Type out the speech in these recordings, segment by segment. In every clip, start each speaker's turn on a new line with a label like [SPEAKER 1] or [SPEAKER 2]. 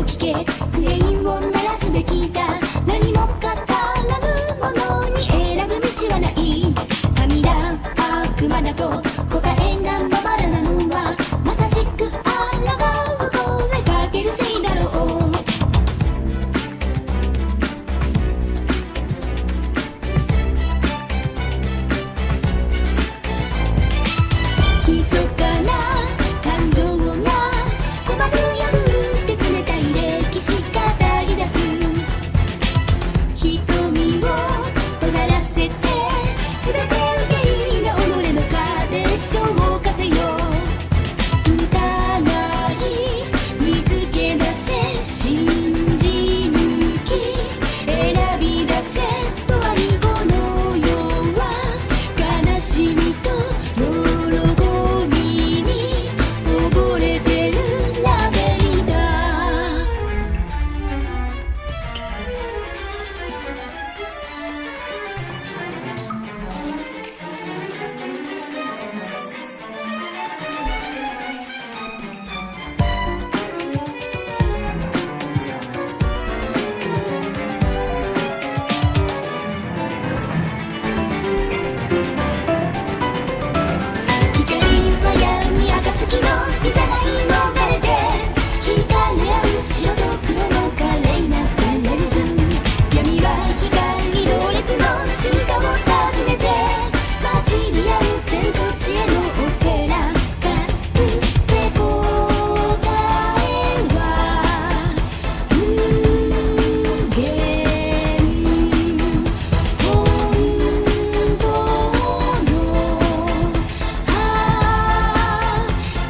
[SPEAKER 1] 聞けクレインを鳴らすべきだ何も語らぬ者に選ぶ道はない神だ悪魔だと答えがまばらなのはまさしく抗う声かけるせいだろう密かな感情が拒む破って冷たい歴史語り出す瞳を尖らせて全て受け入れ己の壁消化せよ疑い見つけ出せ信じ抜き選び出せとあるこの世は悲しみと喜びに溺れてるラベリだ光は闇暁のいざない逃れて惹かれ合う白と黒の華麗なトンネルズ闇は光の列の進化を訪ねて街にある天と地へのオペラかって答えは無限本当の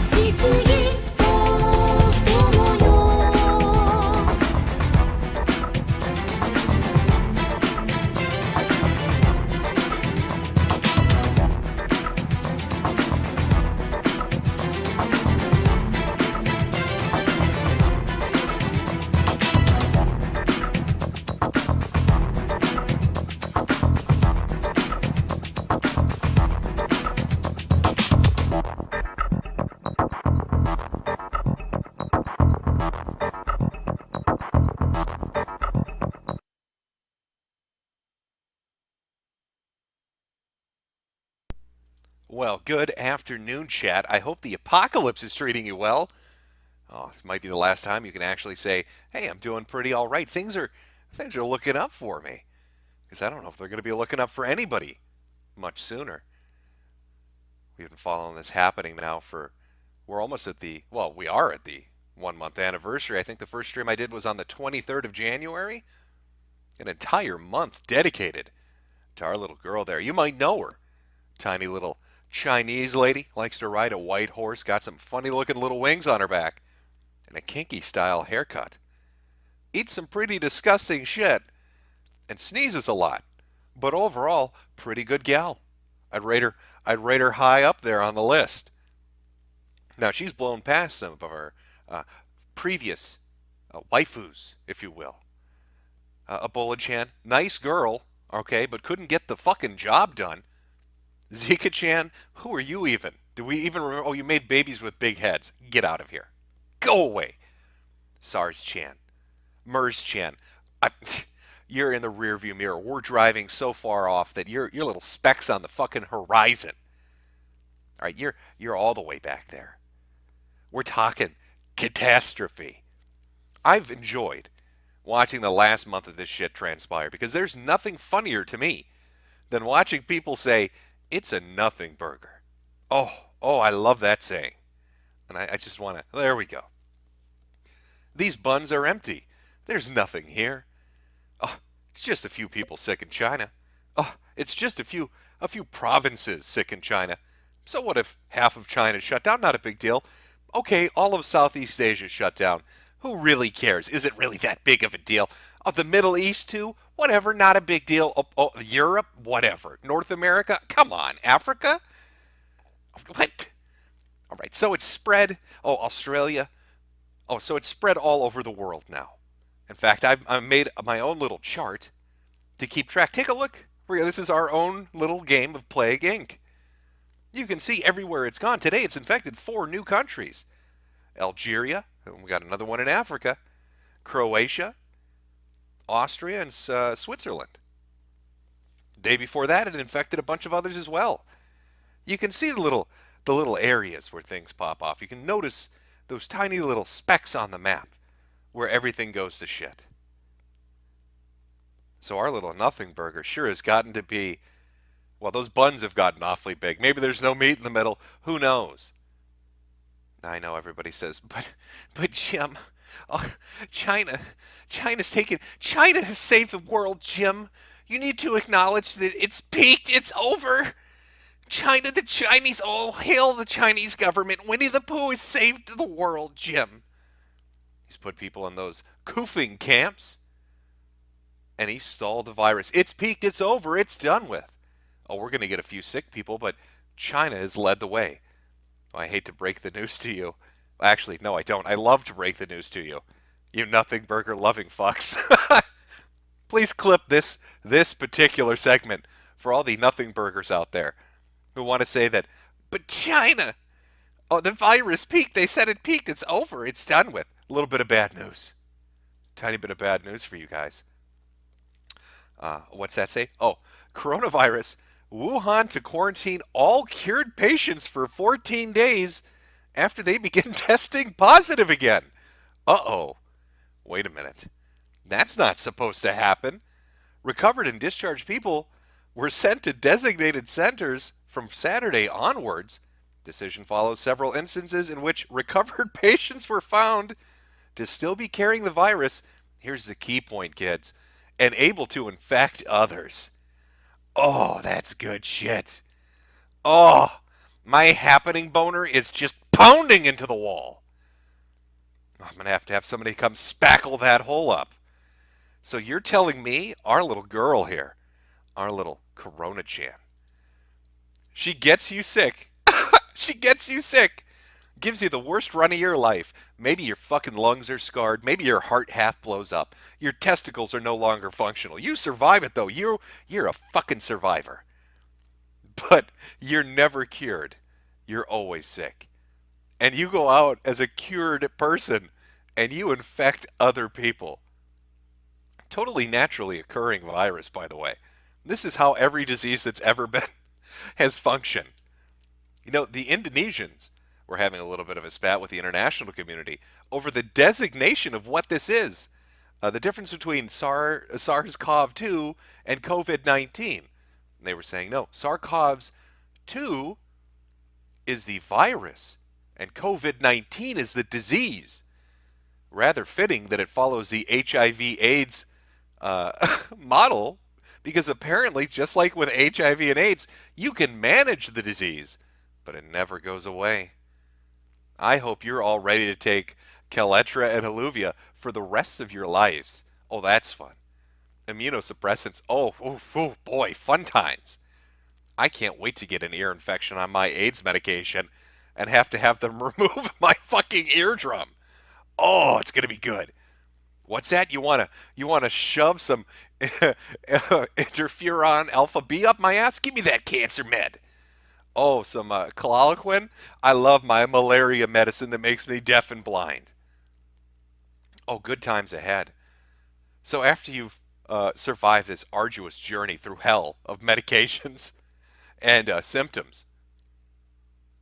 [SPEAKER 1] しすぎと友よ
[SPEAKER 2] Well, good afternoon, chat. I hope the apocalypse is treating you well. Oh, this might be the last time you can actually say, "Hey, I'm doing pretty all right. Things are looking up for me." Because I don't know if they're going to be looking up for anybody much sooner. We've been following this happening now for we're almost at the well, we are at the 1 month anniversary. I think the first stream I did was on the 23rd of January. An entire month dedicated to our little girl there. You might know her. Tiny little Chinese lady, likes to ride a white horse, got some funny looking little wings on her back, and a kinky style haircut. Eats some pretty disgusting shit, and sneezes a lot. But overall, pretty good gal. I'd rate her high up there on the list. Now she's blown past some of our previous waifus, if you will. Ebola-chan, nice girl, okay, but couldn't get the fucking job done. Zika-chan, who are you even? Do we even remember? Oh, you made babies with big heads. Get out of here. Go away. SARS-chan. MERS-chan. You're in the rearview mirror. We're driving so far off that you're little specks on the fucking horizon. All right, you're all the way back there. We're talking catastrophe. I've enjoyed watching the last month of this shit transpire because there's nothing funnier to me than watching people say, it's a nothing burger. Oh, I love that saying. And I just want to, there we go. These buns are empty. There's nothing here. Oh, it's just a few people sick in China. Oh, it's just a few provinces sick in China. So what if half of China shut down? Not a big deal. Okay, all of Southeast Asia shut down. Who really cares? Is it really that big of a deal? Of the Middle East too? Whatever, not a big deal. Europe? Whatever. North America? Come on. Africa? What? All right, so it's spread. Oh, Australia. Oh, so it's spread all over the world now. In fact, I've made my own little chart to keep track. Take a look. This is our own little game of Plague Inc. You can see everywhere it's gone. Today it's infected 4 new countries. Algeria, and we got another one in Africa. Croatia, Austria, and Switzerland. Day before that, it infected a bunch of others as well. You can see the little areas where things pop off. You can notice those tiny little specks on the map where everything goes to shit. So our little nothing burger sure has gotten to be, well, those buns have gotten awfully big. Maybe there's no meat in the middle. Who knows? I know everybody says, but Jim, oh, China has saved the world, Jim. You need to acknowledge that it's peaked, it's over. China, the Chinese, oh, hail the Chinese government. Winnie the Pooh has saved the world, Jim. He's put people in those koofing camps, and he stalled the virus. It's peaked, it's over, it's done with. Oh, we're going to get a few sick people, but China has led the way. I hate to break the news to you. Actually, no, I don't. I love to break the news to you. You nothing burger loving fucks. Please clip this particular segment for all the nothing burgers out there who want to say that, but China, oh, the virus peaked. They said it peaked. It's over. It's done with. A little bit of bad news. Tiny bit of bad news for you guys. What's that say? Oh, coronavirus. Wuhan to quarantine all cured patients for 14 days after they begin testing positive again. Uh-oh. Wait a minute. That's not supposed to happen. Recovered and discharged people were sent to designated centers from Saturday onwards. Decision follows several instances in which recovered patients were found to still be carrying the virus. Here's the key point, kids. And able to infect others. Oh, that's good shit. Oh, my happening boner is just pounding into the wall. I'm going to have somebody come spackle that hole up. So you're telling me our little girl here, our little Corona Chan, she gets you sick. She gets you sick. Gives you the worst run of your life. Maybe your fucking lungs are scarred. Maybe your heart half blows up. Your testicles are no longer functional. You survive it, though. You're a fucking survivor. But you're never cured. You're always sick. And you go out as a cured person, and you infect other people. Totally naturally occurring virus, by the way. This is how every disease that's ever been has functioned. You know, the Indonesians were having a little bit of a spat with the international community over the designation of what this is. The difference between SARS-CoV-2 and COVID-19. They were saying, no, SARS-CoV-2 is the virus, and COVID-19 is the disease. Rather fitting that it follows the HIV/AIDS model, because apparently, just like with HIV and AIDS, you can manage the disease, but it never goes away. I hope you're all ready to take Kaletra and Illuvia for the rest of your lives. Oh, that's fun. Immunosuppressants. Oh, boy, fun times. I can't wait to get an ear infection on my AIDS medication and have to have them remove my fucking eardrum. Oh, it's gonna be good. What's that? You wanna shove some interferon alpha B up my ass? Give me that cancer med. Oh, some chloroquine. I love my malaria medicine that makes me deaf and blind. Oh, good times ahead. So after you've survived this arduous journey through hell of medications and symptoms,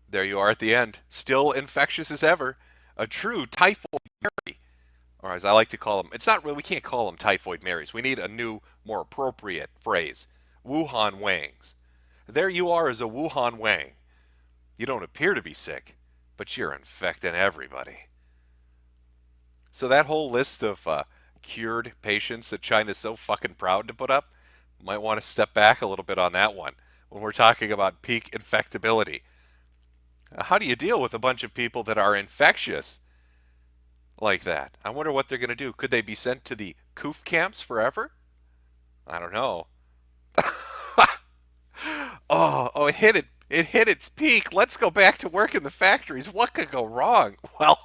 [SPEAKER 2] there you are at the end, still infectious as ever, a true typhoid Mary, or as I like to call them. It's not really, we can't call them typhoid Marys. We need a new, more appropriate phrase. Wuhan Wangs. There you are as a Wuhan Wang. You don't appear to be sick, but you're infecting everybody. So that whole list of cured patients that China's so fucking proud to put up, might want to step back a little bit on that one when we're talking about peak infectability. How do you deal with a bunch of people that are infectious like that? I wonder what they're going to do. Could they be sent to the coof camps forever? I don't know. Oh, it hit it. It hit its peak. Let's go back to work in the factories. What could go wrong? Well,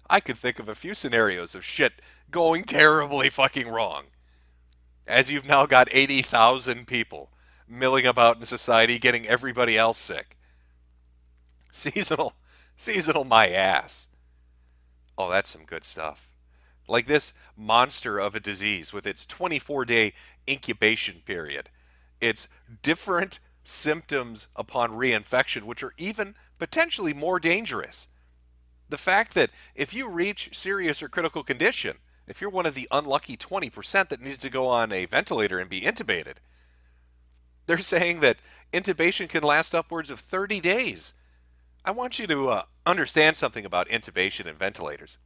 [SPEAKER 2] I could think of a few scenarios of shit going terribly fucking wrong. As you've now got 80,000 people milling about in society getting everybody else sick. Seasonal my ass. Oh, that's some good stuff. Like this monster of a disease with its 24-day incubation period. It's different symptoms upon reinfection, which are even potentially more dangerous. The fact that if you reach serious or critical condition, if you're one of the unlucky 20% that needs to go on a ventilator and be intubated, they're saying that intubation can last upwards of 30 days. I want you to understand something about intubation and ventilators.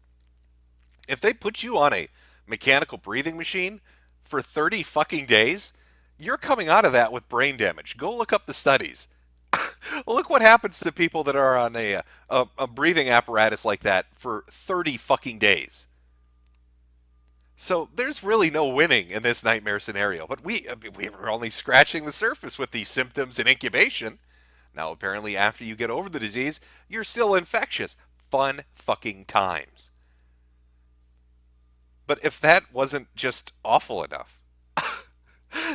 [SPEAKER 2] If they put you on a mechanical breathing machine for 30 fucking days, you're coming out of that with brain damage. Go look up the studies. Look what happens to people that are on a breathing apparatus like that for 30 fucking days. So there's really no winning in this nightmare scenario. But we were only scratching the surface with these symptoms and incubation. Now apparently after you get over the disease, you're still infectious. Fun fucking times. But if that wasn't just awful enough,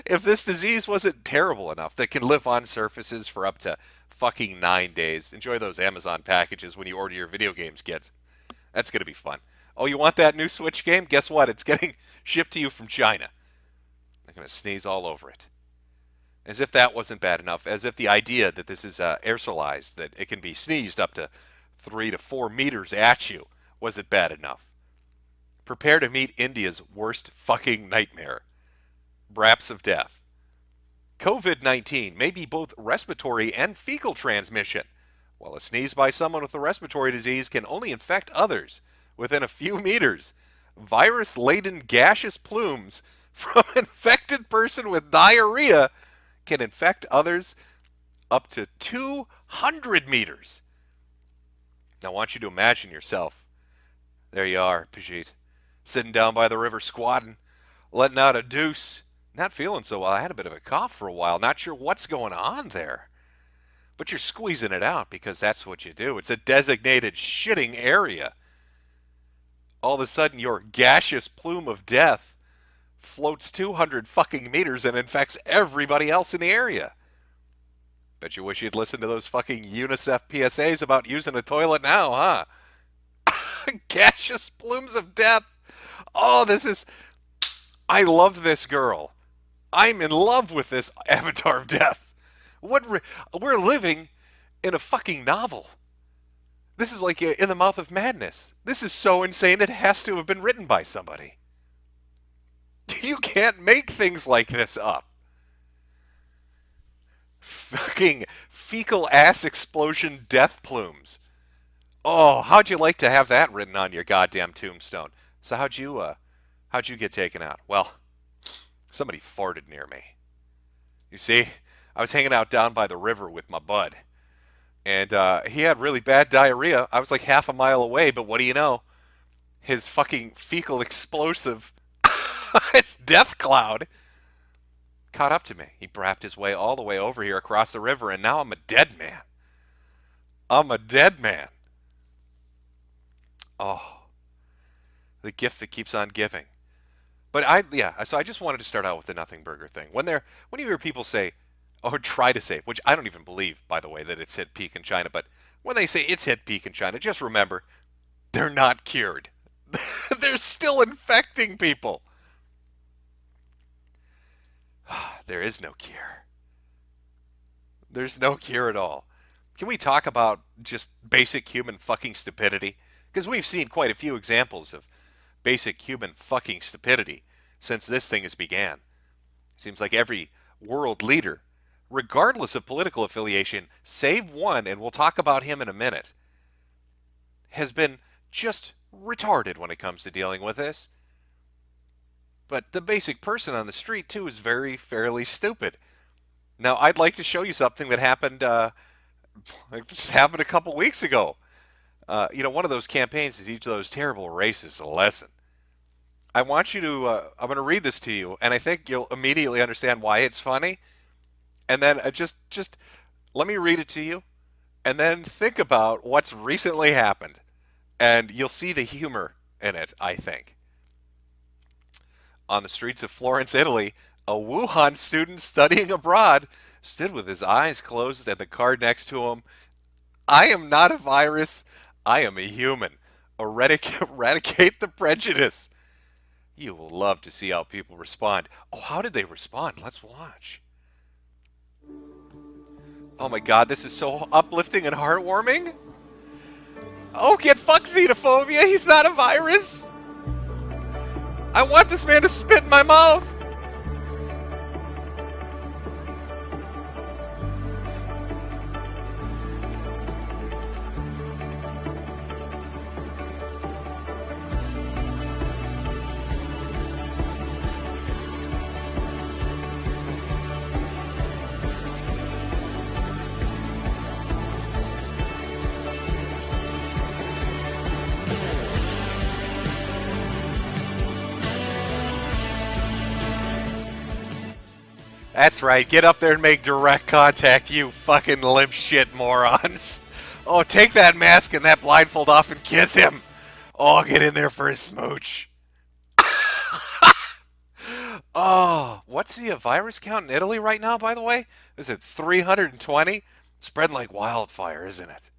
[SPEAKER 2] if this disease wasn't terrible enough that can live on surfaces for up to fucking 9 days, enjoy those Amazon packages when you order your video games, kids. That's going to be fun. Oh, you want that new Switch game? Guess what? It's getting shipped to you from China. I'm going to sneeze all over it. As if that wasn't bad enough, as if the idea that this is aerosolized, that it can be sneezed up to 3 to 4 meters at you, wasn't bad enough. Prepare to meet India's worst fucking nightmare. Raps of death. COVID-19 may be both respiratory and fecal transmission, while a sneeze by someone with a respiratory disease can only infect others within a few meters. Virus-laden gaseous plumes from an infected person with diarrhea can infect others up to 200 meters. Now I want you to imagine yourself. There you are, Pajit, sitting down by the river squatting, letting out a deuce. Not feeling so well. I had a bit of a cough for a while. Not sure what's going on there. But you're squeezing it out because that's what you do. It's a designated shitting area. All of a sudden, your gaseous plume of death floats 200 fucking meters and infects everybody else in the area. Bet you wish you'd listened to those fucking UNICEF PSAs about using a toilet now, huh? Gaseous plumes of death. Oh, I love this girl. I'm in love with this avatar of death. We're living in a fucking novel. This is like In the Mouth of Madness. This is so insane it has to have been written by somebody. You can't make things like this up. Fucking fecal ass explosion death plumes. Oh, how'd you like to have that written on your goddamn tombstone? So how'd you get taken out? Well, somebody farted near me. You see, I was hanging out down by the river with my bud, and he had really bad diarrhea. I was like half a mile away, but what do you know? His fucking fecal explosive, his death cloud, caught up to me. He brapped his way all the way over here across the river, and now I'm a dead man. I'm a dead man. Oh, the gift that keeps on giving. But so I just wanted to start out with the nothing burger thing. When you hear people say, or try to say, which I don't even believe, by the way, that it's hit peak in China, but when they say it's hit peak in China, just remember, they're not cured. They're still infecting people. There is no cure. There's no cure at all. Can we talk about just basic human fucking stupidity? Because we've seen quite a few examples of basic human fucking stupidity since this thing has began. Seems like every world leader, regardless of political affiliation, save one, and we'll talk about him in a minute, has been just retarded when it comes to dealing with this. But the basic person on the street, too, is fairly stupid. Now, I'd like to show you something that happened, just happened a couple weeks ago. One of those campaigns is each of those terrible racists a lesson. I want you to, I'm going to read this to you, and I think you'll immediately understand why it's funny. And then just let me read it to you, and then think about what's recently happened. And you'll see the humor in it, I think. On the streets of Florence, Italy, a Wuhan student studying abroad stood with his eyes closed and the card next to him. I am not a virus. I am a human. Eradicate the prejudice. You will love to see how people respond. Oh, how did they respond? Let's watch. Oh my god, this is so uplifting and heartwarming. Oh, get fucked, xenophobia. He's not a virus. I want this man to spit in my mouth. That's right. Get up there and make direct contact, you fucking limp shit morons. Oh, take that mask and that blindfold off and kiss him. Oh, get in there for a smooch. Oh, what's the virus count in Italy right now, by the way? Is it 320? Spreading like wildfire, isn't it?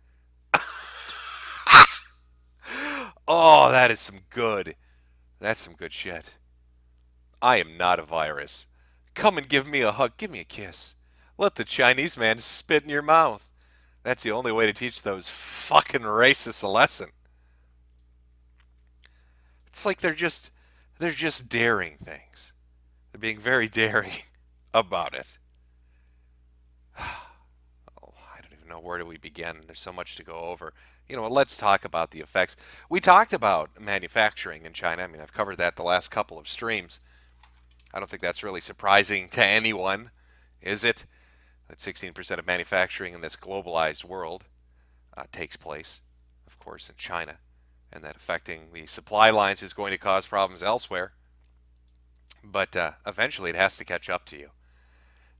[SPEAKER 2] Oh, that is some good. That's some good shit. I am not a virus. Come and give me a hug. Give me a kiss. Let the Chinese man spit in your mouth. That's the only way to teach those fucking racists a lesson. It's like they're just daring things. They're being very daring about it. Oh, I don't even know where do we begin. There's so much to go over. Let's talk about the effects. We talked about manufacturing in China. I mean, I've covered that the last couple of streams. I don't think that's really surprising to anyone, is it? That 16% of manufacturing in this globalized world takes place, of course, in China, and that affecting the supply lines is going to cause problems elsewhere. But eventually it has to catch up to you.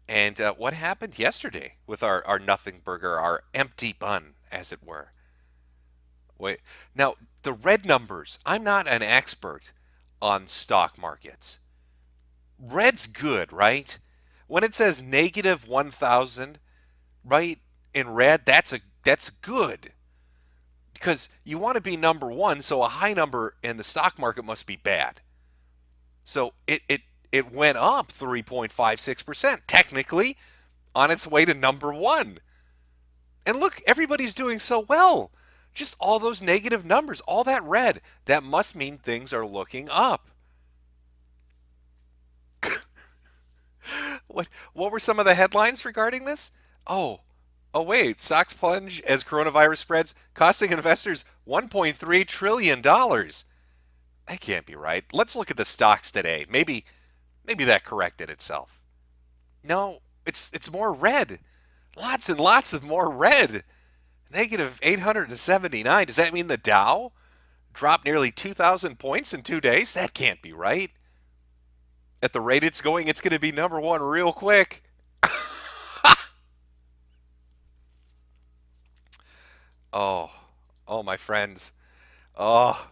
[SPEAKER 2] And what happened yesterday with our nothing burger, our empty bun, as it were? Wait, now, the red numbers, I'm not an expert on stock markets. Red's good, right? When it says negative 1,000, right, in red, that's good. Because you want to be number one, so a high number in the stock market must be bad. So it went up 3.56%, technically on its way to number one. And look, everybody's doing so well. Just all those negative numbers, all that red, that must mean things are looking up. What were some of the headlines regarding this? Oh wait, stocks plunge as coronavirus spreads, costing investors $1.3 trillion. That can't be right. Let's look at the stocks today. Maybe that corrected itself. No, it's more red. Lots and lots of more red. Negative 879. Does that mean the Dow dropped nearly 2,000 points in 2 days? That can't be right. At the rate it's going, it's going to be number one real quick. Oh, my friends. Oh,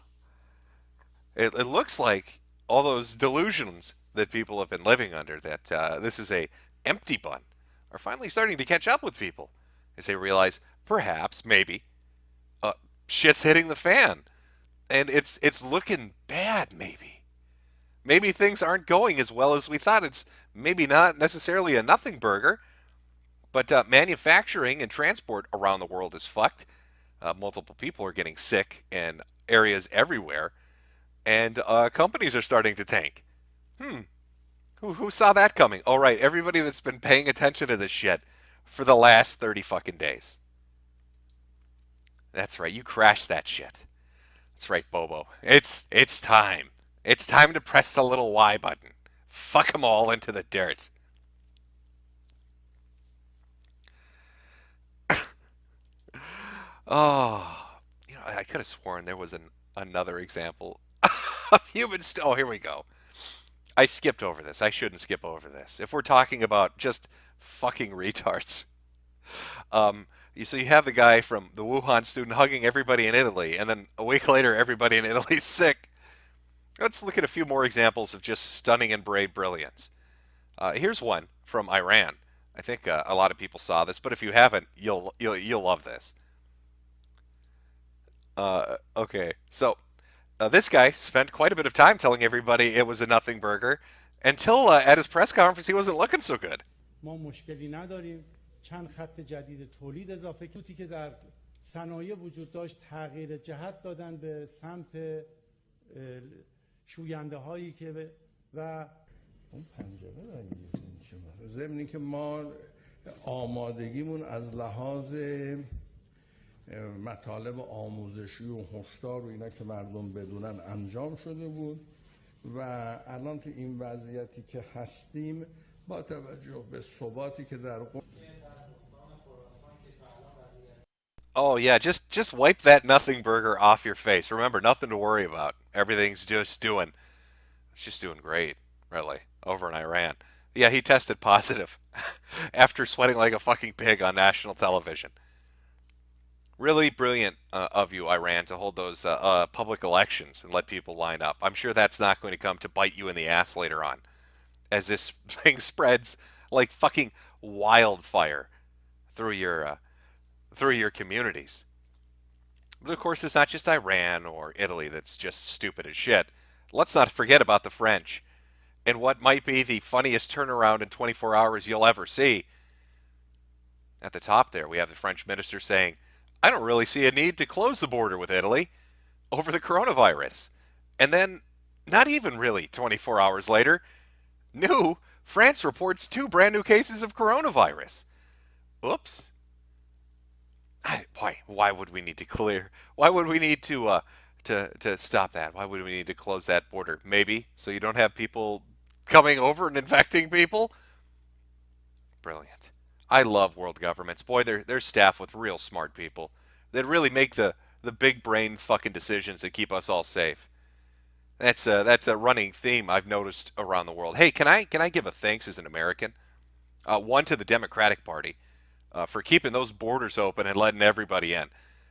[SPEAKER 2] it looks like all those delusions that people have been living under, that this is a empty bun, are finally starting to catch up with people as they realize, perhaps, maybe, shit's hitting the fan, and it's looking bad. Maybe things aren't going as well as we thought. It's maybe not necessarily a nothing burger, but manufacturing and transport around the world is fucked. Multiple people are getting sick in areas everywhere, and companies are starting to tank. Who saw that coming? All right, everybody that's been paying attention to this shit for the last 30 fucking days. That's right, you crashed that shit. That's right, Bobo. It's time. It's time to press the little Y button. Fuck them all into the dirt. Oh, I could have sworn there was another example of oh, here we go. I skipped over this. I shouldn't skip over this. If we're talking about just fucking retards. So you have the guy from the Wuhan student hugging everybody in Italy, and then a week later, everybody in Italy's sick. Let's look at a few more examples of just stunning and brave brilliance. Here's one from Iran. I think a lot of people saw this, but if you haven't, you'll love this. Okay, so This guy spent quite a bit of time telling everybody it was a nothing burger until at his press conference he wasn't looking so good.
[SPEAKER 3] ما مشکلی نداریم چند خط جدید تولید اضافه که در صنایع وجود داشت تغییر جهت دادن به سمت شوینده هایی که و اون پنجره ضمن که ما آمادگیمون از لحاظ مطالب آموزشی و هشدار و اینا که مردم بدونن انجام شده بود و الان تو این وضعیتی که هستیم با توجه به ثباتی که در
[SPEAKER 2] Oh yeah, just wipe that nothing burger off your face. Remember, nothing to worry about. Everything's just doing great, really, over in Iran. Yeah, he tested positive after sweating like a fucking pig on national television. Really brilliant of you, Iran, to hold those public elections and let people line up. I'm sure that's not going to come to bite you in the ass later on, as this thing spreads like fucking wildfire through your communities. But of course, it's not just Iran or Italy that's just stupid as shit. Let's not forget about the French and what might be the funniest turnaround in 24 hours you'll ever see. At the top there, we have the French minister saying, I don't really see a need to close the border with Italy over the coronavirus. And then, not even really 24 hours later, France reports 2 brand new cases of coronavirus. Oops. Why would we need to clear? Why would we need to stop that? Why would we need to close that border? Maybe so you don't have people coming over and infecting people. Brilliant. I love world governments. Boy, they're staffed with real smart people that really make the big brain fucking decisions that keep us all safe. That's a running theme I've noticed around the world. Hey, can I give a thanks as an American? One to the Democratic Party for keeping those borders open and letting everybody in.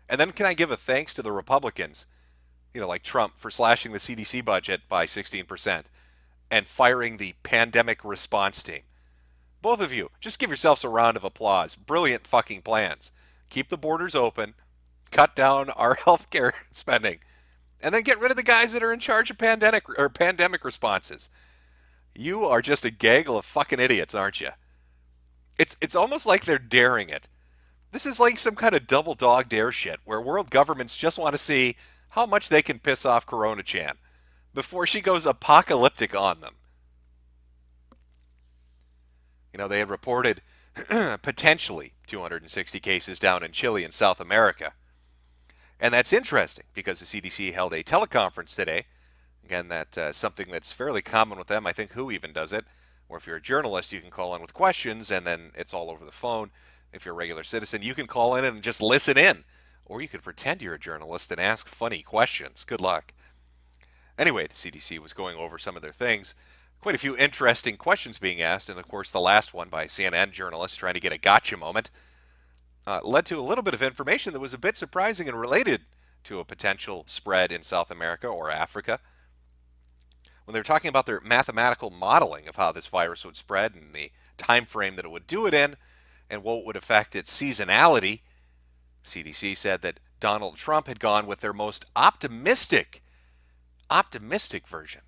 [SPEAKER 2] And then can I give a thanks to the Republicans, like Trump, for slashing the CDC budget by 16% and firing the pandemic response team. Both of you, just give yourselves a round of applause. Brilliant fucking plans. Keep the borders open, cut down our healthcare spending, and then get rid of the guys that are in charge of pandemic responses. You are just a gaggle of fucking idiots, aren't you? It's almost like they're daring it. This is like some kind of double dog dare shit where world governments just want to see how much they can piss off Corona Chan before she goes apocalyptic on them. They had reported potentially 260 cases down in Chile and South America. And that's interesting because the CDC held a teleconference today. Again, that's something that's fairly common with them. I think WHO even does it. Or if you're a journalist, you can call in with questions and then it's all over the phone. If you're a regular citizen, you can call in and just listen in. Or you could pretend you're a journalist and ask funny questions. Good luck. Anyway, the CDC was going over some of their things. Quite a few interesting questions being asked, and of course the last one by a CNN journalist trying to get a gotcha moment led to a little bit of information that was a bit surprising and related to a potential spread in South America or Africa. When they were talking about their mathematical modeling of how this virus would spread and the time frame that it would do it in and what would affect its seasonality, CDC said that Donald Trump had gone with their most optimistic version,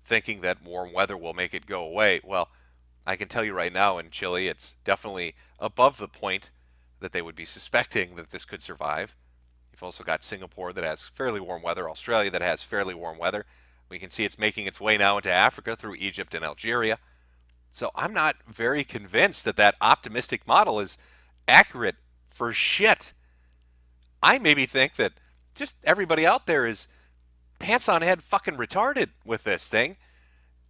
[SPEAKER 2] thinking that warm weather will make it go away. Well, I can tell you right now in Chile, it's definitely above the point that they would be suspecting that this could survive. You've also got Singapore that has fairly warm weather, Australia that has fairly warm weather. We can see it's making its way now into Africa through Egypt and Algeria. So I'm not very convinced that that optimistic model is accurate for shit. I maybe think that just everybody out there is pants on head fucking retarded with this thing,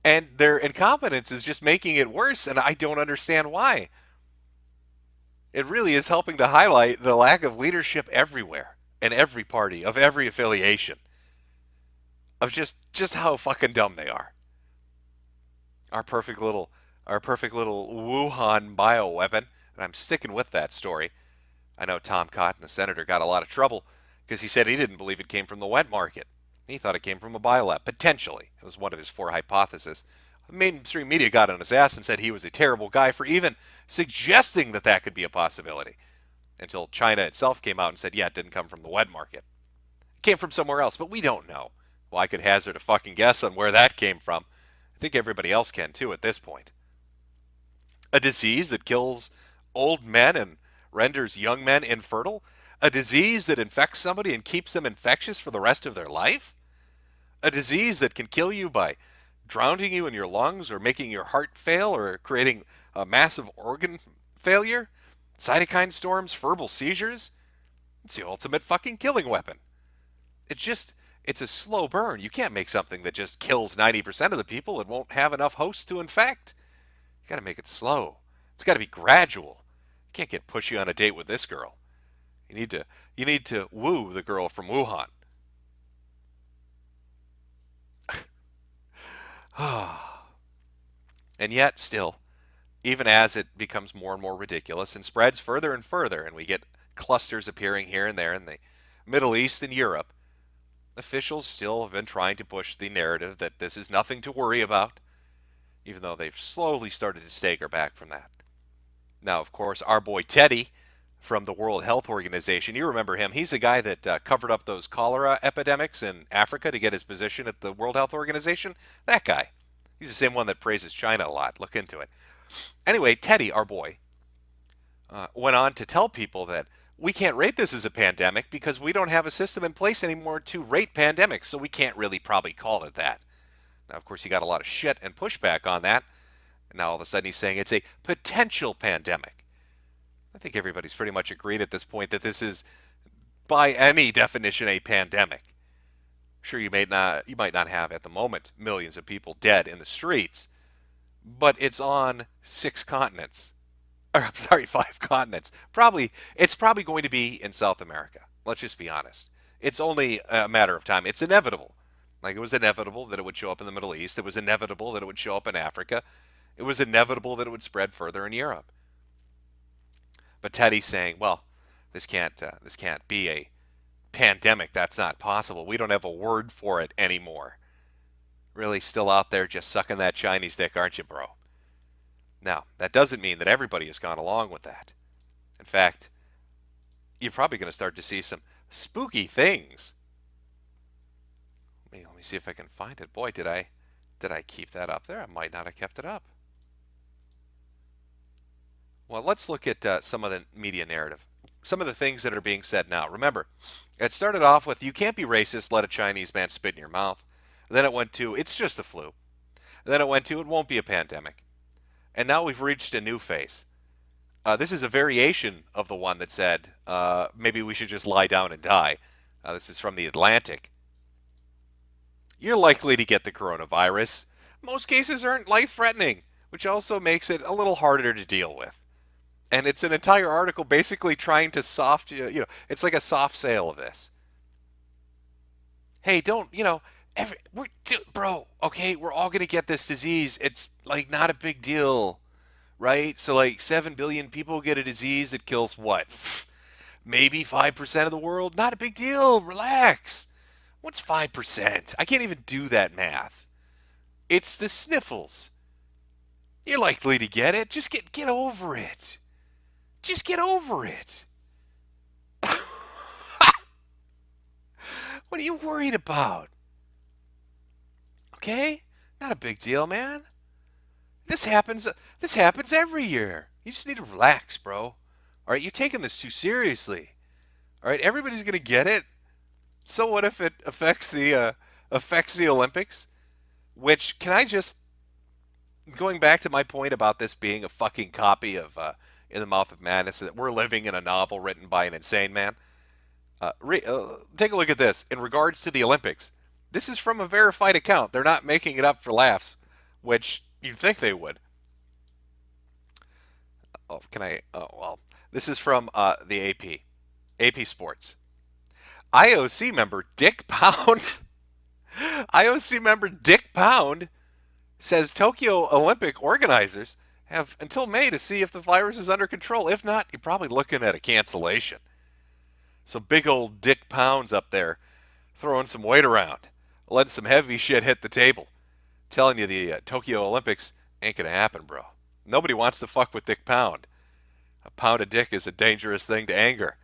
[SPEAKER 2] and their incompetence is just making it worse, and I don't understand why. It really is helping to highlight the lack of leadership everywhere, in every party, of every affiliation, of just how fucking dumb they are. Our perfect little Wuhan bioweapon, and I'm sticking with that story. I know Tom Cotton, the senator, got a lot of trouble because he said he didn't believe it came from the wet market. He thought it came from a biolab, potentially. It was one of his 4 hypotheses. The mainstream media got on his ass and said he was a terrible guy for even suggesting that that could be a possibility, until China itself came out and said, yeah, it didn't come from the wet market. It came from somewhere else, but we don't know. Well, I could hazard a fucking guess on where that came from. I think everybody else can too at this point. A disease that kills old men and renders young men infertile? A disease that infects somebody and keeps them infectious for the rest of their life? A disease that can kill you by drowning you in your lungs or making your heart fail or creating a massive organ failure? Cytokine storms, verbal seizures? It's the ultimate fucking killing weapon. It's a slow burn. You can't make something that just kills 90% of the people and won't have enough hosts to infect. You gotta make it slow. It's gotta be gradual. You can't get pushy on a date with this girl. You need to woo the girl from Wuhan. And yet, still, even as it becomes more and more ridiculous and spreads further and further, and we get clusters appearing here and there in the Middle East and Europe, officials still have been trying to push the narrative that this is nothing to worry about, even though they've slowly started to stagger back from that. Now, of course, our boy Teddy from the World Health Organization, you remember him. He's the guy that covered up those cholera epidemics in Africa to get his position at the World Health Organization. That guy. He's the same one that praises China a lot. Look into it. Anyway, Teddy, our boy, went on to tell people that we can't rate this as a pandemic because we don't have a system in place anymore to rate pandemics, so we can't really probably call it that. Now, of course, he got a lot of shit and pushback on that. And now all of a sudden he's saying it's a potential pandemic. I think everybody's pretty much agreed at this point that this is, by any definition, a pandemic. Sure, you might not have at the moment millions of people dead in the streets, but it's on 6 continents. Or, I'm sorry, 5 continents. It's probably going to be in South America. Let's just be honest. It's only a matter of time. It's inevitable. Like, it was inevitable that it would show up in the Middle East. It was inevitable that it would show up in Africa. It was inevitable that it would spread further in Europe. But Teddy's saying, well, this can't be a pandemic. That's not possible. We don't have a word for it anymore. Really still out there just sucking that Chinese dick, aren't you, bro? Now, that doesn't mean that everybody has gone along with that. In fact, you're probably going to start to see some spooky things. Let me see if I can find it. Boy, did I keep that up there? I might not have kept it up. Well, let's look at some of the media narrative. Some of the things that are being said now. Remember, it started off with, you can't be racist, let a Chinese man spit in your mouth. Then it went to, it's just the flu. Then it went to, it won't be a pandemic. And now we've reached a new phase. This is a variation of the one that said, maybe we should just lie down and die. This is from The Atlantic. You're likely to get the coronavirus. Most cases aren't life-threatening, which also makes it a little harder to deal with. And it's an entire article basically trying to it's like a soft sale of this. Hey, don't, bro, okay, we're all going to get this disease. It's like not a big deal, right? So like 7 billion people get a disease that kills what? Maybe 5% of the world? Not a big deal. Relax. What's 5%? I can't even do that math. It's the sniffles. You're likely to get it. Just get over it. Just get over it. What are you worried about? Okay? Not a big deal, man. This happens every year. You just need to relax, bro. All right, you're taking this too seriously. All right, everybody's going to get it. So what if it affects the Olympics? Which, can I just, going back to my point about this being a fucking copy of In the Mouth of Madness, that we're living in a novel written by an insane man. Take a look at this. In regards to the Olympics, this is from a verified account. They're not making it up for laughs, which you'd think they would. Oh, well, this is from the AP Sports. IOC member Dick Pound. IOC member Dick Pound says Tokyo Olympic organizers have until May to see if the virus is under control. If not, you're probably looking at a cancellation. So big old Dick Pound's up there throwing some weight around, letting some heavy shit hit the table. Telling you the Tokyo Olympics ain't going to happen, bro. Nobody wants to fuck with Dick Pound. A pound of dick is a dangerous thing to anger.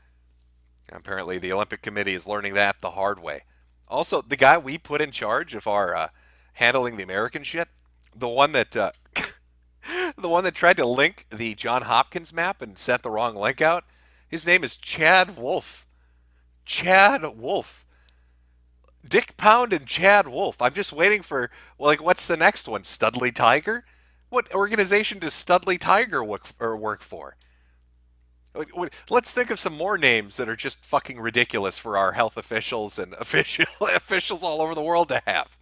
[SPEAKER 2] Apparently, the Olympic Committee is learning that the hard way. Also, the guy we put in charge of our handling the American shit, the one that the one that tried to link the John Hopkins map and sent the wrong link out, his name is Chad Wolf. Chad Wolf. Dick Pound and Chad Wolf. I'm just waiting for, well, like, what's the next one? Studley Tiger? What organization does Studley Tiger work for? Let's think of some more names that are just fucking ridiculous for our health officials and officials all over the world to have.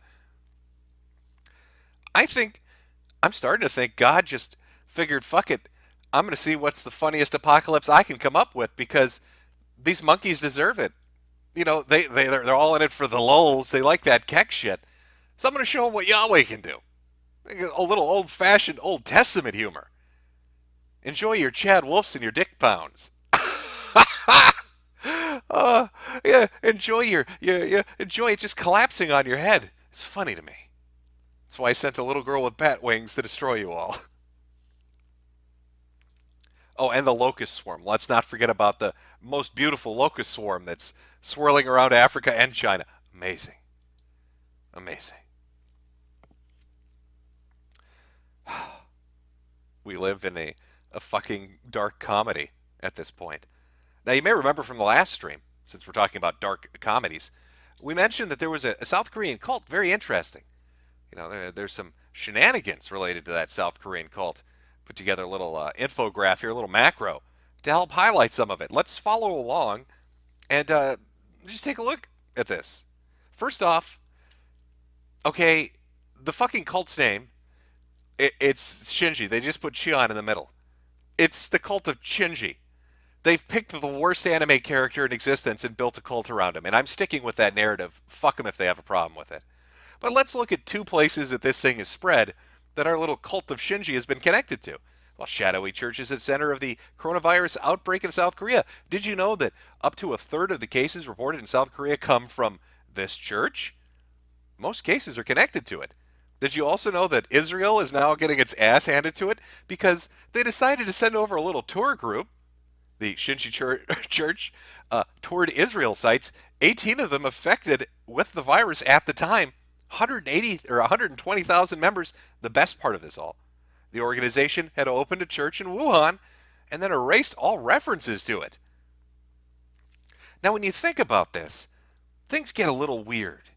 [SPEAKER 2] I think, I'm starting to think God just figured, fuck it, I'm going to see what's the funniest apocalypse I can come up with because these monkeys deserve it. You know, they're all in it for the lulz. They like that keck shit. So I'm going to show them what Yahweh can do. A little old-fashioned Old Testament humor. Enjoy your Chad Wolfs and your Dick Pounds. Yeah, enjoy enjoy it just collapsing on your head. It's funny to me. That's why I sent a little girl with bat wings to destroy you all. Oh, and the locust swarm. Let's not forget about the most beautiful locust swarm that's swirling around Africa and China. Amazing. Amazing. We live in a fucking dark comedy at this point. Now, you may remember from the last stream, since we're talking about dark comedies, we mentioned that there was a South Korean cult, very interesting. You know, there's some shenanigans related to that South Korean cult. Put together a little infograph here, a little macro, to help highlight some of it. Let's follow along and just take a look at this. First off, okay, the fucking cult's name, it's Shinji. They just put Shion in the middle. It's the cult of Shinji. They've picked the worst anime character in existence and built a cult around him, and I'm sticking with that narrative. Fuck them if they have a problem with it. But let's look at two places that this thing is spread that our little cult of Shinji has been connected to. Well, Shadowy Church is at the center of the coronavirus outbreak in South Korea. Did you know that up to a third of the cases reported in South Korea come from this church? Most cases are connected to it. Did you also know that Israel is now getting its ass handed to it because they decided to send over a little tour group, the Shinji Church, toured Israel sites, 18 of them affected with the virus at the time, 180 or 120,000 members. The best part of this all, the organization had opened a church in Wuhan and then erased all references to it. Now, when you think about this, things get a little weird.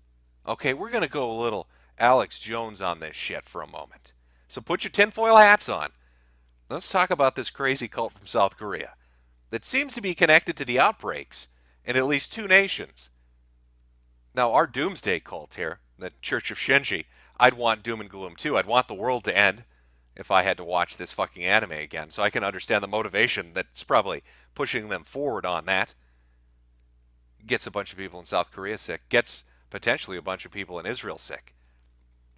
[SPEAKER 2] Okay, we're going to go a little Alex Jones on this shit for a moment. So put your tinfoil hats on. Let's talk about this crazy cult from South Korea that seems to be connected to the outbreaks in at least two nations. Now, our doomsday cult here, the Church of Shinji, I'd want doom and gloom too. I'd want the world to end if I had to watch this fucking anime again, so I can understand the motivation that's probably pushing them forward on that. Gets a bunch of people in South Korea sick, gets potentially a bunch of people in Israel sick.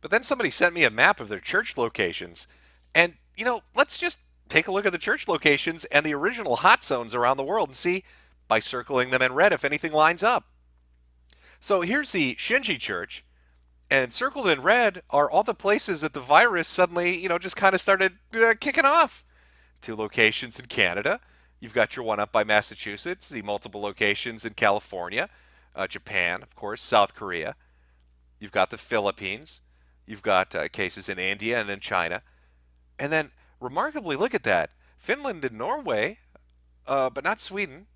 [SPEAKER 2] But then somebody sent me a map of their church locations, and, you know, let's just take a look at the church locations and the original hot zones around the world and see, by circling them in red, if anything lines up. So here's the Shinji Church, and circled in red are all the places that the virus suddenly, you know, just kind of started kicking off. Two locations in Canada. You've got your one up by Massachusetts, the multiple locations in California, Japan, of course, South Korea. You've got the Philippines. You've got cases in India and in China. And then, remarkably, look at that. Finland and Norway, but not Sweden.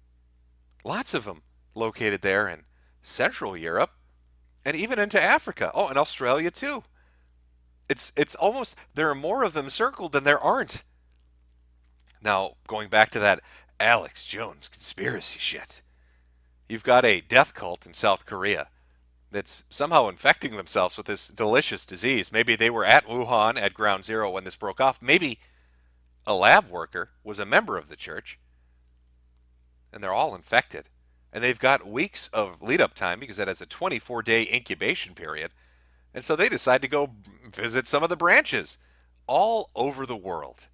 [SPEAKER 2] Lots of them located there in Central Europe and even into Africa. Oh, and Australia too. It's almost, there are more of them circled than there aren't. Now, going back to that Alex Jones conspiracy shit. You've got a death cult in South Korea that's somehow infecting themselves with this delicious disease. Maybe they were at Wuhan at ground zero when this broke off. Maybe a lab worker was a member of the church, and they're all infected. And they've got weeks of lead-up time because that has a 24-day incubation period. And so they decide to go visit some of the branches all over the world.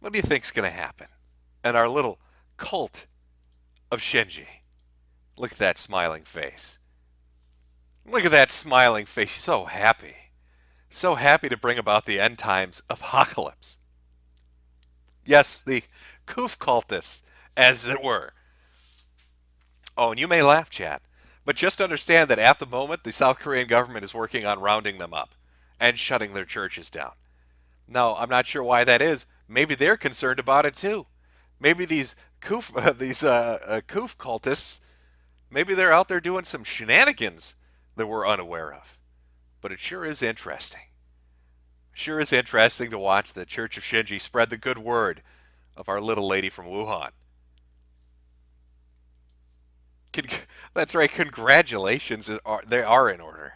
[SPEAKER 2] What do you think's going to happen? And our little cult of Shinji. Look at that smiling face. Look at that smiling face. So happy. So happy to bring about the end times apocalypse. Yes, the Koof cultists, as it were. Oh, and you may laugh, Chad, but just understand that at the moment, the South Korean government is working on rounding them up and shutting their churches down. Now, I'm not sure why that is. Maybe they're concerned about it too. Maybe these koof cultists, maybe they're out there doing some shenanigans that we're unaware of. But it sure is interesting. Sure is interesting to watch the Church of Shinji spread the good word of Our Little Lady from Wuhan. Con- That's right, congratulations, they are in order.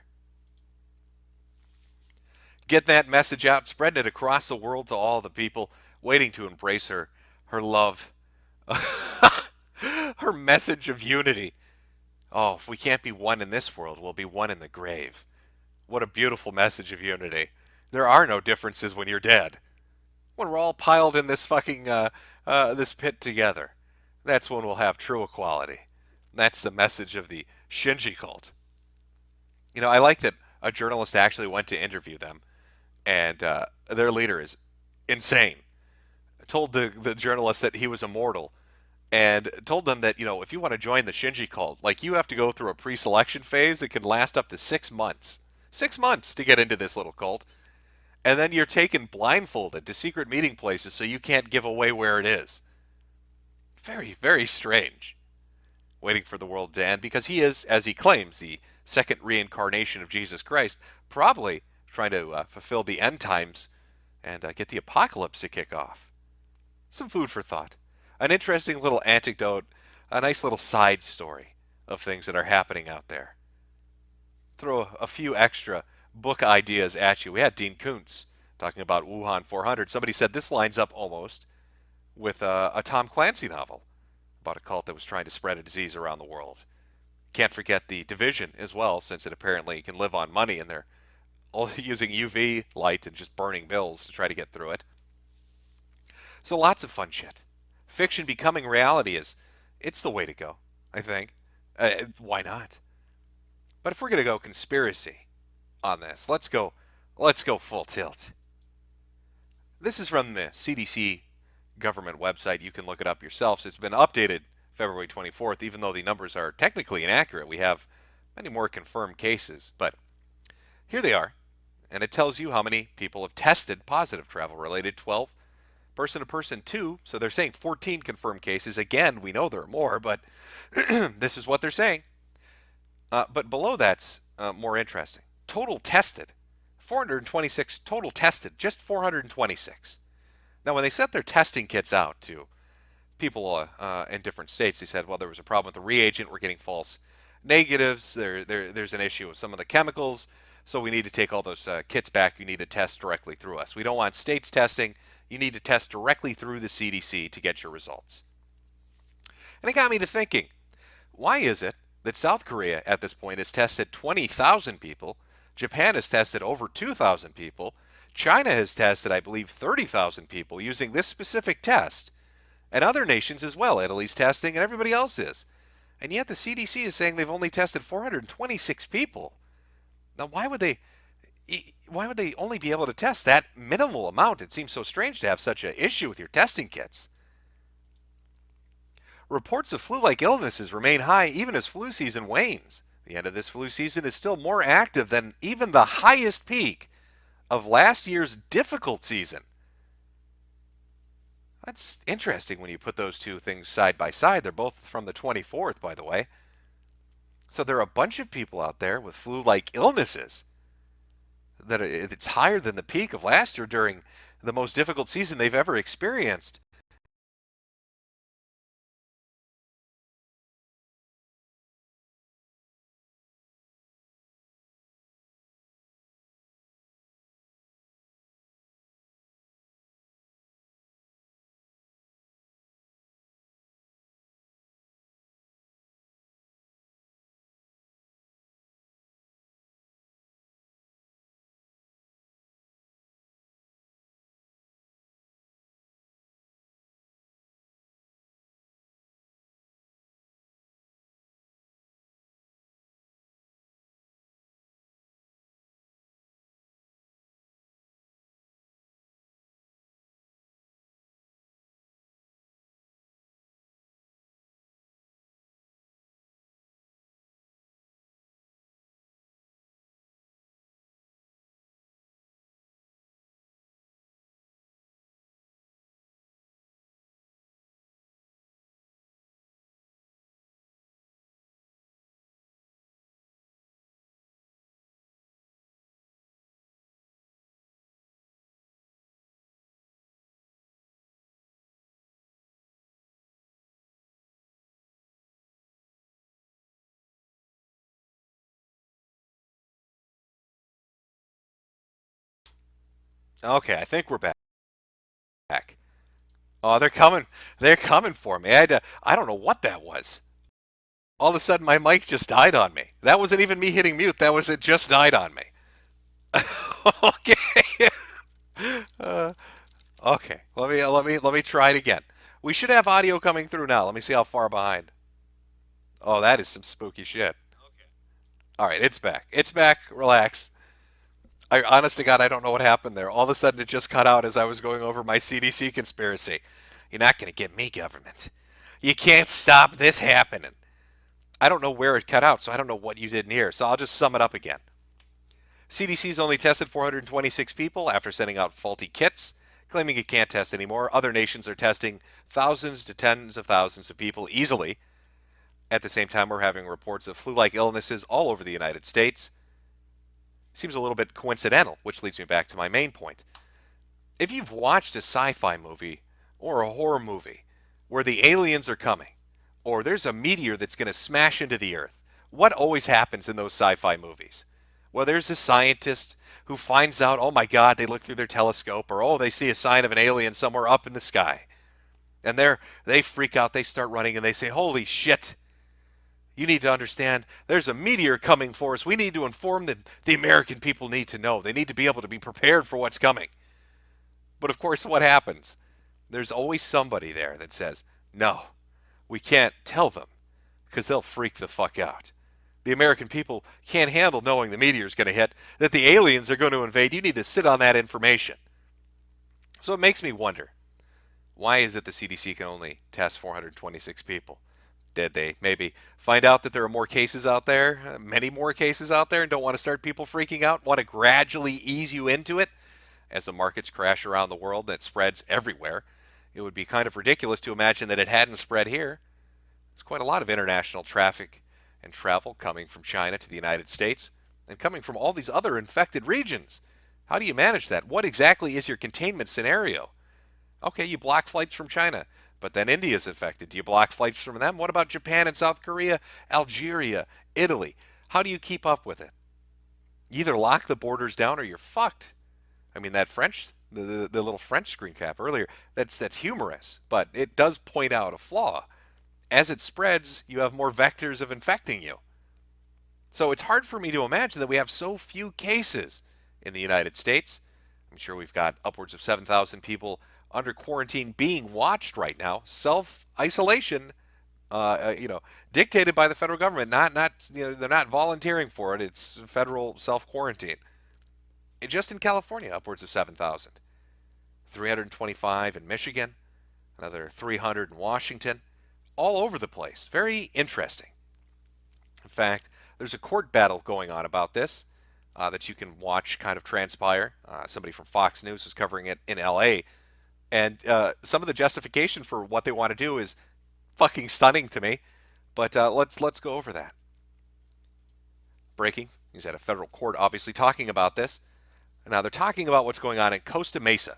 [SPEAKER 2] Get that message out, spreading it across the world to all the people waiting to embrace her, her love, her message of unity. Oh, if we can't be one in this world, we'll be one in the grave. What a beautiful message of unity. There are no differences when you're dead. When we're all piled in this this pit together, that's when we'll have true equality. That's the message of the Shinji cult. You know, I like that a journalist actually went to interview them, and their leader is insane. Told the journalist that he was immortal, and told them that, you know, if you want to join the Shinji cult, like, you have to go through a pre-selection phase that can last up to 6 months. 6 months to get into this little cult. And then you're taken blindfolded to secret meeting places so you can't give away where it is. Very, very strange. Waiting for the world to end because he is, as he claims, the second reincarnation of Jesus Christ, probably trying to fulfill the end times and get the apocalypse to kick off. Some food for thought. An interesting little anecdote, a nice little side story of things that are happening out there. Throw a few extra book ideas at you. We had Dean Koontz talking about Wuhan 400. Somebody said this lines up almost with a Tom Clancy novel about a cult that was trying to spread a disease around the world. Can't forget The Division as well, since it apparently can live on money and they're all using UV light and just burning bills to try to get through it. So lots of fun shit. Fiction becoming reality it's the way to go, I think. Why not? But if we're going to go conspiracy on this, let's go full tilt. This is from the CDC government website. You can look it up yourselves. It's been updated February 24th, even though the numbers are technically inaccurate. We have many more confirmed cases, but here they are. And it tells you how many people have tested positive travel-related, 12 person-to-person 2. So they're saying 14 confirmed cases. Again, we know there are more, but this is what they're saying. But below that's more interesting. Total tested, 426 total tested, just 426. Now, when they sent their testing kits out to people in different states, they said, well, there was a problem with the reagent. We're getting false negatives. There's an issue with some of the chemicals. So we need to take all those kits back. You need to test directly through us. We don't want states testing. You need to test directly through the CDC to get your results. And it got me to thinking, why is it that South Korea at this point has tested 20,000 people, Japan has tested over 2,000 people, China has tested, I believe, 30,000 people using this specific test, and other nations as well. Italy's testing, and everybody else is. And yet the CDC is saying they've only tested 426 people. Now, why would they only be able to test that minimal amount? It seems so strange to have such an issue with your testing kits. Reports of flu-like illnesses remain high even as flu season wanes. The end of this flu season is still more active than even the highest peak of last year's difficult season. That's interesting when you put those two things side by side. They're both from the 24th, by the way. So there are a bunch of people out there with flu-like illnesses that it's higher than the peak of last year during the most difficult season they've ever experienced. Okay, I think we're back. Oh, they're coming. They're coming for me. I don't know what that was. All of a sudden, my mic just died on me. That wasn't even me hitting mute. That was it just died on me. Okay. Uh, okay. Let me try it again. We should have audio coming through now. Let me see how far behind. Oh, that is some spooky shit. All right, it's back. It's back. Relax. Honest to God, I don't know what happened there. All of a sudden, it just cut out as I was going over my CDC conspiracy. You're not going to get me, government. You can't stop this happening. I don't know where it cut out, so I don't know what you didn't hear. So I'll just sum it up again. CDC's only tested 426 people after sending out faulty kits, claiming it can't test anymore. Other nations are testing thousands to tens of thousands of people easily. At the same time, we're having reports of flu-like illnesses all over the United States. Seems a little bit coincidental, which leads me back to my main point. If you've watched a sci-fi movie or a horror movie where the aliens are coming, or there's a meteor that's going to smash into the Earth, what always happens in those sci-fi movies? Well, there's a scientist who finds out, oh my God, they look through their telescope, or oh, they see a sign of an alien somewhere up in the sky. And they freak out, they start running, and they say, holy shit, you need to understand there's a meteor coming for us. We need to inform them. The American people need to know. They need to be able to be prepared for what's coming. But of course, what happens? There's always somebody there that says, no, we can't tell them because they'll freak the fuck out. The American people can't handle knowing the meteor's going to hit, that the aliens are going to invade. You need to sit on that information. So it makes me wonder, why is it the CDC can only test 426 people? Did they maybe find out that there are more cases out there, many more cases out there, and don't want to start people freaking out? Want to gradually ease you into it as the markets crash around the world and it spreads everywhere? It would be kind of ridiculous to imagine that it hadn't spread here. There's quite a lot of international traffic and travel coming from China to the United States and coming from all these other infected regions. How do you manage that? What exactly is your containment scenario? Okay, you block flights from China, but then India's infected. Do you block flights from them? What about Japan and South Korea, Algeria, Italy? How do you keep up with it? You either lock the borders down or you're fucked. I mean, that French, the little French screen cap earlier, that's humorous, but it does point out a flaw. As it spreads, you have more vectors of infecting you. So it's hard for me to imagine that we have so few cases in the United States. I'm sure we've got upwards of 7,000 people under quarantine being watched right now. Self-isolation, dictated by the federal government. They're not volunteering for it. It's federal self-quarantine. Just in California, upwards of 7,000. 325 in Michigan, another 300 in Washington, all over the place. Very interesting. In fact, there's a court battle going on about this that you can watch kind of transpire. Somebody from Fox News was covering it in LA. And some of the justification for what they want to do is fucking stunning to me. But let's go over that. Breaking. He's at a federal court obviously talking about this. Now they're talking about what's going on in Costa Mesa.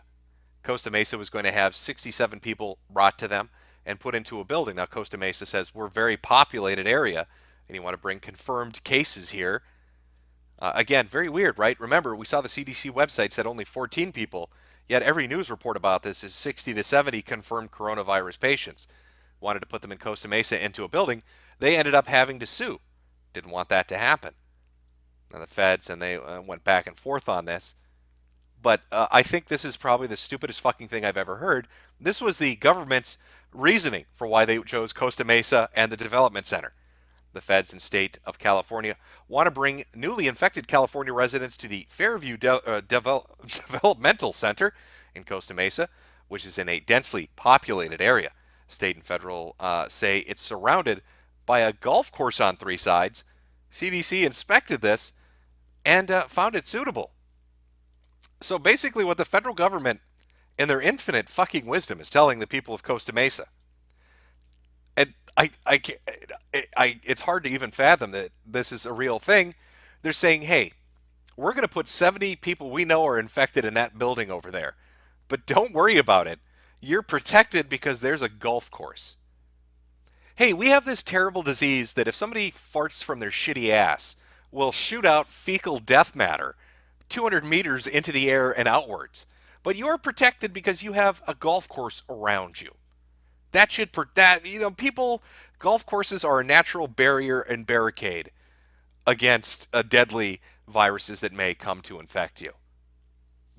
[SPEAKER 2] Costa Mesa was going to have 67 people brought to them and put into a building. Now Costa Mesa says we're a very populated area and you want to bring confirmed cases here. Again, very weird, right? Remember, we saw the CDC website said only 14 people, yet every news report about this is 60 to 70 confirmed coronavirus patients. Wanted to put them in Costa Mesa into a building. They ended up having to sue. Didn't want that to happen. Now the feds and they went back and forth on this. But I think this is probably the stupidest fucking thing I've ever heard. This was the government's reasoning for why they chose Costa Mesa and the development center. The feds and state of California want to bring newly infected California residents to the Fairview Developmental Center in Costa Mesa, which is in a densely populated area. State and federal say it's surrounded by a golf course on three sides. CDC inspected this and found it suitable. So basically what the federal government, in their infinite fucking wisdom, is telling the people of Costa Mesa, and it's hard to even fathom that this is a real thing. They're saying, hey, we're going to put 70 people we know are infected in that building over there. But don't worry about it. You're protected because there's a golf course. Hey, we have this terrible disease that if somebody farts from their shitty ass, will shoot out fecal death matter 200 meters into the air and outwards. But you're protected because you have a golf course around you. That should, people, golf courses are a natural barrier and barricade against deadly viruses that may come to infect you.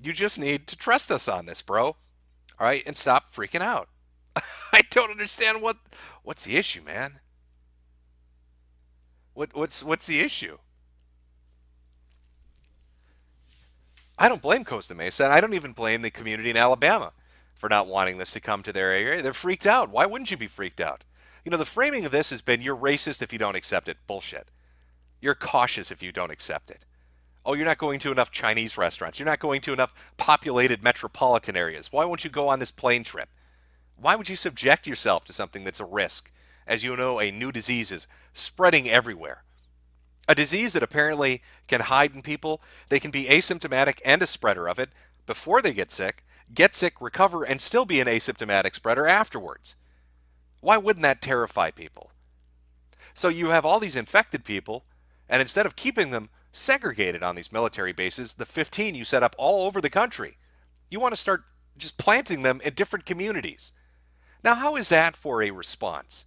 [SPEAKER 2] You just need to trust us on this, bro. All right, and stop freaking out. I don't understand what's the issue, man. What's the issue? I don't blame Costa Mesa, and I don't even blame the community in Alabama for not wanting this to come to their area. They're freaked out. Why wouldn't you be freaked out? The framing of this has been you're racist if you don't accept it. Bullshit. You're cautious if you don't accept it. Oh, you're not going to enough Chinese restaurants. You're not going to enough populated metropolitan areas. Why won't you go on this plane trip? Why would you subject yourself to something that's a risk? As you know, a new disease is spreading everywhere. A disease that apparently can hide in people. They can be asymptomatic and a spreader of it before they get sick, recover, and still be an asymptomatic spreader afterwards. Why wouldn't that terrify people? So you have all these infected people, and instead of keeping them segregated on these military bases, the 15 you set up all over the country, you want to start just planting them in different communities. Now, how is that for a response?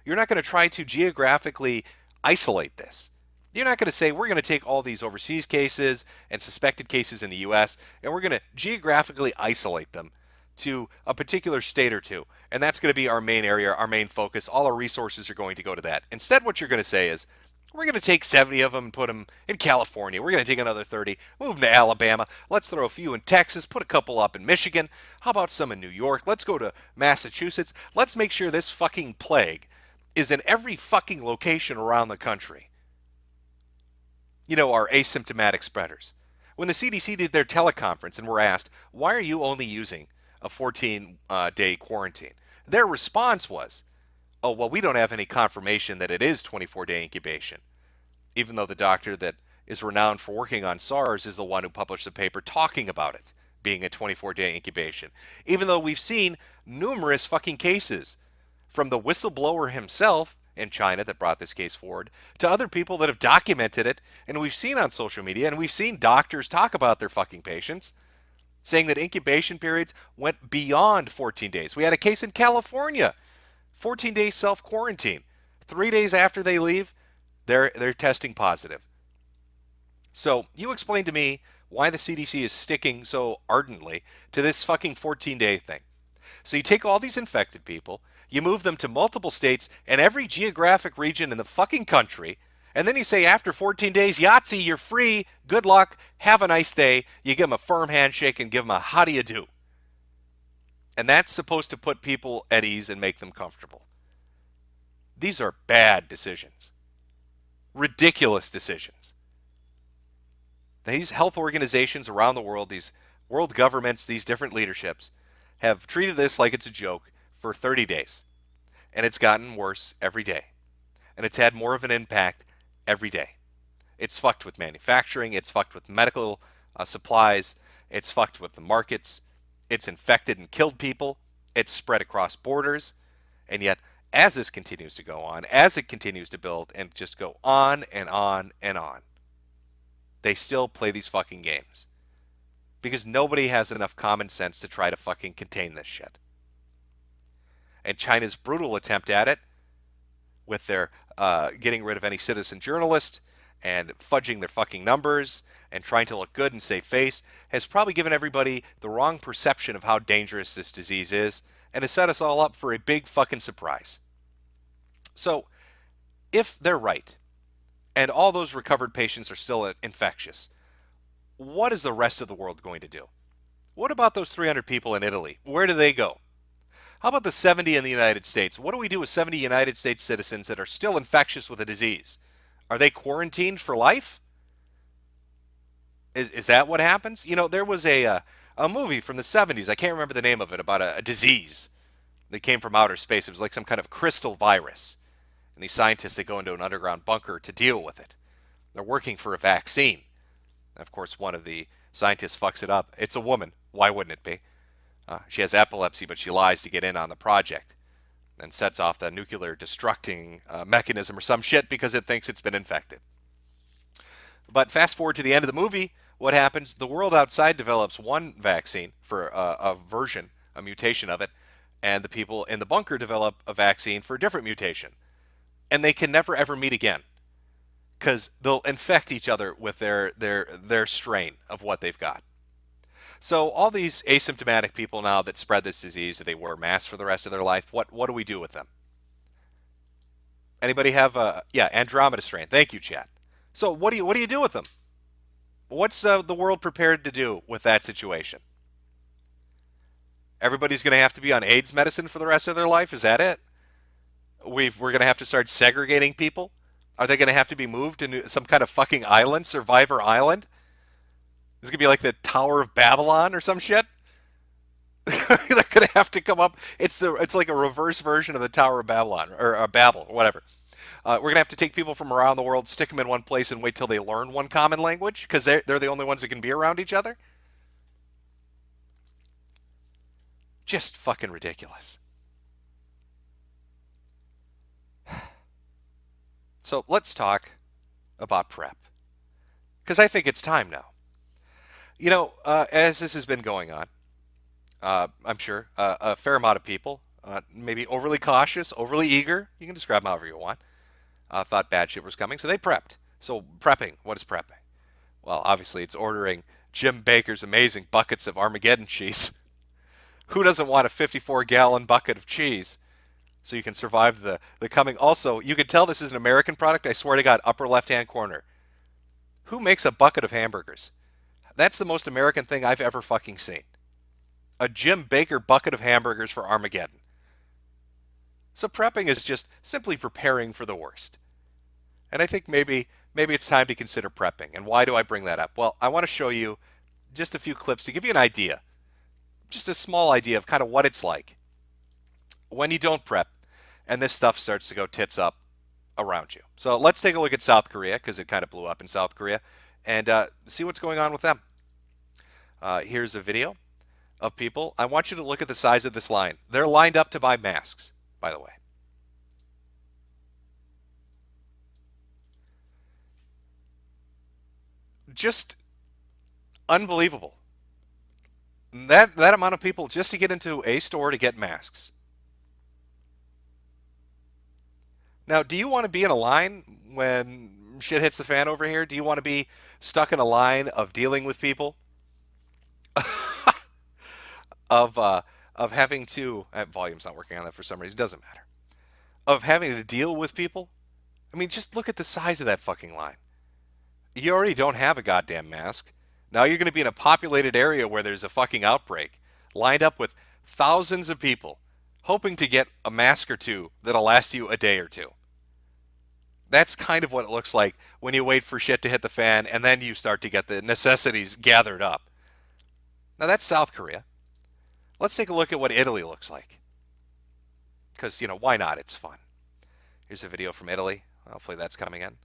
[SPEAKER 2] You're not going to try to geographically isolate this. You're not going to say, we're going to take all these overseas cases and suspected cases in the U.S., and we're going to geographically isolate them to a particular state or two. And that's going to be our main area, our main focus. All our resources are going to go to that. Instead, what you're going to say is, we're going to take 70 of them and put them in California. We're going to take another 30, move them to Alabama. Let's throw a few in Texas, put a couple up in Michigan. How about some in New York? Let's go to Massachusetts. Let's make sure this fucking plague is in every fucking location around the country. Our asymptomatic spreaders. When the CDC did their teleconference and were asked, why are you only using a 14-day quarantine? Their response was, oh, well, we don't have any confirmation that it is 24-day incubation. Even though the doctor that is renowned for working on SARS is the one who published the paper talking about it being a 24-day incubation. Even though we've seen numerous fucking cases from the whistleblower himself in China that brought this case forward to other people that have documented it, and we've seen on social media, and we've seen doctors talk about their fucking patients saying that incubation periods went beyond 14 days. We had a case in California, 14-day self-quarantine. 3 days after they leave, they're testing positive. So you explain to me why the CDC is sticking so ardently to this fucking 14-day thing. So you take all these infected people, you move them to multiple states and every geographic region in the fucking country, and then you say after 14 days, Yahtzee, you're free, good luck, have a nice day. You give them a firm handshake and give them a how do you do. And that's supposed to put people at ease and make them comfortable. These are bad decisions. Ridiculous decisions. These health organizations around the world, these world governments, these different leaderships, have treated this like it's a joke for 30 days. And it's gotten worse every day. And it's had more of an impact every day. It's fucked with manufacturing. It's fucked with medical supplies. It's fucked with the markets. It's infected and killed people. It's spread across borders. And yet, as this continues to go on, as it continues to build and just go on and on and on, they still play these fucking games. Because nobody has enough common sense to try to fucking contain this shit. And China's brutal attempt at it, with their getting rid of any citizen journalist and fudging their fucking numbers and trying to look good and save face, has probably given everybody the wrong perception of how dangerous this disease is and has set us all up for a big fucking surprise. So, if they're right, and all those recovered patients are still infectious, what is the rest of the world going to do? What about those 300 people in Italy? Where do they go? How about the 70 in the United States? What do we do with 70 United States citizens that are still infectious with a disease? Are they quarantined for life? Is that what happens? There was a movie from the 70s, I can't remember the name of it, about a disease that came from outer space. It was like some kind of crystal virus. And these scientists, they go into an underground bunker to deal with it. They're working for a vaccine. And of course, one of the scientists fucks it up. It's a woman. Why wouldn't it be? She has epilepsy, but she lies to get in on the project and sets off the nuclear destructing mechanism or some shit because it thinks it's been infected. But fast forward to the end of the movie, what happens? The world outside develops one vaccine for a version, a mutation of it, and the people in the bunker develop a vaccine for a different mutation. And they can never ever meet again because they'll infect each other with their strain of what they've got. So all these asymptomatic people now that spread this disease, they wear masks for the rest of their life. What do we do with them? Anybody have yeah, Andromeda strain? Thank you, chat. So what do you do with them? What's the world prepared to do with that situation? Everybody's going to have to be on AIDS medicine for the rest of their life? Is that it? We're going to have to start segregating people? Are they going to have to be moved to some kind of fucking island, Survivor Island? It's going to be like the Tower of Babylon or some shit? They're going to have to come up. It's like a reverse version of the Tower of Babylon, or Babel, or whatever. We're going to have to take people from around the world, stick them in one place, and wait till they learn one common language because they're the only ones that can be around each other. Just fucking ridiculous. So let's talk about PrEP because I think it's time now. You know, as this has been going on, I'm sure a fair amount of people, maybe overly cautious, overly eager, you can describe them however you want, thought bad shit was coming, so they prepped. So prepping, what is prepping? Well, obviously it's ordering Jim Baker's amazing buckets of Armageddon cheese. Who doesn't want a 54-gallon bucket of cheese so you can survive the coming? Also, you can tell this is an American product. I swear to God, upper left-hand corner. Who makes a bucket of hamburgers? That's the most American thing I've ever fucking seen. A Jim Baker bucket of hamburgers for Armageddon. So prepping is just simply preparing for the worst. And I think maybe it's time to consider prepping. And why do I bring that up? Well, I want to show you just a few clips to give you an idea, just a small idea of kind of what it's like when you don't prep and this stuff starts to go tits up around you. So let's take a look at South Korea because it kind of blew up in South Korea and see what's going on with them. Here's a video of people. I want you to look at the size of this line. They're lined up to buy masks, by the way. Just unbelievable. That amount of people just to get into a store to get masks. Now, do you want to be in a line when shit hits the fan over here? Do you want to be stuck in a line of dealing with people? of having to volume's not working on that for some reason, doesn't matter. Of having to deal with people? I mean, just look at the size of that fucking line. You already don't have a goddamn mask. Now you're going to be in a populated area where there's a fucking outbreak, lined up with thousands of people, hoping to get a mask or two that'll last you a day or two. That's kind of what it looks like when you wait for shit to hit the fan and then you start to get the necessities gathered up. Now that's South Korea. Let's take a look at what Italy looks like. Because, you know, why not? It's fun. Here's a video from Italy. Hopefully that's coming in.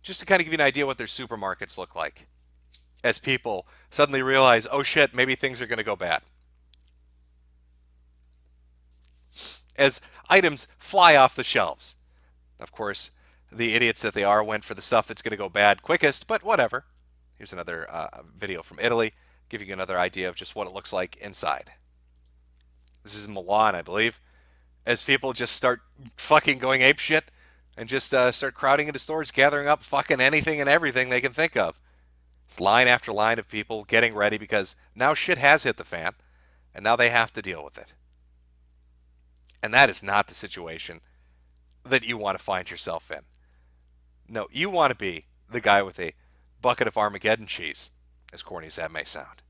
[SPEAKER 2] Just to kind of give you an idea what their supermarkets look like. As people suddenly realize, oh shit, maybe things are going to go bad. As items fly off the shelves. Of course, the idiots that they are went for the stuff that's going to go bad quickest, but whatever. Here's another video from Italy, giving you another idea of just what it looks like inside. This is Milan, I believe. As people just start fucking going apeshit and just start crowding into stores, gathering up fucking anything and everything they can think of. It's line after line of people getting ready because now shit has hit the fan, and now they have to deal with it. And that is not the situation that you want to find yourself in. No, you want to be the guy with a bucket of Armageddon cheese, as corny as that may sound.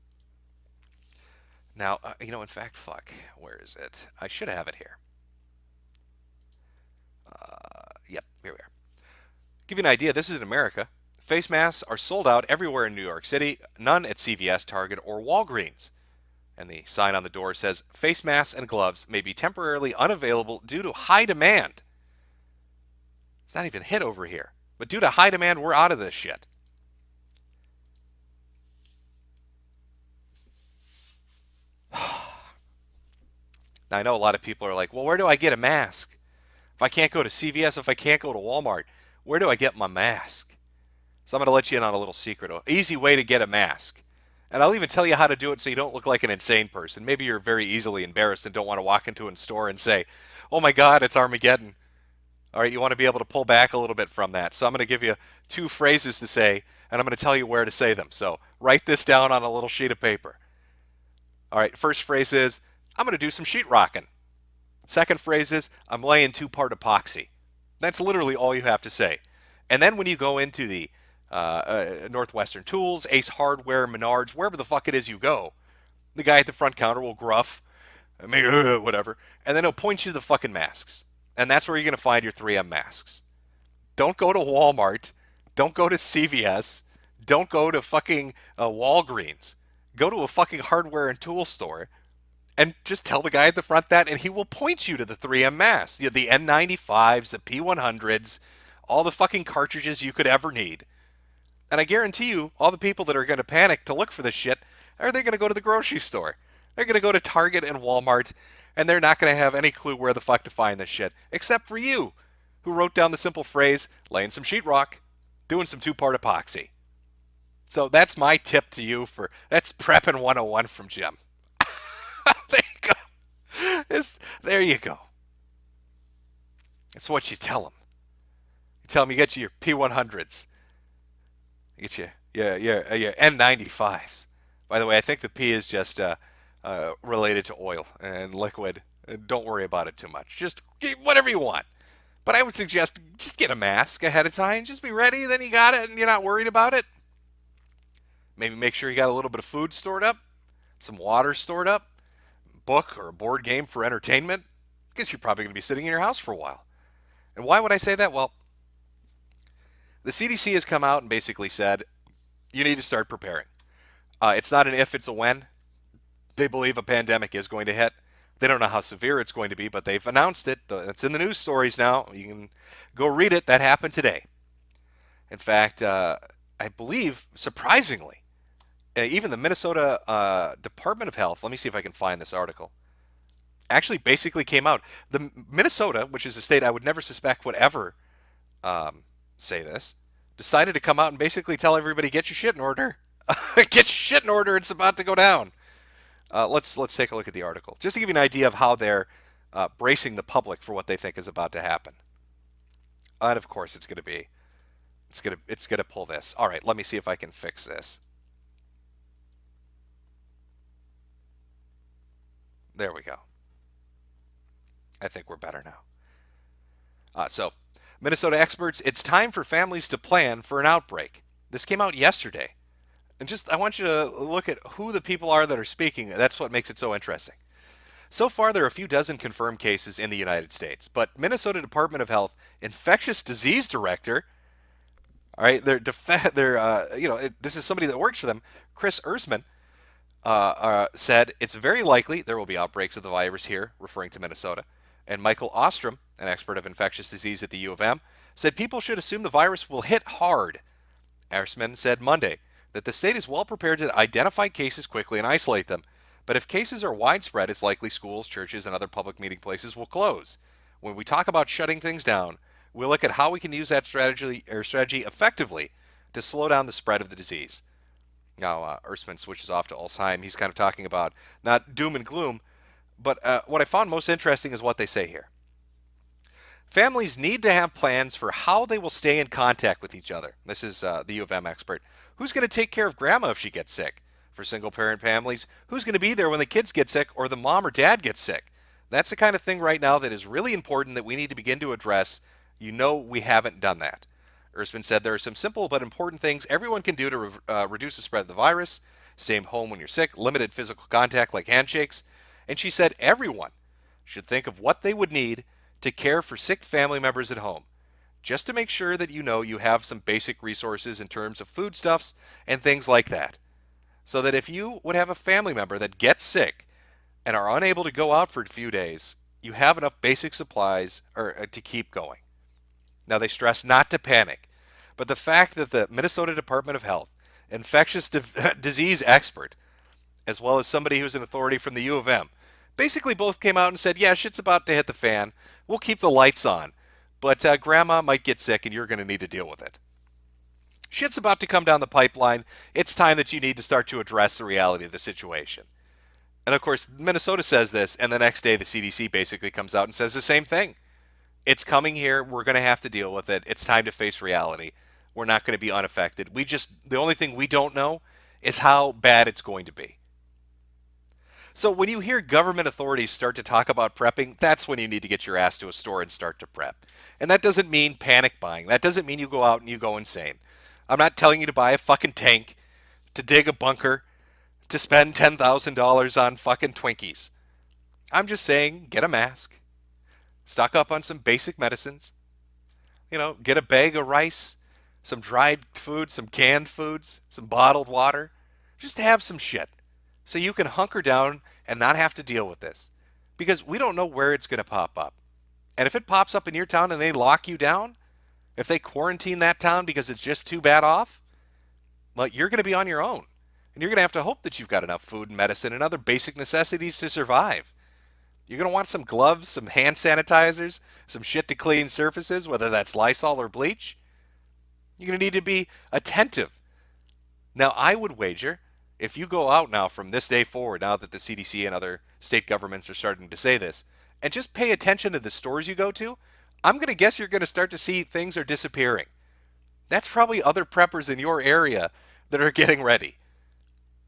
[SPEAKER 2] Now, you know, in fact, fuck, where is it? I should have it here. Yep, here we are. Give you an idea, this is in America. Face masks are sold out everywhere in New York City, none at CVS, Target, or Walgreens. And the sign on the door says, face masks and gloves may be temporarily unavailable due to high demand. It's not even hit over here. But due to high demand, we're out of this shit. Now, I know a lot of people are like, well, where do I get a mask? If I can't go to CVS, if I can't go to Walmart, where do I get my mask? So I'm going to let you in on a little secret. An easy way to get a mask. And I'll even tell you how to do it so you don't look like an insane person. Maybe you're very easily embarrassed and don't want to walk into a store and say, oh my God, it's Armageddon. All right, you want to be able to pull back a little bit from that. So I'm going to give you 2 phrases to say, and I'm going to tell you where to say them. So write this down on a little sheet of paper. All right, first phrase is, I'm going to do some sheetrocking. Second phrase is, I'm laying 2-part epoxy. That's literally all you have to say. And then when you go into the Northwestern Tools, Ace Hardware, Menards, wherever the fuck it is you go, the guy at the front counter will gruff, whatever, and then he'll point you to the fucking masks. And that's where you're going to find your 3M masks. Don't go to Walmart. Don't go to CVS. Don't go to fucking Walgreens. Go to a fucking hardware and tool store and just tell the guy at the front that, and he will point you to the 3M masks. You know, the N95s, the P100s, all the fucking cartridges you could ever need. And I guarantee you, all the people that are going to panic to look for this shit, are they going to go to the grocery store? They're going to go to Target and Walmart, and they're not going to have any clue where the fuck to find this shit, except for you, who wrote down the simple phrase, laying some sheetrock, doing some 2-part epoxy. So that's my tip to you that's Prepping 101 from Jim. There you go. There you go. That's what you tell them. You tell them you get your P100s. You get your N95s. By the way, I think the P is just related to oil and liquid. Don't worry about it too much. Just get whatever you want. But I would suggest just get a mask ahead of time. Just be ready, then you got it, and you're not worried about it. Maybe make sure you got a little bit of food stored up, some water stored up, book or a board game for entertainment. Because you're probably going to be sitting in your house for a while. And why would I say that? Well, the CDC has come out and basically said, you need to start preparing. It's not an if, it's a when. They believe a pandemic is going to hit. They don't know how severe it's going to be, but they've announced it. It's in the news stories now. You can go read it. That happened today. In fact, I believe, surprisingly, even the Minnesota Department of Health, let me see if I can find this article, actually basically came out. The Minnesota, which is a state I would never suspect would ever say this, decided to come out and basically tell everybody, get your shit in order. Get your shit in order. It's about to go down. Let's take a look at the article, just to give you an idea of how they're bracing the public for what they think is about to happen. And of course, it's going to pull this. All right, let me see if I can fix this. There we go. I think we're better now. So, Minnesota experts, it's time for families to plan for an outbreak. This came out yesterday. And I want you to look at who the people are that are speaking. That's what makes it so interesting. So far, there are a few dozen confirmed cases in the United States, but Minnesota Department of Health infectious disease director, all right, this is somebody that works for them, Chris Ersman, said it's very likely there will be outbreaks of the virus here, referring to Minnesota. And Michael Ostrom, an expert of infectious disease at the U of M, said people should assume the virus will hit hard. Ersman said Monday that the state is well prepared to identify cases quickly and isolate them. But if cases are widespread, it's likely schools, churches, and other public meeting places will close. When we talk about shutting things down, we'll look at how we can use that strategy effectively to slow down the spread of the disease. Now, Ersman switches off to Alzheimer's. He's kind of talking about not doom and gloom, but what I found most interesting is what they say here. Families need to have plans for how they will stay in contact with each other. This is the U of M expert. Who's going to take care of grandma if she gets sick? For single-parent families, who's going to be there when the kids get sick or the mom or dad gets sick? That's the kind of thing right now that is really important that we need to begin to address. You know we haven't done that. Ersman said there are some simple but important things everyone can do to reduce the spread of the virus. Stay home when you're sick, limited physical contact like handshakes. And she said everyone should think of what they would need to care for sick family members at home, just to make sure that you know you have some basic resources in terms of foodstuffs and things like that. So that if you would have a family member that gets sick and are unable to go out for a few days, you have enough basic supplies to keep going. Now, they stress not to panic, but the fact that the Minnesota Department of Health, infectious disease expert, as well as somebody who's an authority from the U of M, basically both came out and said, yeah, shit's about to hit the fan. We'll keep the lights on, but grandma might get sick and you're going to need to deal with it. Shit's about to come down the pipeline. It's time that you need to start to address the reality of the situation. And of course, Minnesota says this, and the next day the CDC basically comes out and says the same thing. It's coming here. We're going to have to deal with it. It's time to face reality. We're not going to be unaffected. The only thing we don't know is how bad it's going to be. So when you hear government authorities start to talk about prepping, that's when you need to get your ass to a store and start to prep. And that doesn't mean panic buying. That doesn't mean you go out and you go insane. I'm not telling you to buy a fucking tank, to dig a bunker, to spend $10,000 on fucking Twinkies. I'm just saying, get a mask, stock up on some basic medicines, get a bag of rice, some dried food, some canned foods, some bottled water. Just have some shit so you can hunker down and not have to deal with this. Because we don't know where it's going to pop up. And if it pops up in your town and they lock you down, if they quarantine that town because it's just too bad off, well, you're going to be on your own. And you're going to have to hope that you've got enough food and medicine and other basic necessities to survive. You're going to want some gloves, some hand sanitizers, some shit to clean surfaces, whether that's Lysol or bleach. You're going to need to be attentive. Now, I would wager, if you go out now from this day forward, now that the CDC and other state governments are starting to say this, and just pay attention to the stores you go to, I'm going to guess you're going to start to see things are disappearing. That's probably other preppers in your area that are getting ready.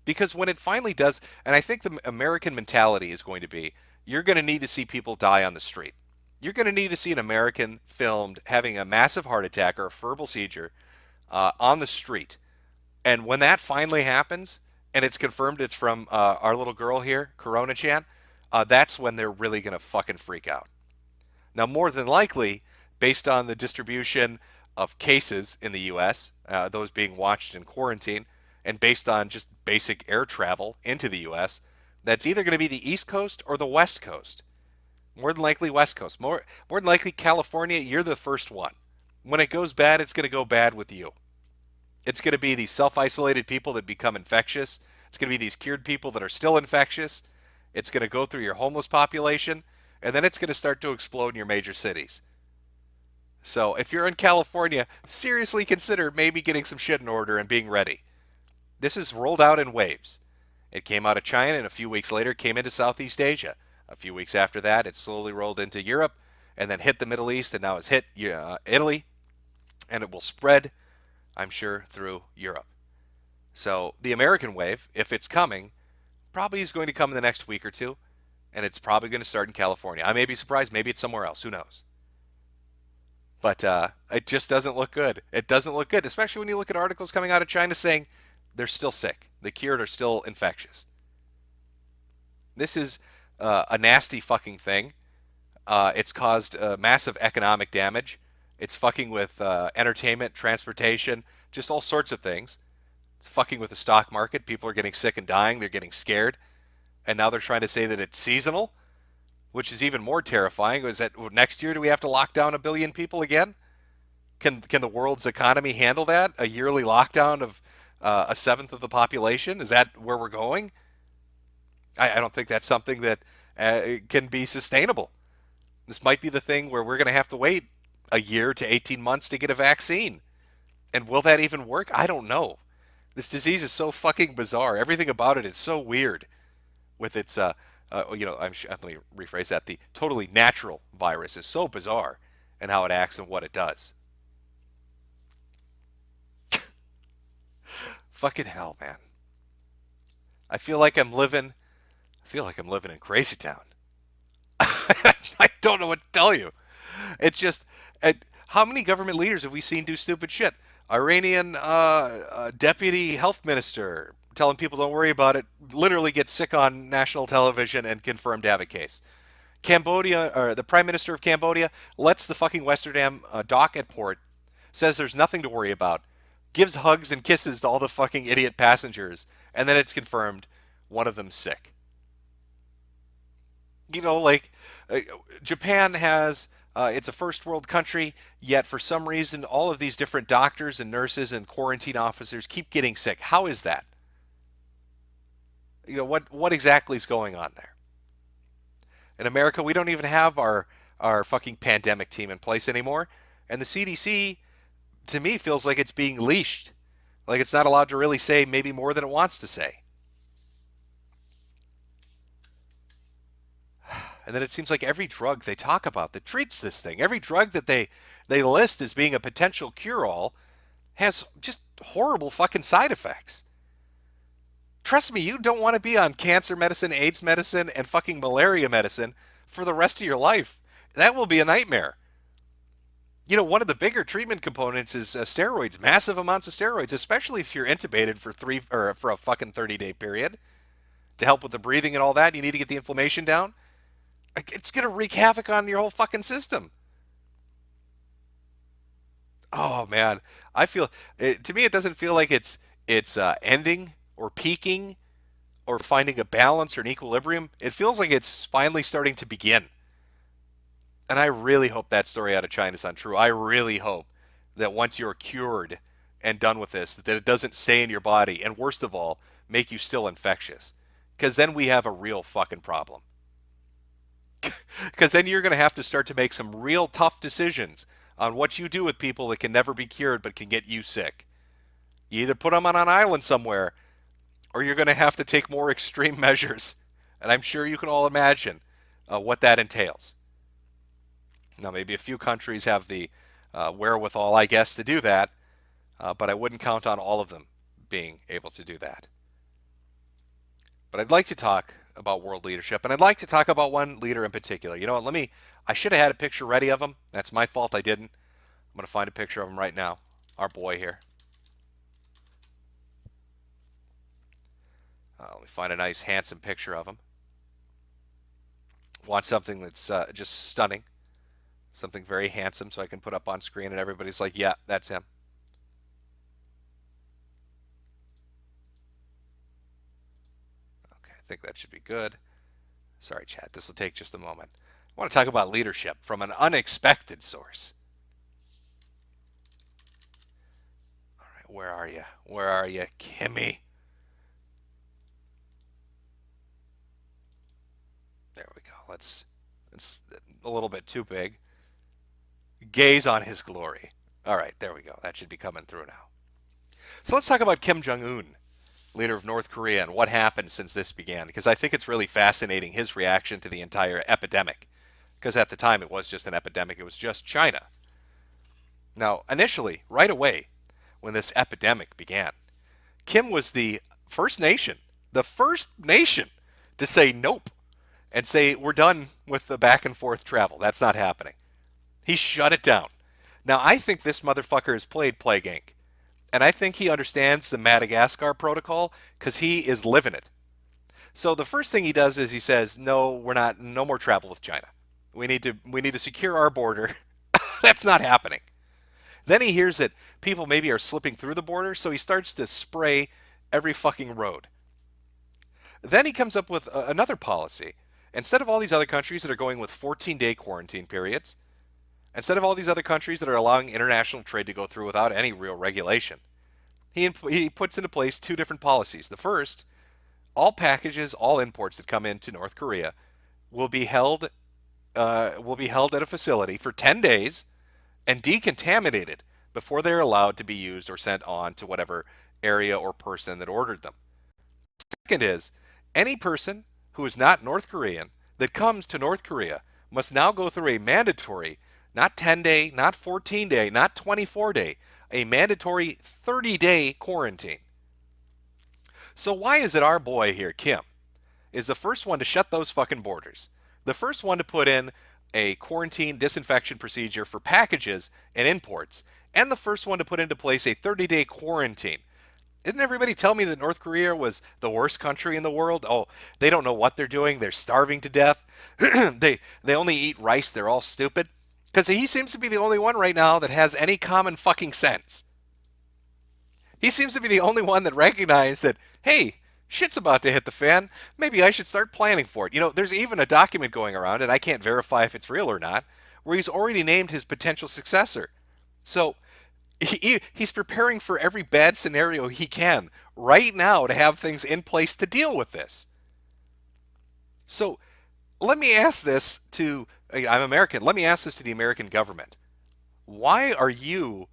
[SPEAKER 2] Because when it finally does, and I think the American mentality is going to be, you're going to need to see people die on the street. You're going to need to see an American filmed having a massive heart attack or a verbal seizure on the street. And when that finally happens, and it's confirmed it's from our little girl here, Corona Chan, that's when they're really going to fucking freak out. Now, more than likely, based on the distribution of cases in the U.S., those being watched in quarantine, and based on just basic air travel into the U.S., that's either going to be the East Coast or the West Coast. More than likely West Coast. More than likely California, you're the first one. When it goes bad, it's going to go bad with you. It's going to be these self-isolated people that become infectious. It's going to be these cured people that are still infectious. It's going to go through your homeless population, and then it's going to start to explode in your major cities. So if you're in California, seriously consider maybe getting some shit in order and being ready. This is rolled out in waves. It came out of China, and a few weeks later came into Southeast Asia. A few weeks after that, it slowly rolled into Europe, and then hit the Middle East, and now it's hit Italy, and it will spread, I'm sure, through Europe. So the American wave, if it's coming, probably is going to come in the next week or two, and it's probably going to start in California. I may be surprised. Maybe it's somewhere else. Who knows? But it just doesn't look good. It doesn't look good, especially when you look at articles coming out of China saying they're still sick. The cured are still infectious. This is a nasty fucking thing. It's caused massive economic damage. It's fucking with entertainment, transportation, just all sorts of things. It's fucking with the stock market. People are getting sick and dying. They're getting scared. And now they're trying to say that it's seasonal, which is even more terrifying. Is that next year do we have to lock down 1 billion people again? Can the world's economy handle that? A yearly lockdown of a seventh of the population? Is that where we're going? I don't think that's something that can be sustainable. This might be the thing where we're going to have to wait a year to 18 months to get a vaccine. And will that even work? I don't know. This disease is so fucking bizarre. Everything about it is so weird. With its, let me rephrase that. The totally natural virus is so bizarre and how it acts and what it does. Fucking hell, man. I feel like I'm living in Crazy Town. I don't know what to tell you. It's just, how many government leaders have we seen do stupid shit? Iranian deputy health minister telling people don't worry about it, literally gets sick on national television and confirmed to have a case. Cambodia, or the prime minister of Cambodia, lets the fucking Westerdam dock at port, says there's nothing to worry about, gives hugs and kisses to all the fucking idiot passengers, and then it's confirmed one of them's sick. Japan has, it's a first world country, yet for some reason all of these different doctors and nurses and quarantine officers keep getting sick. How is that? What exactly is going on there? In America, we don't even have our fucking pandemic team in place anymore, and the CDC to me feels like it's being leashed. Like it's not allowed to really say maybe more than it wants to say. And then it seems like every drug they talk about that treats this thing, every drug that they list as being a potential cure-all has just horrible fucking side effects. Trust me, you don't want to be on cancer medicine, AIDS medicine, and fucking malaria medicine for the rest of your life. That will be a nightmare. You know, one of the bigger treatment components is steroids, massive amounts of steroids, especially if you're intubated for a fucking 30-day period to help with the breathing and all that. You need to get the inflammation down. It's going to wreak havoc on your whole fucking system. Oh man, I feel to me it doesn't feel like it's ending or peaking or finding a balance or an equilibrium. It feels like it's finally starting to begin. And I really hope that story out of China is untrue. I really hope that once you're cured and done with this, that it doesn't stay in your body and worst of all, make you still infectious. Because then we have a real fucking problem. Because then you're going to have to start to make some real tough decisions on what you do with people that can never be cured but can get you sick. You either put them on an island somewhere or you're going to have to take more extreme measures. And I'm sure you can all imagine what that entails. Now, maybe a few countries have the wherewithal, I guess, to do that, but I wouldn't count on all of them being able to do that. But I'd like to talk about world leadership, and I'd like to talk about one leader in particular. You know what, I should have had a picture ready of him. That's my fault, I didn't. I'm going to find a picture of him right now. Our boy here. Let me find a nice, handsome picture of him. Want something that's just stunning. Something very handsome so I can put up on screen and everybody's like, yeah, that's him. Okay, I think that should be good. Sorry, chat. This will take just a moment. I want to talk about leadership from an unexpected source. All right, where are you? Where are you, Kimmy? There we go. It's a little bit too big. Gaze on his glory. All right, there we go. That should be coming through now. So let's talk about Kim Jong-un, leader of North Korea, and what happened since this began, because I think it's really fascinating, his reaction to the entire epidemic. Because at the time, it was just an epidemic. It was just China. Now, initially, right away, when this epidemic began, Kim was the first nation to say nope and say, we're done with the back and forth travel. That's not happening. He shut it down. Now, I think this motherfucker has played Plague Inc. And I think he understands the Madagascar protocol because he is living it. So the first thing he does is he says, no, no more travel with China. We need to secure our border. That's not happening. Then he hears that people maybe are slipping through the border, so he starts to spray every fucking road. Then he comes up with another policy. Instead of all these other countries that are going with 14-day quarantine periods, instead of all these other countries that are allowing international trade to go through without any real regulation, he puts into place two different policies. The first, all packages, all imports that come into North Korea will be held at a facility for 10 days and decontaminated before they're allowed to be used or sent on to whatever area or person that ordered them. Second is, any person who is not North Korean that comes to North Korea must now go through a mandatory, not 10-day, not 14-day, not 24-day, a mandatory 30-day quarantine. So why is it our boy here, Kim, is the first one to shut those fucking borders? The first one to put in a quarantine disinfection procedure for packages and imports, and the first one to put into place a 30-day quarantine. Didn't everybody tell me that North Korea was the worst country in the world? Oh, they don't know what they're doing. They're starving to death. They only eat rice. They're all stupid. Because he seems to be the only one right now that has any common fucking sense. He seems to be the only one that recognized that, hey, shit's about to hit the fan. Maybe I should start planning for it. You know, there's even a document going around, and I can't verify if it's real or not, where he's already named his potential successor. So he's preparing for every bad scenario he can right now to have things in place to deal with this. So let me ask this to, I'm American, let me ask this to the American government. Why are you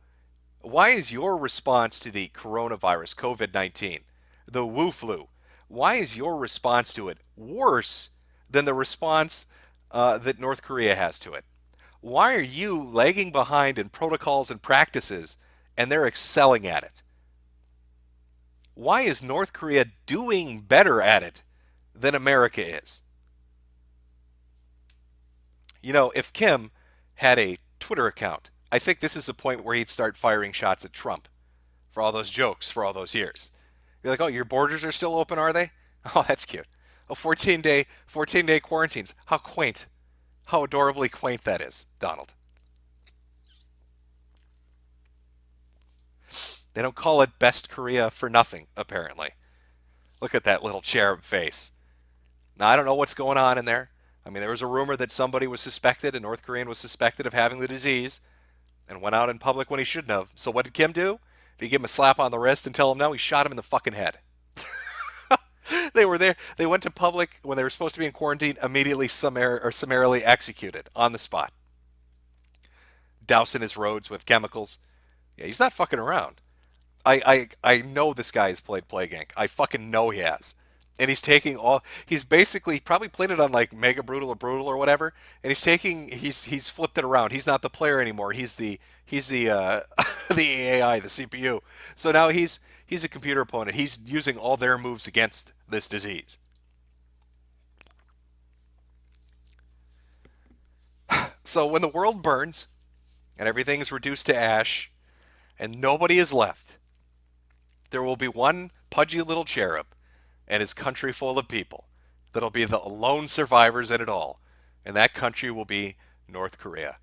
[SPEAKER 2] Why is your response to the coronavirus, COVID-19, the Wu flu, why is your response to it worse than the response that North Korea has to it? Why are you lagging behind in protocols and practices and they're excelling at it? Why is North Korea doing better at it than America is? You know, if Kim had a Twitter account, I think this is the point where he'd start firing shots at Trump for all those jokes for all those years. You're like, oh, your borders are still open, are they? Oh, that's cute. Oh, 14-day quarantines. How quaint. How adorably quaint that is, Donald. They don't call it Best Korea for nothing, apparently. Look at that little cherub face. Now, I don't know what's going on in there. I mean, there was a rumor that somebody was suspected, a North Korean was suspected of having the disease and went out in public when he shouldn't have. So what did Kim do? Did he give him a slap on the wrist and tell him no? He shot him in the fucking head. They were there. They went to public when they were supposed to be in quarantine, immediately summarily executed on the spot. Dousing his roads with chemicals. Yeah, he's not fucking around. I know this guy has played Plague Inc. I fucking know he has. And he's basically probably played it on like Mega Brutal or whatever, and he's flipped it around. He's not the player anymore. He's the the AI, the CPU. So now he's a computer opponent. He's using all their moves against this disease. So when the world burns and everything is reduced to ash and nobody is left, there will be one pudgy little cherub and his country full of people that'll be the lone survivors in it all. And that country will be North Korea.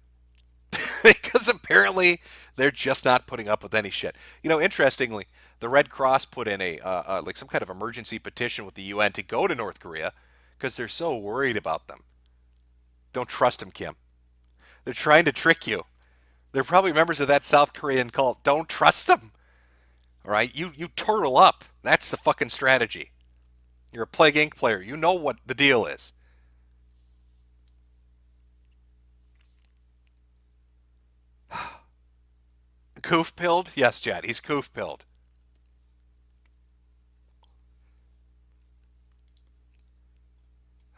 [SPEAKER 2] Because apparently they're just not putting up with any shit. You know, interestingly, the Red Cross put in like some kind of emergency petition with the UN to go to North Korea because they're so worried about them. Don't trust them, Kim. They're trying to trick you. They're probably members of that South Korean cult. Don't trust them. All right? You turtle up. That's the fucking strategy. You're a Plague Inc. player. You know what the deal is. Coof-pilled? Yes, Chad. He's coof-pilled.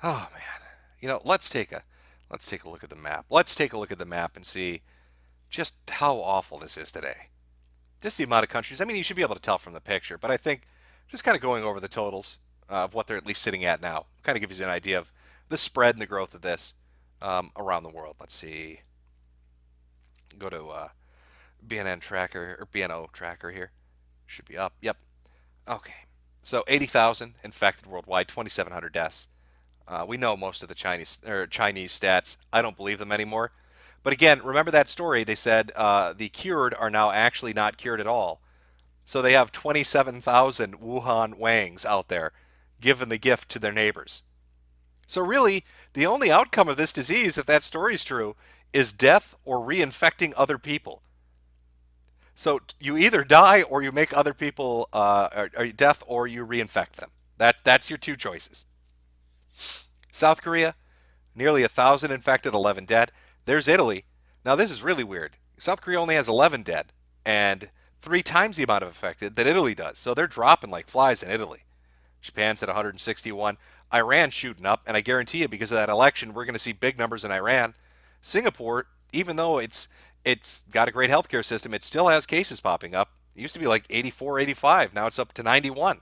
[SPEAKER 2] Oh man. You know, let's take a look at the map. Let's take a look at the map and see just how awful this is today. Just the amount of countries. I mean, you should be able to tell from the picture, but I think just kind of going over the totals of what they're at least sitting at now kind of gives you an idea of the spread and the growth of this around the world. Let's see. Go to BNN tracker or BNO tracker here. Should be up. Yep. Okay. So 80,000 infected worldwide, 2,700 deaths. We know most of the Chinese stats. I don't believe them anymore. But again, remember that story? They said the cured are now actually not cured at all. So they have 27,000 Wuhan Wangs out there giving the gift to their neighbors. So really, the only outcome of this disease, if that story is true, is death or reinfecting other people. So you either die or you make other people or death or you reinfect them. That's your two choices. South Korea, nearly 1,000 infected, 11 dead. There's Italy. Now this is really weird. South Korea only has 11 dead and 3 times the amount of infected that Italy does. So they're dropping like flies in Italy. Japan's at 161. Iran shooting up, and I guarantee you because of that election, we're going to see big numbers in Iran. Singapore, even though it's got a great healthcare system, it still has cases popping up. It used to be like 84, 85. Now it's up to 91.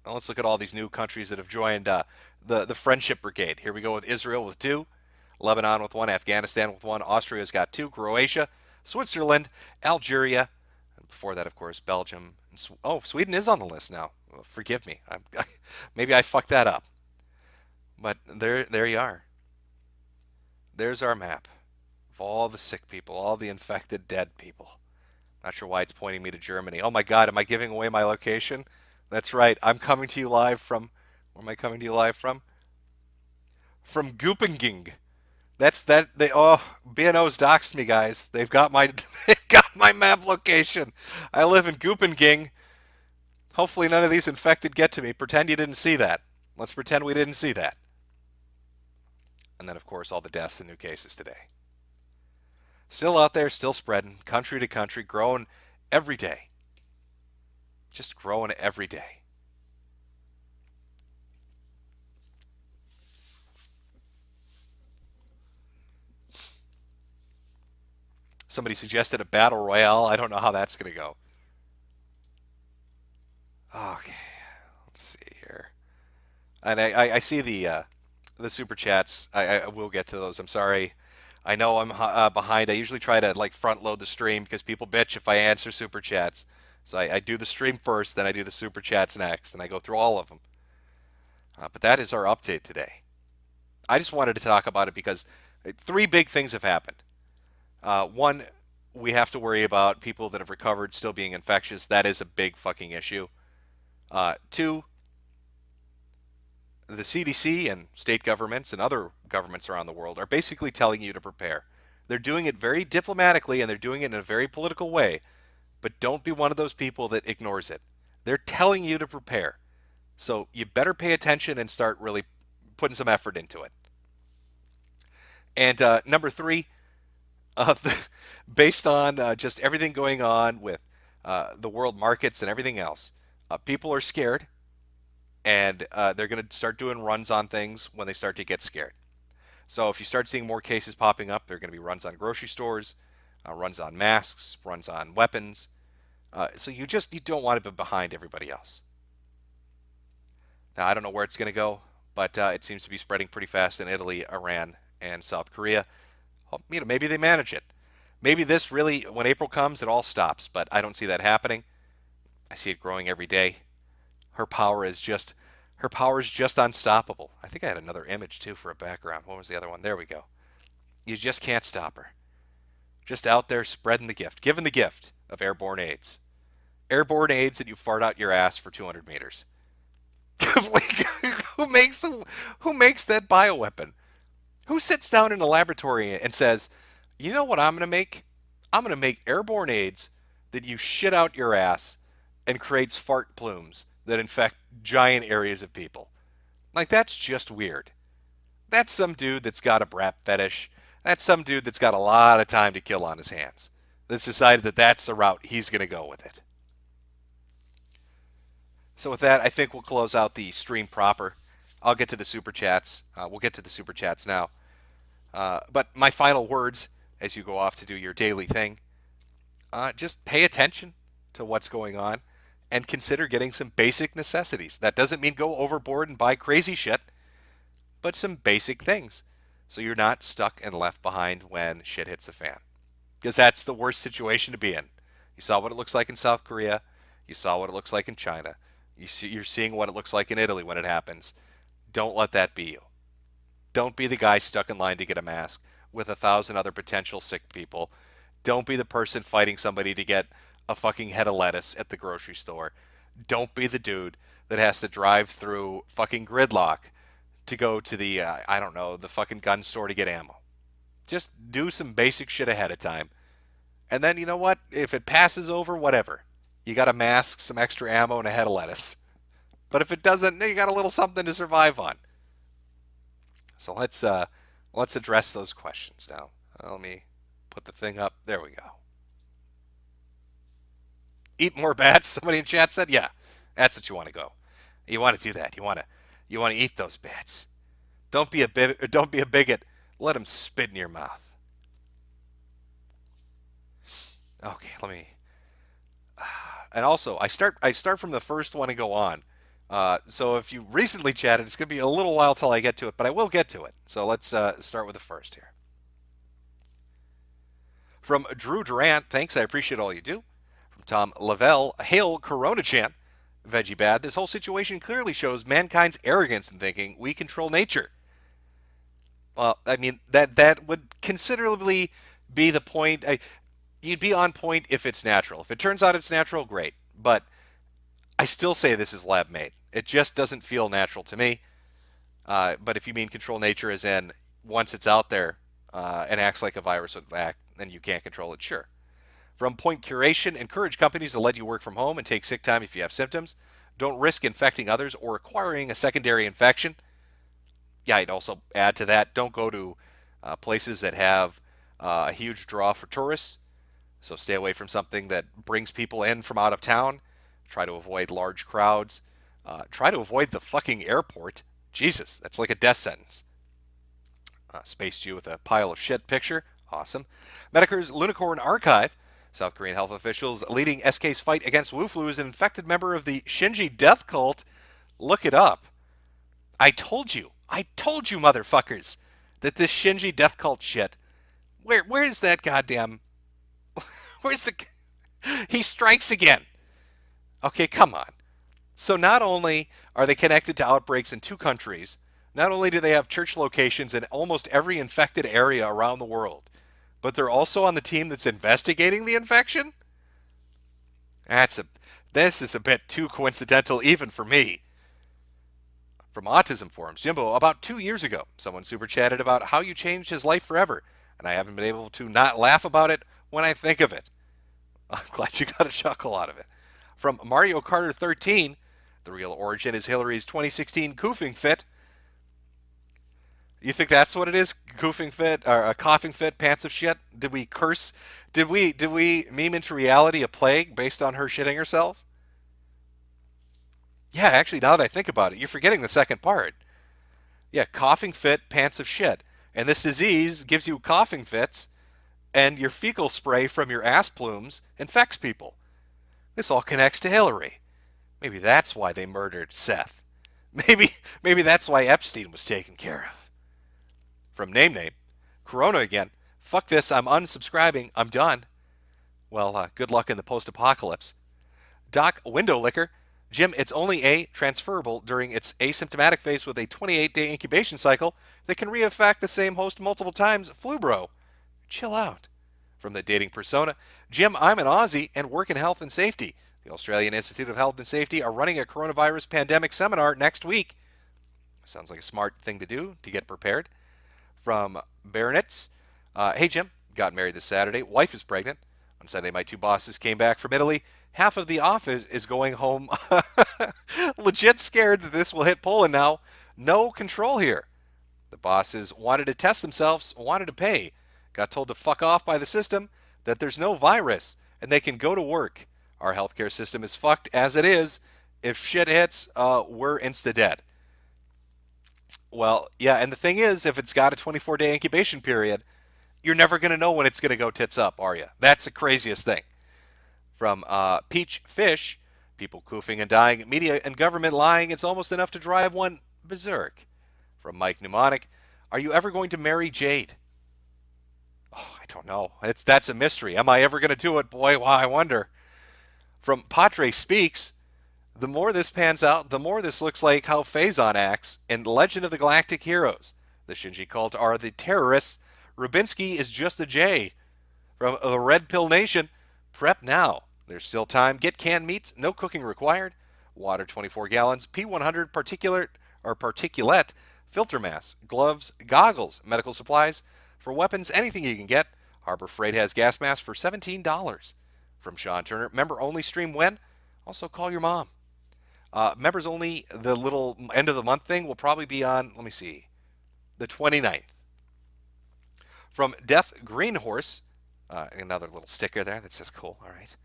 [SPEAKER 2] Now let's look at all these new countries that have joined the Friendship Brigade. Here we go with Israel with 2, Lebanon with 1, Afghanistan with 1, Austria's got 2, Croatia, Switzerland, Algeria, and before that, of course, Belgium. And Sweden is on the list now. Forgive me. Maybe I fucked that up. But there you are. There's our map of all the sick people, all the infected, dead people. Not sure why it's pointing me to Germany. Oh my God, am I giving away my location? That's right. I'm coming to you live from. Where am I coming to you live from? From Goopenging. BNO's doxed me, guys. They've got my map location. I live in Goopenging. Hopefully none of these infected get to me. Pretend you didn't see that. Let's pretend we didn't see that. And then, of course, all the deaths and new cases today. Still out there, still spreading, country to country, growing every day. Just growing every day. Somebody suggested a battle royale. I don't know how that's going to go. Okay, let's see here. And I see the super chats. I will get to those. I'm sorry. I know I'm behind. I usually try to like front load the stream because people bitch if I answer super chats. So I do the stream first, then I do the super chats next, and I go through all of them. But that is our update today. I just wanted to talk about it because three big things have happened. One, we have to worry about people that have recovered still being infectious. That is a big fucking issue. Two, the CDC and state governments and other governments around the world are basically telling you to prepare. They're doing it very diplomatically and they're doing it in a very political way, but don't be one of those people that ignores it. They're telling you to prepare. So you better pay attention and start really putting some effort into it. And number three, based on just everything going on with the world markets and everything else, people are scared, and they're going to start doing runs on things when they start to get scared. So if you start seeing more cases popping up, there are going to be runs on grocery stores, runs on masks, runs on weapons. So you don't want to be behind everybody else. Now, I don't know where it's going to go, but it seems to be spreading pretty fast in Italy, Iran, and South Korea. Maybe they manage it. Maybe this really, when April comes, it all stops, but I don't see that happening. I see it growing every day. Her power is just unstoppable. I think I had another image too for a background. What was the other one? There we go. You just can't stop her. Just out there spreading the gift, giving the gift of airborne AIDS. Airborne AIDS that you fart out your ass for 200 meters. who makes that bioweapon? Who sits down in a laboratory and says, you know what I'm going to make? I'm going to make airborne AIDS that you shit out your ass and creates fart plumes that infect giant areas of people. Like, that's just weird. That's some dude that's got a brap fetish. That's some dude that's got a lot of time to kill on his hands. That's decided that that's the route he's going to go with it. So with that, I think we'll close out the stream proper. I'll get to the super chats. We'll get to the super chats now. But my final words as you go off to do your daily thing, just pay attention to what's going on and consider getting some basic necessities. That doesn't mean go overboard and buy crazy shit, but some basic things so you're not stuck and left behind when shit hits the fan. Because that's the worst situation to be in. You saw what it looks like in South Korea. You saw what it looks like in China. You're seeing what it looks like in Italy when it happens. Don't let that be you. Don't be the guy stuck in line to get a mask with 1,000 other potential sick people. Don't be the person fighting somebody to get a fucking head of lettuce at the grocery store. Don't be the dude that has to drive through fucking gridlock to go to the, the fucking gun store to get ammo. Just do some basic shit ahead of time. And then, you know what? If it passes over, whatever. You got a mask, some extra ammo, and a head of lettuce. But if it doesn't, you got a little something to survive on. So let's address those questions now. Let me put the thing up. There we go. Eat more bats. Somebody in chat said, yeah, that's what you want to go. You want to do that. You want to eat those bats. Don't be a bigot. Let them spit in your mouth. Okay, let me. And also, I start from the first one and go on. So if you recently chatted, it's going to be a little while till I get to it, but I will get to it. So let's start with the first here. From Drew Durant, thanks, I appreciate all you do. From Tom Lavelle, hail Corona Chan. Veggie Bad, this whole situation clearly shows mankind's arrogance in thinking we control nature. Well, I mean, that would considerably be the point. You'd be on point if it's natural. If it turns out it's natural, great. But I still say this is lab made. It just doesn't feel natural to me. But if you mean control nature as in once it's out there and acts like a virus would act, and you can't control it, sure. From Point Curation, encourage companies to let you work from home and take sick time if you have symptoms. Don't risk infecting others or acquiring a secondary infection. Yeah, I'd also add to that, don't go to places that have A huge draw for tourists, so stay away from something that brings people in from out of town. Try to avoid large crowds. Try to avoid the fucking airport. Jesus, that's like a death sentence. Space Jew with a pile of shit picture. Awesome. Metokur's Lunicorn Archive. South Korean health officials leading SK's fight against Wu flu is an infected member of the Shinji death cult. Look it up. I told you, motherfuckers, that this Shinji death cult shit. Where's that goddamn? Where's the? He strikes again. Okay, come on. So not only are they connected to outbreaks in 2 countries, not only do they have church locations in almost every infected area around the world, but they're also on the team that's investigating the infection? This is a bit too coincidental even for me. From Autism Forums, Jimbo, about 2 years ago, someone super chatted about how you changed his life forever, and I haven't been able to not laugh about it when I think of it. I'm glad you got a chuckle out of it. From Mario Kart 13, the real origin is Hillary's 2016 coughing fit. You think that's what it is? Coughing fit or a coughing fit, pants of shit? Did we curse? Did we meme into reality a plague based on her shitting herself? Yeah, actually, now that I think about it, you're forgetting the second part. Yeah, coughing fit, pants of shit. And this disease gives you coughing fits, and your fecal spray from your ass plumes infects people. This all connects to Hillary. Maybe that's why they murdered Seth. Maybe that's why Epstein was taken care of. From Name, Corona again. Fuck this, I'm unsubscribing, I'm done. Well, good luck in the post-apocalypse. Doc Window Licker. Jim, it's only transferable during its asymptomatic phase with a 28-day incubation cycle that can reinfect the same host multiple times. Flu bro. Chill out. From the Dating Persona. Jim, I'm an Aussie and work in health and safety. The Australian Institute of Health and Safety are running a coronavirus pandemic seminar next week. Sounds like a smart thing to do to get prepared. From Baronets. Hey, Jim, got married this Saturday. Wife is pregnant. On Sunday, my 2 bosses came back from Italy. Half of the office is going home. Legit scared that this will hit Poland now. No control here. The bosses wanted to test themselves, wanted to pay. Got told to fuck off by the system, that there's no virus, and they can go to work. Our healthcare system is fucked as it is. If shit hits, we're insta-dead. Well, yeah, and the thing is, if it's got a 24-day incubation period, you're never going to know when it's going to go tits up, are you? That's the craziest thing. From Peach Fish, people coughing and dying, media and government lying, it's almost enough to drive one berserk. From Mike Mnemonic, are you ever going to marry Jade? Oh, I don't know. That's a mystery. Am I ever going to do it? Boy, wow, I wonder. From Patre Speaks, the more this pans out, the more this looks like how Phazon acts in Legend of the Galactic Heroes. The Shinji cult are the terrorists. Rubinsky is just a J. From the Red Pill Nation, prep now. There's still time. Get canned meats, no cooking required. Water 24 gallons, P100 particulate, filter mask, gloves, goggles, medical supplies. For weapons, anything you can get. Harbor Freight has gas masks for $17. From Sean Turner, member only stream when? Also call your mom. Members only, the little end of the month thing will probably be on, let me see, the 29th. From Death Green Horse, another little sticker there that says cool, all right.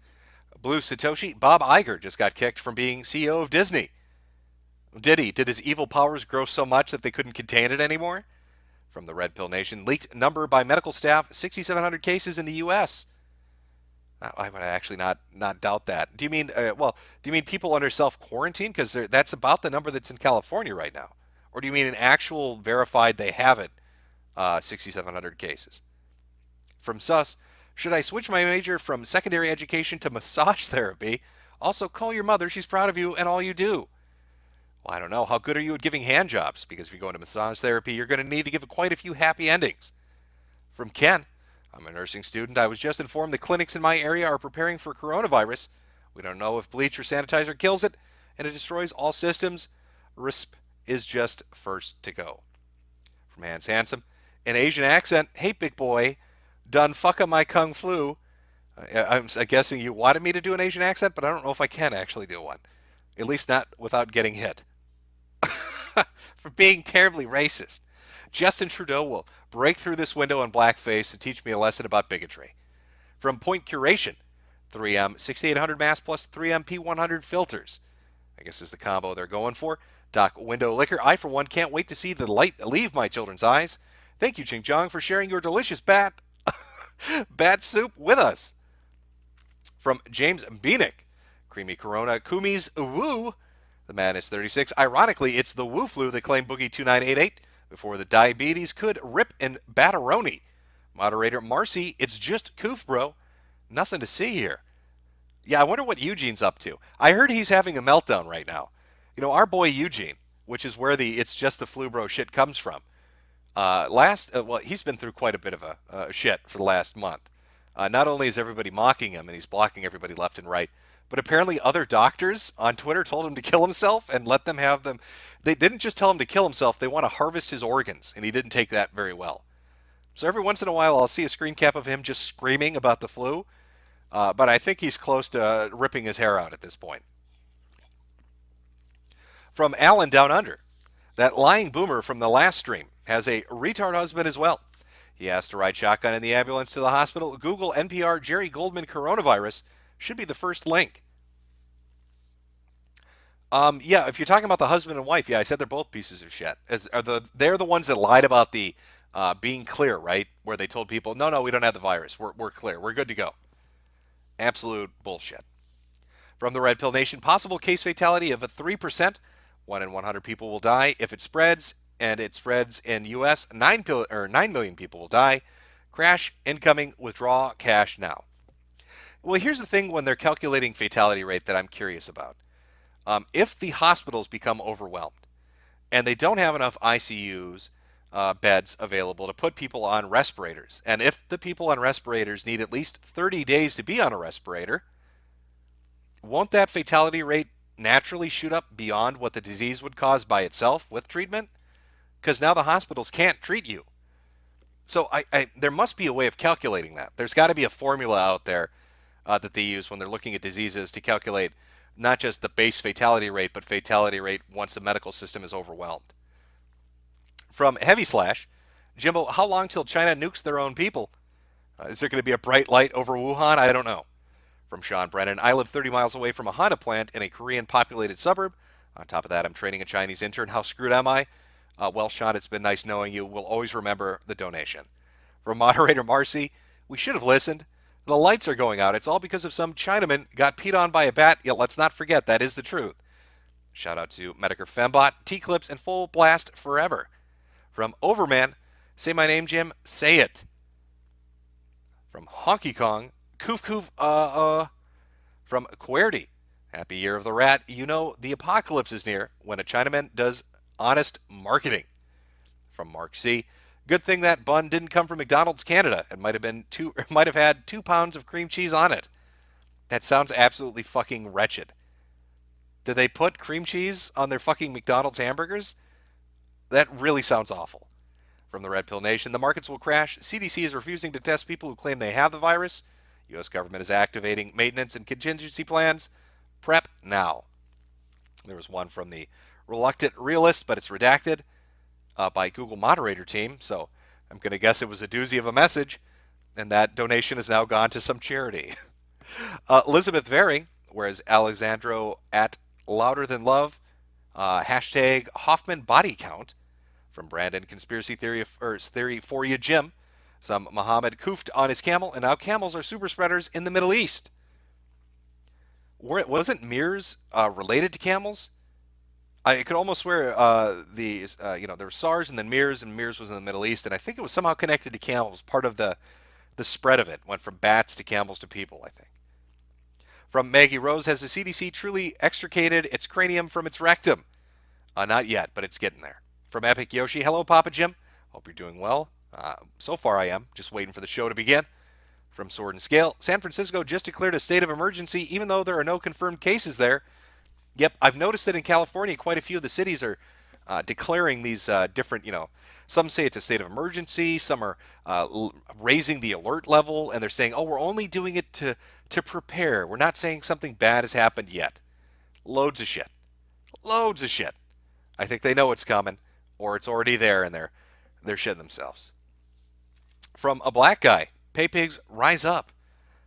[SPEAKER 2] Blue Satoshi, Bob Iger just got kicked from being CEO of Disney. Did he? Did his evil powers grow so much that they couldn't contain it anymore? From the Red Pill Nation, leaked number by medical staff, 6,700 cases in the U.S. I would actually not doubt that. Do you mean, do you mean people under self-quarantine? Because that's about the number that's in California right now. Or do you mean an actual verified they have it, 6,700 cases? From Sus, should I switch my major from secondary education to massage therapy? Also, call your mother. She's proud of you and all you do. Well, I don't know. How good are you at giving hand jobs? Because if you go into massage therapy, you're going to need to give quite a few happy endings. From Ken, I'm a nursing student. I was just informed the clinics in my area are preparing for coronavirus. We don't know if bleach or sanitizer kills it, and it destroys all systems. RISP is just first to go. From Hans Handsome, an Asian accent. Hey, big boy. Done fucka my kung flu. I'm guessing you wanted me to do an Asian accent, but I don't know if I can actually do one. At least not without getting hit. For being terribly racist. Justin Trudeau will break through this window in blackface and teach me a lesson about bigotry. From Point Curation, 3M 6800 mask plus 3M P100 filters. I guess is the combo they're going for. Doc Window Liquor. I, for one, can't wait to see the light leave my children's eyes. Thank you, Ching Chong, for sharing your delicious bat soup with us. From James Beanick, Creamy Corona, Kumi's Woo. The man is 36. Ironically, it's the Woo flu that claimed Boogie 2988 before the diabetes could rip and batteroni. Moderator Marcy, it's just Koof, bro. Nothing to see here. Yeah, I wonder what Eugene's up to. I heard he's having a meltdown right now. You know, our boy Eugene, which is where the it's just the flu bro shit comes from. Well, he's been through quite a bit of a shit for the last month. Not only is everybody mocking him and he's blocking everybody left and right, but apparently other doctors on Twitter told him to kill himself and let them have them. They didn't just tell him to kill himself, they want to harvest his organs, and he didn't take that very well. So every once in a while I'll see a screen cap of him just screaming about the flu, but I think he's close to ripping his hair out at this point. From Alan Down Under, that lying boomer from the last stream has a retard husband as well. He has to ride shotgun in the ambulance to the hospital. Google NPR Jerry Goldman coronavirus should be the first link. Yeah, if you're talking about the husband and wife, yeah, I said they're both pieces of shit. They're the ones that lied about the being clear, right? Where they told people, no, we don't have the virus. We're clear. We're good to go. Absolute bullshit. From the Red Pill Nation, possible case fatality of a 3%. 1 in 100 people will die. If it spreads, and it spreads in U.S., 9 million people will die. Crash, incoming, withdraw cash now. Well, here's the thing when they're calculating fatality rate that I'm curious about. If the hospitals become overwhelmed and they don't have enough ICUs, beds available to put people on respirators, and if the people on respirators need at least 30 days to be on a respirator, won't that fatality rate naturally shoot up beyond what the disease would cause by itself with treatment? Because now the hospitals can't treat you. So there must be a way of calculating that. There's got to be a formula out there that they use when they're looking at diseases to calculate not just the base fatality rate, but fatality rate once the medical system is overwhelmed. From Heavy Slash, Jimbo, how long till China nukes their own people? Is there going to be a bright light over Wuhan? I don't know. From Sean Brennan, I live 30 miles away from a Honda plant in a Korean-populated suburb. On top of that, I'm training a Chinese intern. How screwed am I? Well, Sean, it's been nice knowing you. We'll always remember the donation. From Moderator Marcy, we should have listened. The lights are going out. It's all because of some Chinaman got peed on by a bat. Yet let's not forget, that is the truth. Shout out to Metokur Fembot, T-Clips, and Full Blast Forever. From Overman, say my name, Jim. Say it. From Honky Kong, From QWERTY, happy year of the rat. You know the apocalypse is near when a Chinaman does honest marketing. From Mark C, good thing that bun didn't come from McDonald's Canada. It might have had 2 pounds of cream cheese on it. That sounds absolutely fucking wretched. Did they put cream cheese on their fucking McDonald's hamburgers? That really sounds awful. From the Red Pill Nation, the markets will crash. CDC is refusing to test people who claim they have the virus. U.S. government is activating maintenance and contingency plans. Prep now. There was one from the Reluctant Realist, but it's redacted by Google moderator team, so I'm going to guess it was a doozy of a message, and that donation has now gone to some charity. Elizabeth Varing, whereas Alexandro at Louder Than Love, hashtag Hoffman Body Count. From Brandon, Conspiracy Theory for you, Jim. Some Muhammad koofed on his camel, and now camels are super spreaders in the Middle East. Wasn't MERS related to camels? I could almost swear there was SARS and then MERS was in the Middle East, and I think it was somehow connected to camels. Part of the spread of it went from bats to camels to people, I think. From Maggie Rose, has the CDC truly extricated its cranium from its rectum? Not yet, but it's getting there. From Epic Yoshi, hello, Papa Jim. Hope you're doing well. So far I am. Just waiting for the show to begin. From Sword and Scale, San Francisco just declared a state of emergency, even though there are no confirmed cases there. Yep, I've noticed that in California, quite a few of the cities are declaring these different, some say it's a state of emergency, some are raising the alert level, and they're saying, oh, we're only doing it to prepare. We're not saying something bad has happened yet. Loads of shit. Loads of shit. I think they know it's coming, or it's already there, and they're shitting themselves. From a black guy, pay pigs rise up.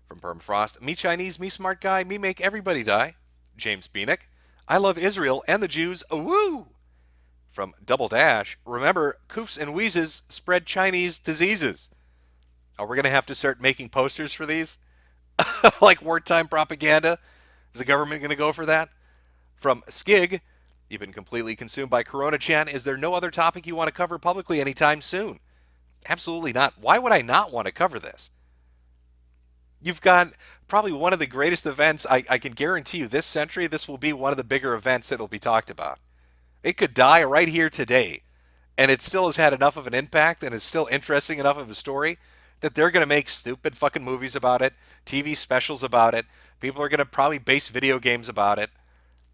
[SPEAKER 2] From Permafrost, me Chinese, me smart guy, me make everybody die. James Beanick, I love Israel and the Jews, woo! From Double Dash, remember, coofs and wheezes spread Chinese diseases. Are we going to have to start making posters for these? Like wartime propaganda? Is the government going to go for that? From Skig, you've been completely consumed by Corona Chan. Is there no other topic you want to cover publicly anytime soon? Absolutely not. Why would I not want to cover this? You've got probably one of the greatest events. I can guarantee you this century, this will be one of the bigger events that will be talked about. It could die right here today, and it still has had enough of an impact and is still interesting enough of a story that they're going to make stupid fucking movies about it, TV specials about it. People are going to probably base video games about it.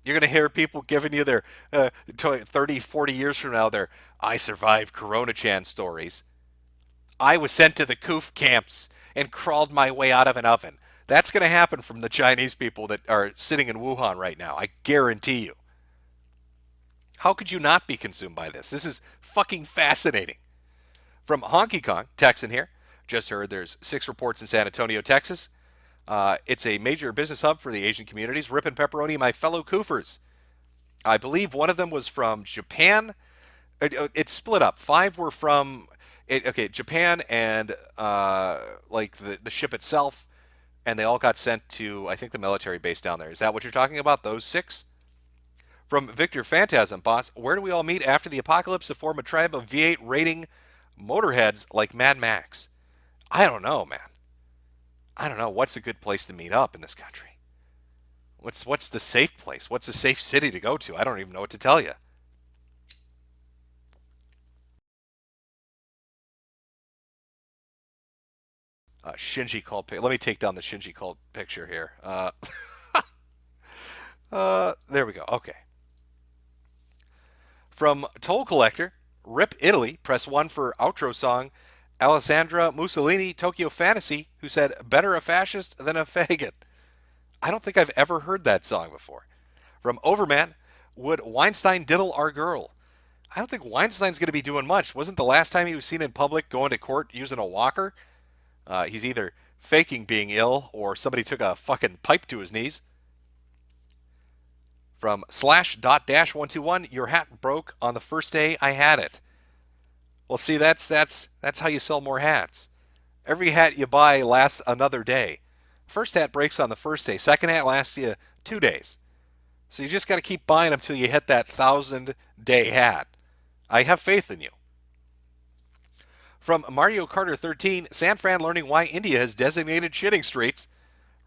[SPEAKER 2] You're going to hear people giving you their 30, 40 years from now, their I survived Corona Chan stories. I was sent to the Koof camps and crawled my way out of an oven. That's going to happen from the Chinese people that are sitting in Wuhan right now. I guarantee you. How could you not be consumed by this? This is fucking fascinating. From Honky Kong, Texan here. Just heard there's 6 reports in San Antonio, Texas. It's a major business hub for the Asian communities. Rip and pepperoni, my fellow Koofers. I believe one of them was from Japan. It's split up. 5 were from Japan and like the ship itself, and they all got sent to, I think, the military base down there. Is that what you're talking about, those 6? From Victor Phantasm, boss, where do we all meet after the apocalypse to form a tribe of V8 rating motorheads like Mad Max? I don't know, man. I don't know. What's a good place to meet up in this country? What's the safe place? What's a safe city to go to? I don't even know what to tell you. Shinji called. Let me take down the Shinji called picture here. There we go. Okay. From Toll Collector, Rip Italy, press 1 for outro song. Alessandra Mussolini, Tokyo Fantasy, who said, better a fascist than a faggot. I don't think I've ever heard that song before. From Overman, would Weinstein diddle our girl? I don't think Weinstein's going to be doing much. Wasn't the last time he was seen in public going to court using a walker? He's either faking being ill or somebody took a fucking pipe to his knees. From /.-121, your hat broke on the first day I had it. Well, see, that's how you sell more hats. Every hat you buy lasts another day. First hat breaks on the first day. Second hat lasts you 2 days. So you just got to keep buying them till you hit that 1,000-day hat. I have faith in you. From Mario Carter 13, San Fran learning why India has designated shitting streets.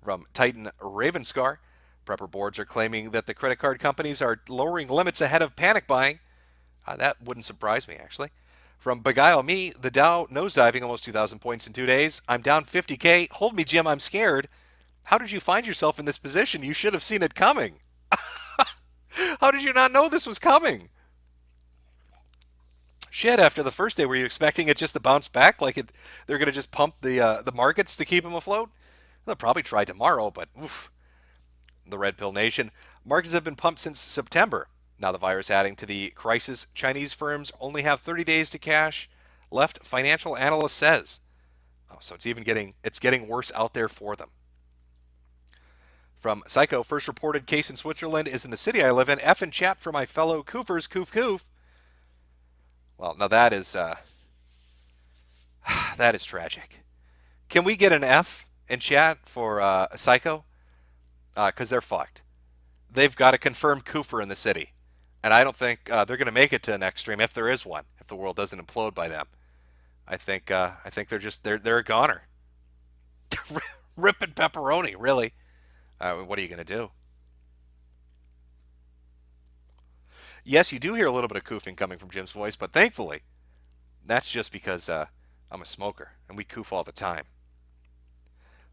[SPEAKER 2] From Titan Ravenscar, prepper boards are claiming that the credit card companies are lowering limits ahead of panic buying. That wouldn't surprise me, actually. From Beguile Me, the Dow nosediving almost 2,000 points in 2 days. I'm down 50K. Hold me, Jim, I'm scared. How did you find yourself in this position? You should have seen it coming. How did you not know this was coming? Shit, after the first day, were you expecting it just to bounce back? Like they're going to just pump the markets to keep them afloat? They'll probably try tomorrow, but oof. The Red Pill Nation. Markets have been pumped since September. Now the virus adding to the crisis, Chinese firms only have 30 days to cash left, financial analyst says. Oh, so it's getting worse out there for them. From Psycho, first reported case in Switzerland is in the city I live in. F in chat for my fellow Koofers, Koof Koof. Well, now that is tragic. Can we get an F in chat for Psycho? Because they're fucked. They've got a confirmed Koofer in the city. And I don't think they're going to make it to an extreme if there is one, if the world doesn't implode by them. I think they're a goner. Ripping pepperoni, really. What are you going to do? Yes, you do hear a little bit of koofing coming from Jim's voice, but thankfully, that's just because I'm a smoker, and we koof all the time.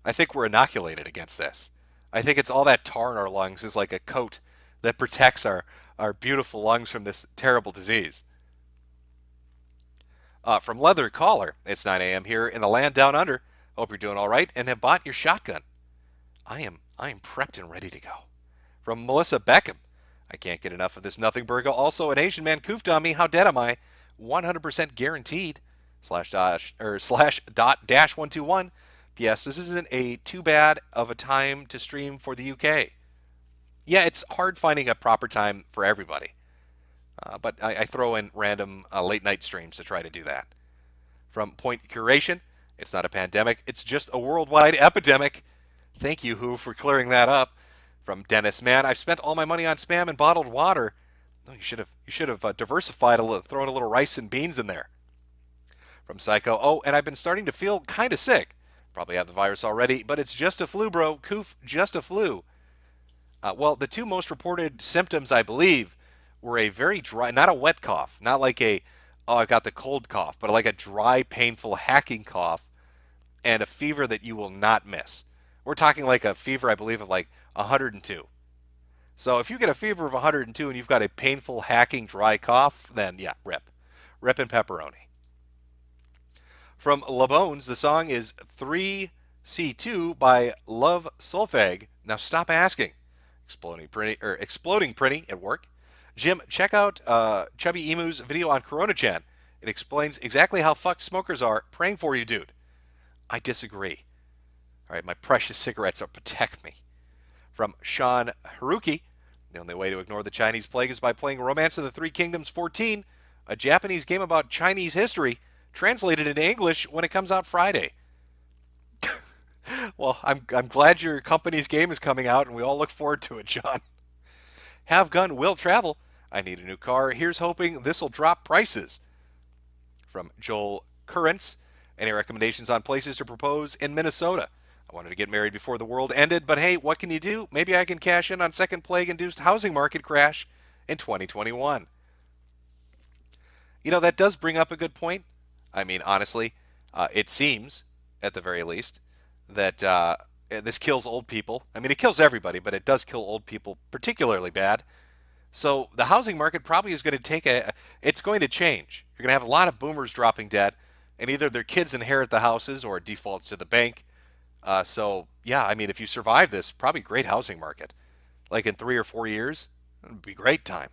[SPEAKER 2] I think we're inoculated against this. I think it's all that tar in our lungs is like a coat that protects our beautiful lungs from this terrible disease. From Leather Collar, it's 9 a.m. here in the land down under. Hope you're doing all right and have bought your shotgun. I am prepped and ready to go. From Melissa Beckham, I can't get enough of this nothing burger. Also, an Asian man koofed on me. How dead am I? 100% guaranteed. Slash dot dash 121. P.S. This isn't a too bad of a time to stream for the UK. Yeah, it's hard finding a proper time for everybody. But I throw in random late night streams to try to do that. From Point Curation, it's not a pandemic, it's just a worldwide epidemic. Thank you, Who, for clearing that up. From Dennis, man, I've spent all my money on spam and bottled water. No, you should have diversified a little, thrown a little rice and beans in there. From Psycho, oh, and I've been starting to feel kind of sick. Probably have the virus already, but it's just a flu, bro. Coof, just a flu. Well, the two most reported symptoms, I believe, were a very dry, not a wet cough, not like oh, I've got the cold cough, but like a dry, painful, hacking cough, and a fever that you will not miss. We're talking like a fever, I believe, of like 102. So if you get a fever of 102 and you've got a painful, hacking, dry cough, then yeah, rip. Rip and pepperoni. From LaBones, the song is 3C2 by Love Solfeg. Now stop asking. Exploding pretty at work. Jim, check out Chubby Emu's video on Corona Chan. It explains exactly how fucked smokers are. Praying for you, dude. I disagree. All right, my precious cigarettes will protect me. From Sean Haruki, the only way to ignore the Chinese plague is by playing Romance of the Three Kingdoms 14, a Japanese game about Chinese history, translated into English when it comes out Friday. Well, I'm glad your company's game is coming out, and we all look forward to it, John. Have Gun Will Travel. I need a new car. Here's hoping this'll drop prices. From Joel Currents, any recommendations on places to propose in Minnesota? I wanted to get married before the world ended, but hey, what can you do? Maybe I can cash in on second plague-induced housing market crash in 2021. You know, that does bring up a good point. I mean, honestly, it seems, at the very least, that this kills old people. I mean, it kills everybody, but it does kill old people particularly bad. So the housing market probably is going to it's going to change. You're going to have a lot of boomers dropping dead, and either their kids inherit the houses or it defaults to the bank. So, yeah, I mean, if you survive this, probably great housing market. Like in 3 or 4 years, it would be a great time.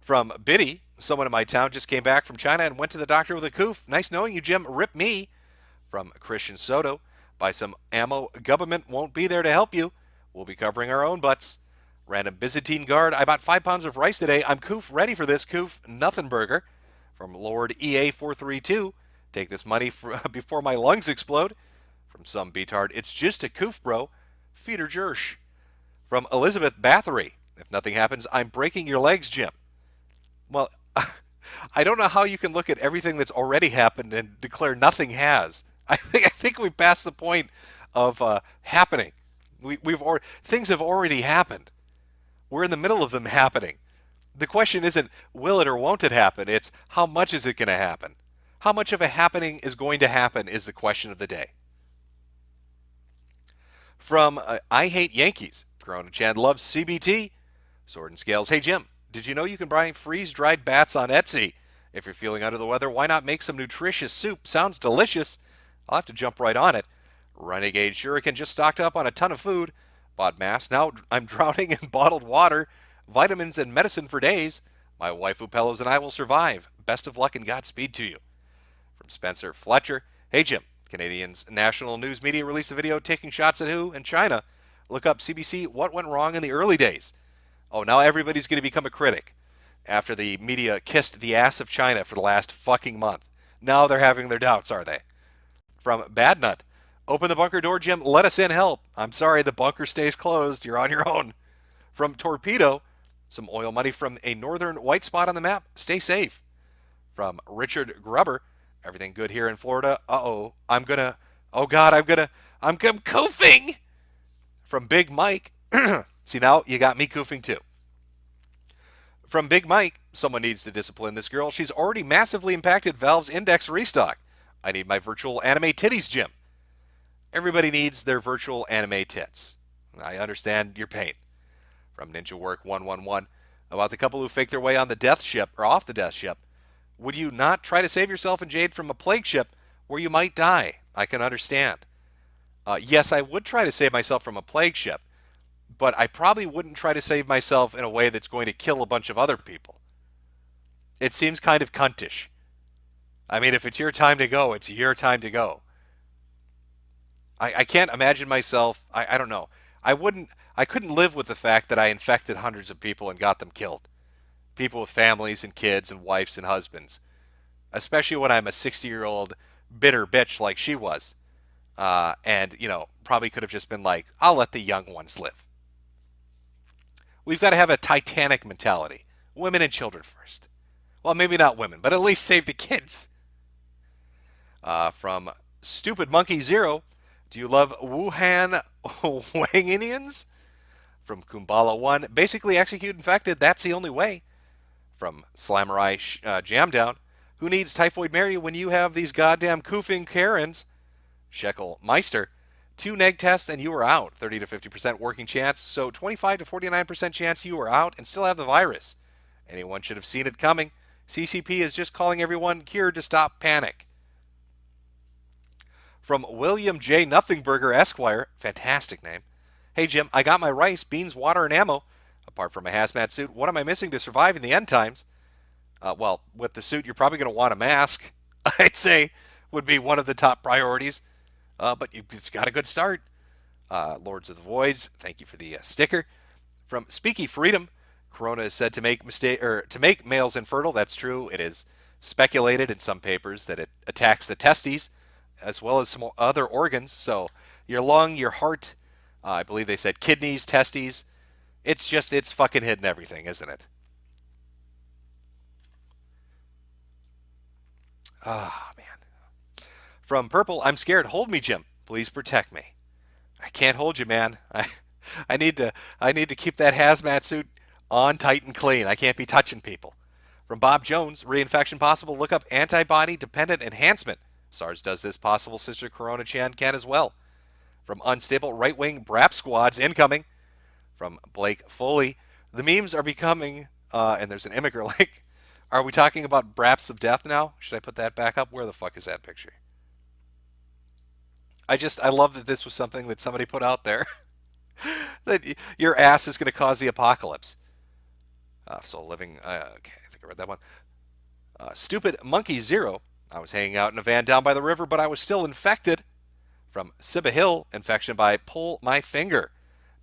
[SPEAKER 2] From Biddy, someone in my town just came back from China and went to the doctor with a coof. Nice knowing you, Jim. Rip me. From Christian Soto, buy some ammo. Government won't be there to help you. We'll be covering our own butts. Random Byzantine guard. I bought 5 pounds of rice today. I'm coof ready for this coof. Nothing burger. From Lord EA432. Take this money before my lungs explode. From some beatard. It's just a coof, bro. Feeder Jersh. From Elizabeth Bathory. If nothing happens, I'm breaking your legs, Jim. Well, I don't know how you can look at everything that's already happened and declare nothing has. I think we passed the point of happening. Things have already happened. We're in the middle of them happening. The question isn't will it or won't it happen. It's how much is it going to happen. How much of a happening is going to happen is the question of the day. From I Hate Yankees. Corona Chad loves CBT. Sword and Scales. Hey Jim, did you know you can buy freeze-dried bats on Etsy? If you're feeling under the weather, why not make some nutritious soup? Sounds delicious. I'll have to jump right on it. Renegade Shuriken just stocked up on a ton of food. Bought mass. Now I'm drowning in bottled water, vitamins, and medicine for days. My waifu pillows and I will survive. Best of luck and Godspeed to you. From Spencer Fletcher. Hey Jim, Canadians National News Media released a video taking shots at who in China. Look up CBC, what went wrong in the early days. Oh, now everybody's going to become a critic after the media kissed the ass of China for the last fucking month. Now they're having their doubts, are they? From Bad Nut. Open the bunker door, Jim. Let us in help. I'm sorry, the bunker stays closed. You're on your own. From Torpedo. Some oil money from a northern white spot on the map. Stay safe. From Richard Grubber. Everything good here in Florida. Uh-oh. I'm koofing. From Big Mike. See, now you got me koofing too. From Big Mike. Someone needs to discipline this girl. She's already massively impacted Valve's index restock. I need my virtual anime titties, Jim. Everybody needs their virtual anime tits. I understand your pain. From Ninja Work 111. About the couple who faked their way on the death ship or off the death ship. Would you not try to save yourself and Jade from a plague ship where you might die? I can understand. Yes, I would try to save myself from a plague ship, but I probably wouldn't try to save myself in a way that's going to kill a bunch of other people. It seems kind of cuntish. I mean, if it's your time to go, it's your time to go. I can't imagine myself. I don't know. I couldn't live with the fact that I infected hundreds of people and got them killed. People with families and kids and wives and husbands. Especially when I'm a 60-year-old bitter bitch like she was. And, probably could have just been like, I'll let the young ones live. We've got to have a Titanic mentality. Women and children first. Well, maybe not women, but at least save the kids. From Stupid Monkey Zero, do you love Wuhan Wang Indians? From Kumbala 1, basically execute infected, that's the only way. From Slamurai Jamdown, who needs Typhoid Mary when you have these goddamn koofing Karens? Shekel Meister, 2 neg tests and you are out. 30 to 50% working chance, so 25 to 49% chance you are out and still have the virus. Anyone should have seen it coming. CCP is just calling everyone cured to stop panic. From William J. Nothingburger Esquire, fantastic name. Hey Jim, I got my rice, beans, water, and ammo. Apart from a hazmat suit, what am I missing to survive in the end times? Well, with the suit, you're probably going to want a mask. I'd say would be one of the top priorities. But it's got a good start. Lords of the Voids, thank you for the sticker. From Speaky Freedom, Corona is said to make males infertile. That's true. It is speculated in some papers that it attacks the testes as well as some other organs. So your lung, your heart, I believe they said kidneys, testes. It's fucking hidden everything, isn't it? Ah, man. From Purple, I'm scared. Hold me, Jim. Please protect me. I can't hold you, man. I need to keep that hazmat suit on tight and clean. I can't be touching people. From Bob Jones, reinfection possible. Look up antibody-dependent enhancement. SARS does this. Possible sister Corona Chan can as well. From Unstable, right-wing BRAP squads incoming. From Blake Foley, the memes are becoming, and there's an immigrant link. Are we talking about BRAPs of death now? Should I put that back up? Where the fuck is that picture? I love that this was something that somebody put out there. That your ass is going to cause the apocalypse. Okay, I think I read that one. Stupid Monkey Zero, I was hanging out in a van down by the river, but I was still infected. From Sibba Hill, infection by pull my finger.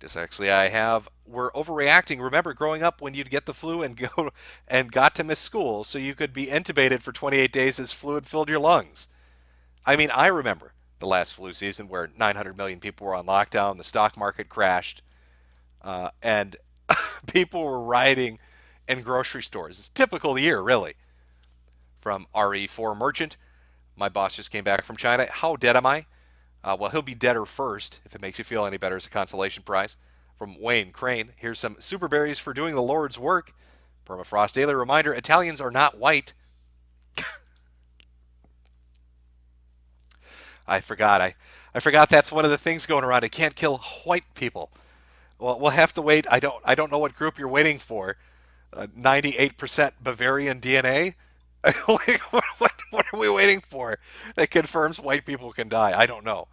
[SPEAKER 2] Dyslexia we're overreacting. Remember growing up when you'd get the flu and got to miss school so you could be intubated for 28 days as fluid filled your lungs. I mean, I remember the last flu season where 900 million people were on lockdown, the stock market crashed, and people were rioting in grocery stores. It's a typical year, really. From RE4 Merchant, my boss just came back from China. How dead am I? Well, he'll be deader first, if it makes you feel any better as a consolation prize. From Wayne Crane, here's some super berries for doing the Lord's work. Permafrost Daily Reminder, Italians are not white. I forgot. I forgot that's one of the things going around. It can't kill white people. Well, we'll have to wait. I don't know what group you're waiting for. 98% Bavarian DNA? Like, what are we waiting for that confirms white people can die? I don't know.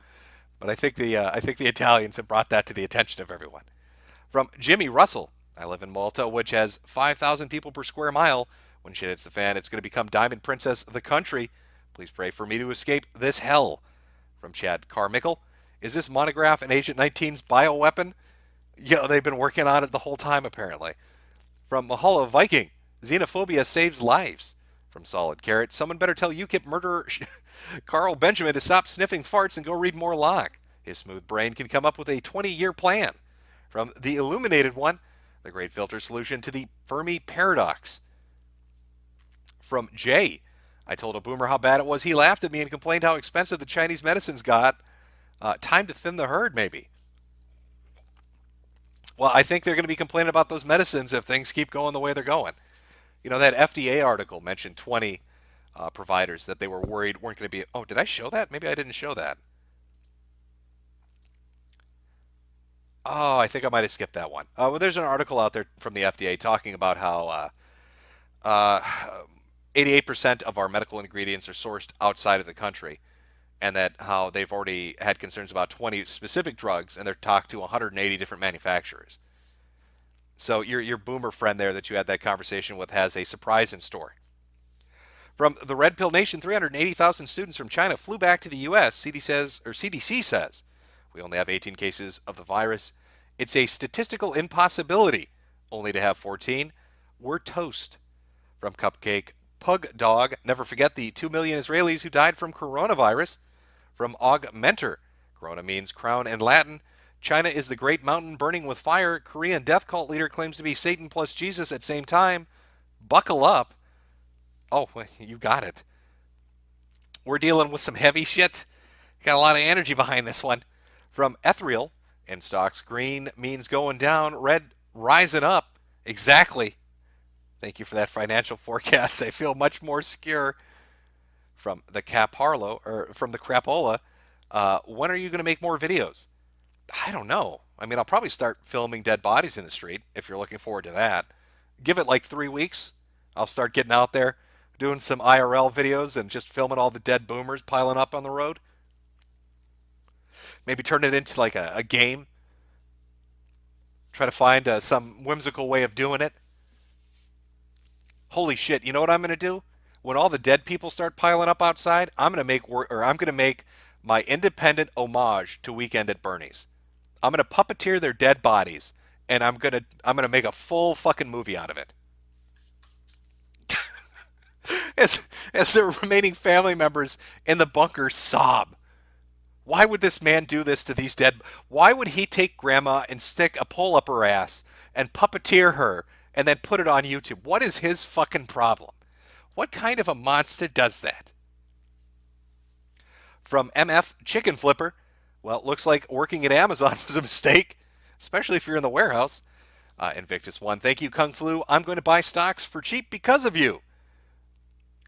[SPEAKER 2] But I think the Italians have brought that to the attention of everyone. From Jimmy Russell, I live in Malta, which has 5,000 people per square mile. When shit hits the fan, it's going to become Diamond Princess the country. Please pray for me to escape this hell. From Chad Carmichael, is this monograph an Agent 19's bioweapon? Yeah, they've been working on it the whole time, apparently. From Mahalo Viking, xenophobia saves lives. From Solid Carrot, someone better tell UKIP murderer Carl Benjamin to stop sniffing farts and go read more Locke. His smooth brain can come up with a 20-year plan. From The Illuminated One, the great filter solution to the Fermi paradox. From Jay, I told a boomer how bad it was. He laughed at me and complained how expensive the Chinese medicines got. Time to thin the herd, maybe. Well, I think they're going to be complaining about those medicines if things keep going the way they're going. You know, that FDA article mentioned 20 providers that they were worried weren't going to be. Oh, did I show that? Maybe I didn't show that. Oh, I think I might have skipped that one. Well, there's an article out there from the FDA talking about how 88% of our medical ingredients are sourced outside of the country, and that how they've already had concerns about 20 specific drugs, and they're talked to 180 different manufacturers. So your boomer friend there that you had that conversation with has a surprise in store. From the Red Pill Nation, 380,000 students from China flew back to the U.S. CDC says we only have 18 cases of the virus. It's a statistical impossibility only to have 14. We're toast. From Cupcake Pug Dog, never forget the 2 million Israelis who died from coronavirus. From Augmenter, Corona means crown in Latin. China is the great mountain burning with fire. Korean death cult leader claims to be Satan plus Jesus at same time. Buckle up. Oh, you got it. We're dealing with some heavy shit. Got a lot of energy behind this one. From Ethereal, in stocks, green means going down, red rising up. Exactly. Thank you for that financial forecast. I feel much more secure. From the Crapola, when are you going to make more videos? I don't know. I mean, I'll probably start filming dead bodies in the street if you're looking forward to that. Give it like 3 weeks. I'll start getting out there, doing some IRL videos and just filming all the dead boomers piling up on the road. Maybe turn it into like a game. Try to find some whimsical way of doing it. Holy shit, you know what I'm going to do? When all the dead people start piling up outside, I'm going to make my independent homage to Weekend at Bernie's. I'm going to puppeteer their dead bodies, and I'm going to make a full fucking movie out of it. as their remaining family members in the bunker sob. Why would this man do this to these dead? Why would he take grandma and stick a pole up her ass and puppeteer her and then put it on YouTube? What is his fucking problem? What kind of a monster does that? From MF Chicken Flipper, well, it looks like working at Amazon was a mistake, especially if you're in the warehouse. Invictus 1, thank you, Kung Flu. I'm going to buy stocks for cheap because of you.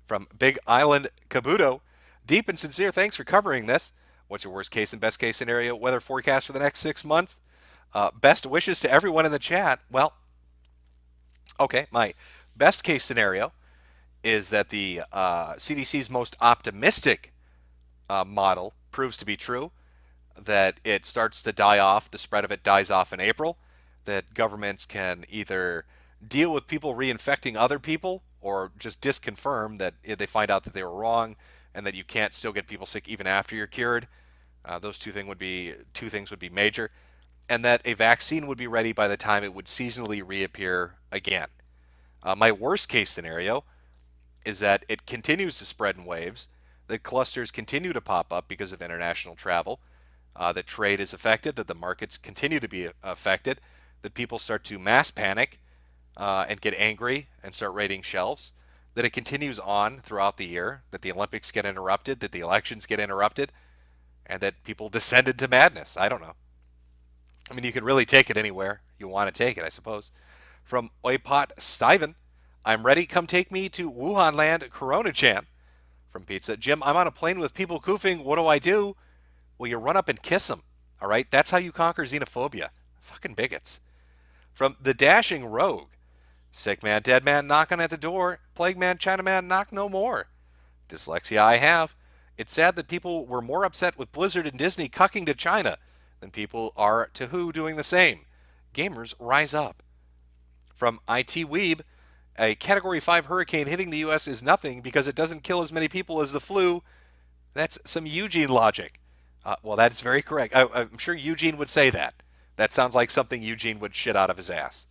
[SPEAKER 2] From Big Island Kabuto, deep and sincere thanks for covering this. What's your worst case and best case scenario weather forecast for the next 6 months? Best wishes to everyone in the chat. Well, okay, my best case scenario is that the CDC's most optimistic model proves to be true, that it starts to die off, the spread of it dies off in April, that governments can either deal with people reinfecting other people or just disconfirm that they find out that they were wrong and that you can't still get people sick even after you're cured. Those two things would be major, and that a vaccine would be ready by the time it would seasonally reappear again. My worst case scenario is that it continues to spread in waves, that clusters continue to pop up because of international travel, that trade is affected, that the markets continue to be affected, that people start to mass panic and get angry and start raiding shelves, that it continues on throughout the year, that the Olympics get interrupted, that the elections get interrupted, and that people descend into madness. I don't know. I mean, you can really take it anywhere you want to take it, I suppose. From Oipot Stiven, I'm ready. Come take me to Wuhan land, Corona-chan. From Pizza, Jim, I'm on a plane with people goofing. What do I do? Well, you run up and kiss them. All right? That's how you conquer xenophobia. Fucking bigots. From The Dashing Rogue, sick man, dead man, knocking at the door. Plague man, China man, knock no more. Dyslexia I have. It's sad that people were more upset with Blizzard and Disney cucking to China than people are to who doing the same. Gamers rise up. From IT Weeb, a Category 5 hurricane hitting the U.S. is nothing because it doesn't kill as many people as the flu. That's some Eugene logic. Well, that is very correct. I'm sure Eugene would say that. That sounds like something Eugene would shit out of his ass.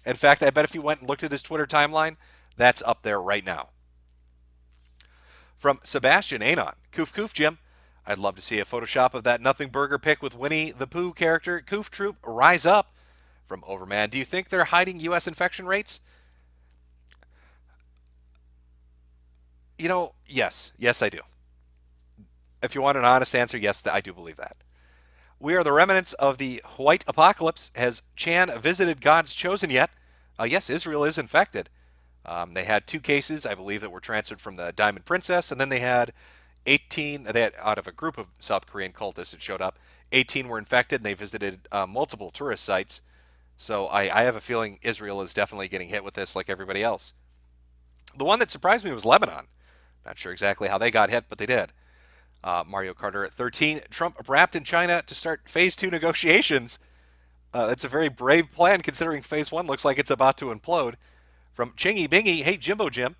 [SPEAKER 2] In fact, I bet if you went and looked at his Twitter timeline, that's up there right now. From Sebastian Anon, Koof Koof Jim, I'd love to see a Photoshop of that Nothing Burger pic with Winnie the Pooh character. Koof Troop, rise up. From Overman, do you think they're hiding U.S. infection rates? You know, yes. Yes, I do. If you want an honest answer, yes, I do believe that. We are the remnants of the white apocalypse. Has Chan visited God's chosen yet? Yes, Israel is infected. They had 2 cases, I believe, that were transferred from the Diamond Princess, and then they had 18, out of a group of South Korean cultists that showed up, 18 were infected, and they visited multiple tourist sites. So I have a feeling Israel is definitely getting hit with this like everybody else. The one that surprised me was Lebanon. Not sure exactly how they got hit, but they did. Mario Carter at 13. Trump wrapped in China to start phase 2 negotiations. That's a very brave plan considering phase 1 looks like it's about to implode. From Chingy Bingy, hey Jimbo Jim,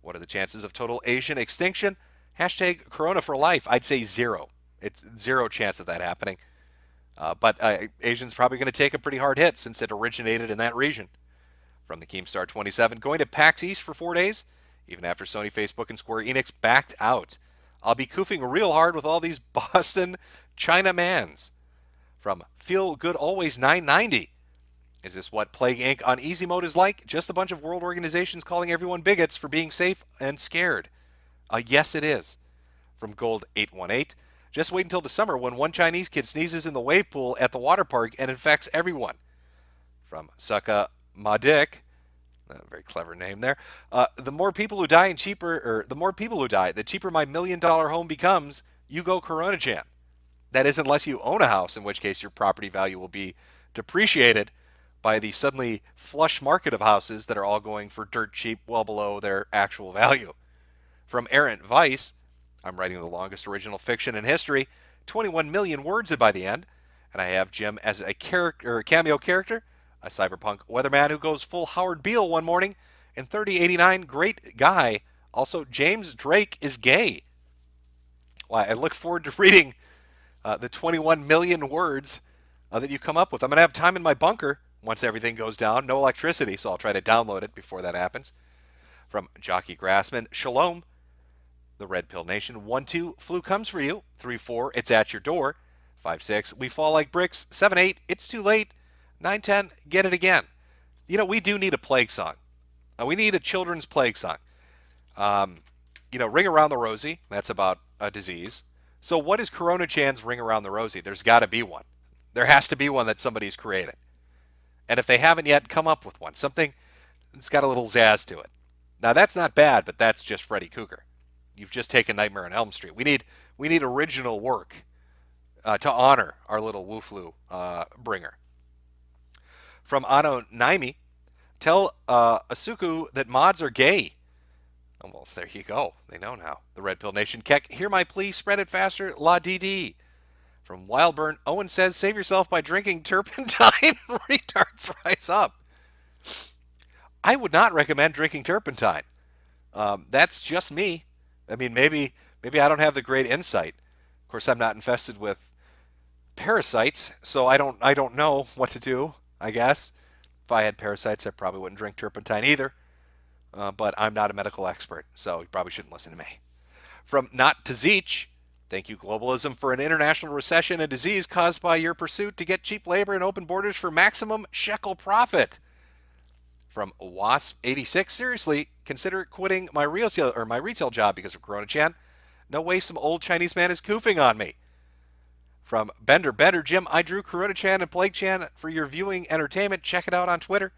[SPEAKER 2] What are the chances of total Asian extinction? Hashtag Corona for life. I'd say zero. It's zero chance of that happening. But Asians probably going to take a pretty hard hit since it originated in that region. From the Keemstar 27, going to PAX East for 4 days, even after Sony, Facebook, and Square Enix backed out. I'll be koofing real hard with all these Boston China mans. From Feel Good Always 990. Is this what Plague Inc. on easy mode is like? Just a bunch of world organizations calling everyone bigots for being safe and scared. Yes, it is. From Gold 818. Just wait until the summer when one Chinese kid sneezes in the wave pool at the water park and infects everyone. From Sucka Madik. Very clever name there. The more people who die the cheaper my $1 million home becomes. You go Corona-chan. That is, unless you own a house, in which case your property value will be depreciated by the suddenly flush market of houses that are all going for dirt cheap, well below their actual value. From Errant Vice, I'm writing the longest original fiction in history, 21 million words by the end, and I have Jim as a cameo character, a cyberpunk weatherman who goes full Howard Beale one morning, and 3089 great guy. Also, James Drake is gay. Well, I look forward to reading the 21 million words that you come up with. I'm going to have time in my bunker once everything goes down. No electricity, so I'll try to download it before that happens. From Jockey Grassman, Shalom, the Red Pill Nation. 1-2, flu comes for you. 3-4, it's at your door. 5-6, we fall like bricks. 7-8, it's too late. 9-10, get it again. You know, we do need a plague song. We need a children's plague song. Ring Around the Rosie, that's about a disease. So what is Corona-chan's Ring Around the Rosie? There's got to be one. There has to be one that somebody's created. And if they haven't yet, come up with one. Something that's got a little zazz to it. Now, that's not bad, but that's just Freddy Krueger. You've just taken Nightmare on Elm Street. We need original work to honor our little Wu-Flu bringer. From Ano Naimi, tell Asuku that mods are gay. Oh, well, there you go. They know now. The Red Pill Nation. Keck, hear my plea. Spread it faster. La DD. From Wildburn, Owen says, save yourself by drinking turpentine. Retards rise up. I would not recommend drinking turpentine. That's just me. I mean, maybe I don't have the great insight. Of course, I'm not infested with parasites, so I don't know what to do, I guess. If I had parasites, I probably wouldn't drink turpentine either. But I'm not a medical expert, so you probably shouldn't listen to me. From Not to Zeech, thank you, globalism, for an international recession and disease caused by your pursuit to get cheap labor and open borders for maximum shekel profit. From Wasp86, seriously, consider quitting my retail job because of Corona-chan. No way some old Chinese man is koofing on me. From Bender, Jim, I drew Corona-chan and Plague-chan for your viewing entertainment. Check it out on Twitter.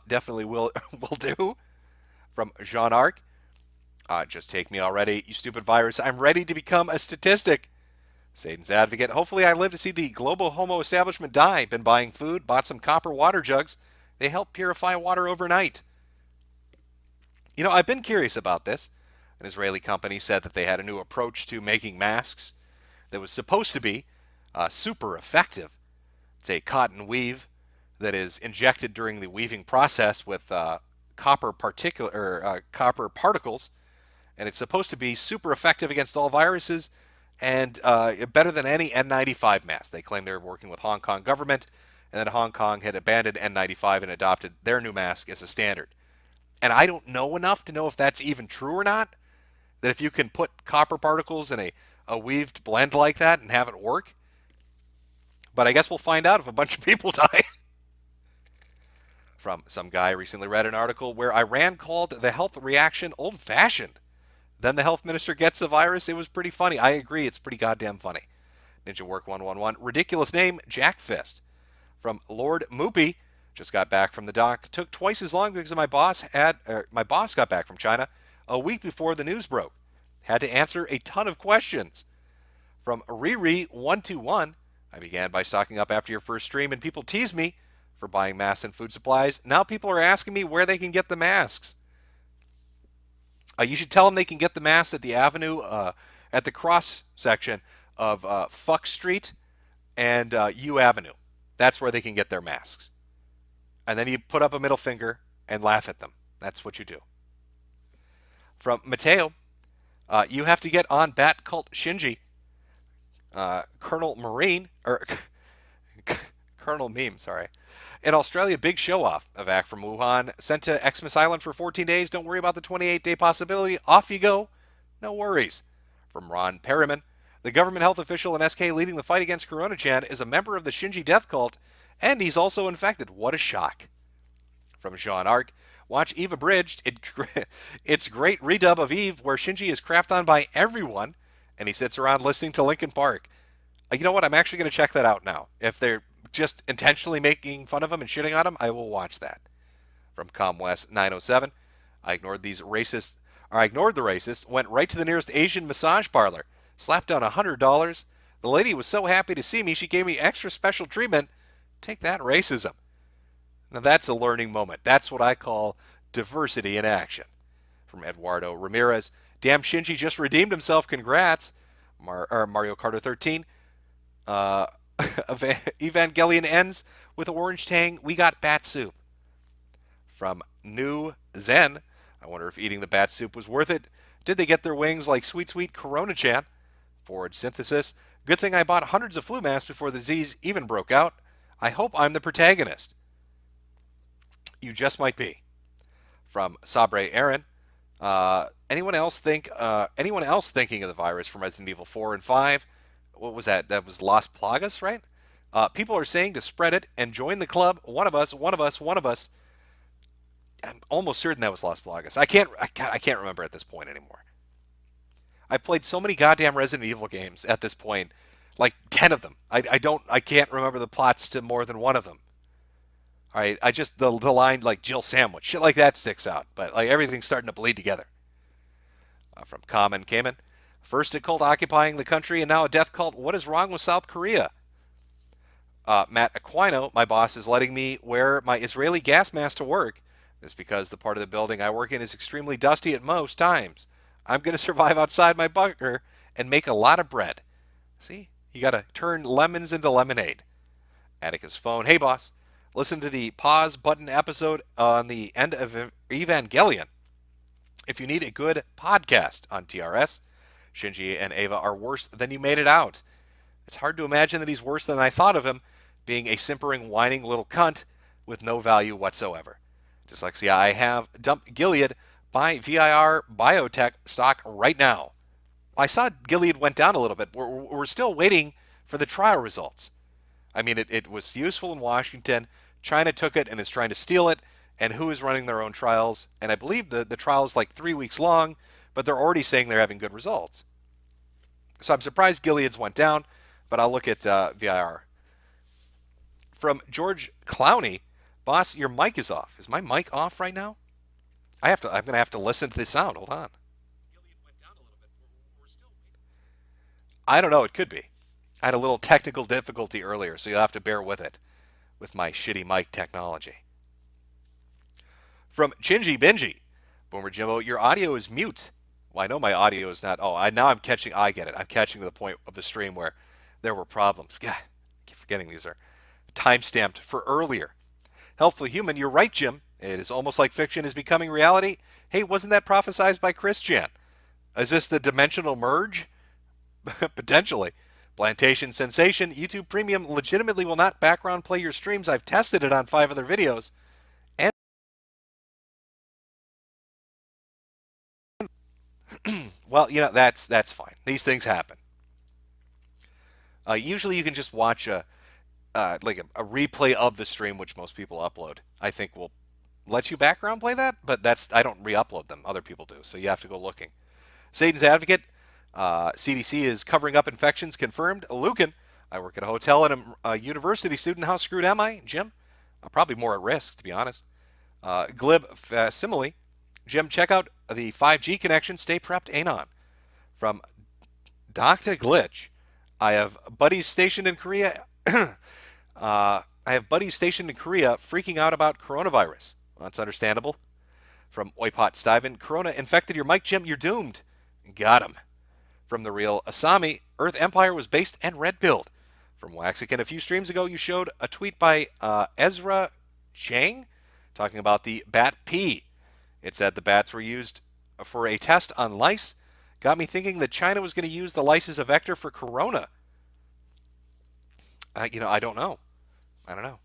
[SPEAKER 2] Definitely will do. From Jean Arc, just take me already, you stupid virus. I'm ready to become a statistic. Satan's advocate. Hopefully I live to see the global homo establishment die. Been buying food, bought some copper water jugs. They help purify water overnight. You know, I've been curious about this. An Israeli company said that they had a new approach to making masks that was supposed to be super effective. It's a cotton weave that is injected during the weaving process with copper particles, and it's supposed to be super effective against all viruses and better than any N95 mask. They claim they're working with Hong Kong government, and that Hong Kong had abandoned N95 and adopted their new mask as a standard. And I don't know enough to know if that's even true or not, that if you can put copper particles in a weaved blend like that and have it work. But I guess we'll find out if a bunch of people die. From some guy recently read an article where Iran called the health reaction old-fashioned. Then the health minister gets the virus. It was pretty funny. I agree. It's pretty goddamn funny. Ninja Work 111. Ridiculous name, Jack Fist. From Lord Moopy. Just got back from the dock. Took twice as long because my boss got back from China a week before the news broke. Had to answer a ton of questions. From Riri121. I began by stocking up after your first stream, and people teased me for buying masks and food supplies. Now people are asking me where they can get the masks. You should tell them they can get the masks at the avenue, at the cross section of Fuck Street and U Avenue. That's where they can get their masks. And then you put up a middle finger and laugh at them. That's what you do. From Mateo, you have to get on Bat Cult Shinji. Colonel Marine, or Colonel Meme, sorry. In Australia, big show off. A vac from Wuhan, sent to Xmas Island for 14 days. Don't worry about the 28-day possibility. Off you go. No worries. From Ron Perriman, the government health official in SK leading the fight against Corona-chan is a member of the Shinji death cult, and he's also infected. What a shock. From Sean Ark, watch Eve Abridged. It's great redub of Eve where Shinji is crapped on by everyone, and he sits around listening to Linkin Park. You know what? I'm actually going to check that out now. If they're just intentionally making fun of him and shitting on him, I will watch that. From ComWest 907, I ignored the racist, went right to the nearest Asian massage parlor, slapped down $100. The lady was so happy to see me, she gave me extra special treatment. Take that, racism. Now that's a learning moment. That's what I call diversity in action. From Eduardo Ramirez, damn Shinji just redeemed himself. Congrats. Mario Kart 13. Evangelion ends with orange tang. We got bat soup. From New Zen, I wonder if eating the bat soup was worth it. Did they get their wings like sweet Corona-chan? Forward Synthesis, good thing I bought hundreds of flu masks before the disease even broke out. I hope I'm the protagonist. You just might be. From Sabre Aaron, anyone else thinking of the virus from Resident Evil 4 and 5? What was that? That was Las Plagas, right? People are saying to spread it and join the club. One of us. I'm almost certain that was Las Plagas. I can't remember at this point anymore. I played so many goddamn Resident Evil games at this point, like 10 of them. I can't remember the plots to more than one of them. All right, the line like Jill sandwich, shit like that sticks out, but like everything's starting to bleed together. From Common Cayman, first a cult occupying the country and now a death cult. What is wrong with South Korea? Matt Aquino, my boss is letting me wear my Israeli gas mask to work. This because the part of the building I work in is extremely dusty at most times. I'm going to survive outside my bunker and make a lot of bread. See, you got to turn lemons into lemonade. Atticus phone, hey boss, listen to the pause button episode on the end of Evangelion. If you need a good podcast on TRS, Shinji and Eva are worse than you made it out. It's hard to imagine that he's worse than I thought of him, being a simpering, whining little cunt with no value whatsoever. Dyslexia, I have dumped Gilead. Buy VIR Biotech stock right now. I saw Gilead went down a little bit. We're still waiting for the trial results. I mean, it was useful in Washington. China took it and is trying to steal it. And who is running their own trials? And I believe the trial is like 3 weeks long, but they're already saying they're having good results. So I'm surprised Gilead's went down, but I'll look at VIR. From George Clowney, boss, your mic is off. Is my mic off right now? I'm going to have to listen to the sound. Hold on. I don't know. It could be. I had a little technical difficulty earlier, so you'll have to bear with it with my shitty mic technology. From Chingy Benji, Boomer Jimbo, your audio is mute. Well, I know my audio is not. I get it. I'm catching to the point of the stream where there were problems. God, I keep forgetting these are time-stamped for earlier. Helpful Human, you're right, Jim. It is almost like fiction is becoming reality. Hey, wasn't that prophesized by Chris Chan? Is this the dimensional merge? Potentially. Plantation Sensation, YouTube Premium legitimately will not background play your streams. I've tested it on 5 other videos. And well, that's fine. These things happen. Usually you can just watch a replay of the stream, which most people upload. I think will let you background play that, but I don't re-upload them. Other people do, so you have to go looking. Satan's Advocate, CDC is covering up infections confirmed. Lucan, I work at a hotel and I'm a university student. How screwed am I, Jim? I'm probably more at risk, to be honest. Glib Simile, Jim, check out the 5G connection. Stay prepped, Anon. From Dr. Glitch, I have buddies stationed in Korea. Freaking out about coronavirus. Well, that's understandable. From Oipot Stiven, Corona infected your mic, Jim. You're doomed. Got him. From The Real Asami, Earth Empire was based and red-pilled. From Waxican, a few streams ago, you showed a tweet by Ezra Chang talking about the bat pee. It said the bats were used for a test on lice. Got me thinking that China was going to use the lice as a vector for corona. I don't know. I don't know.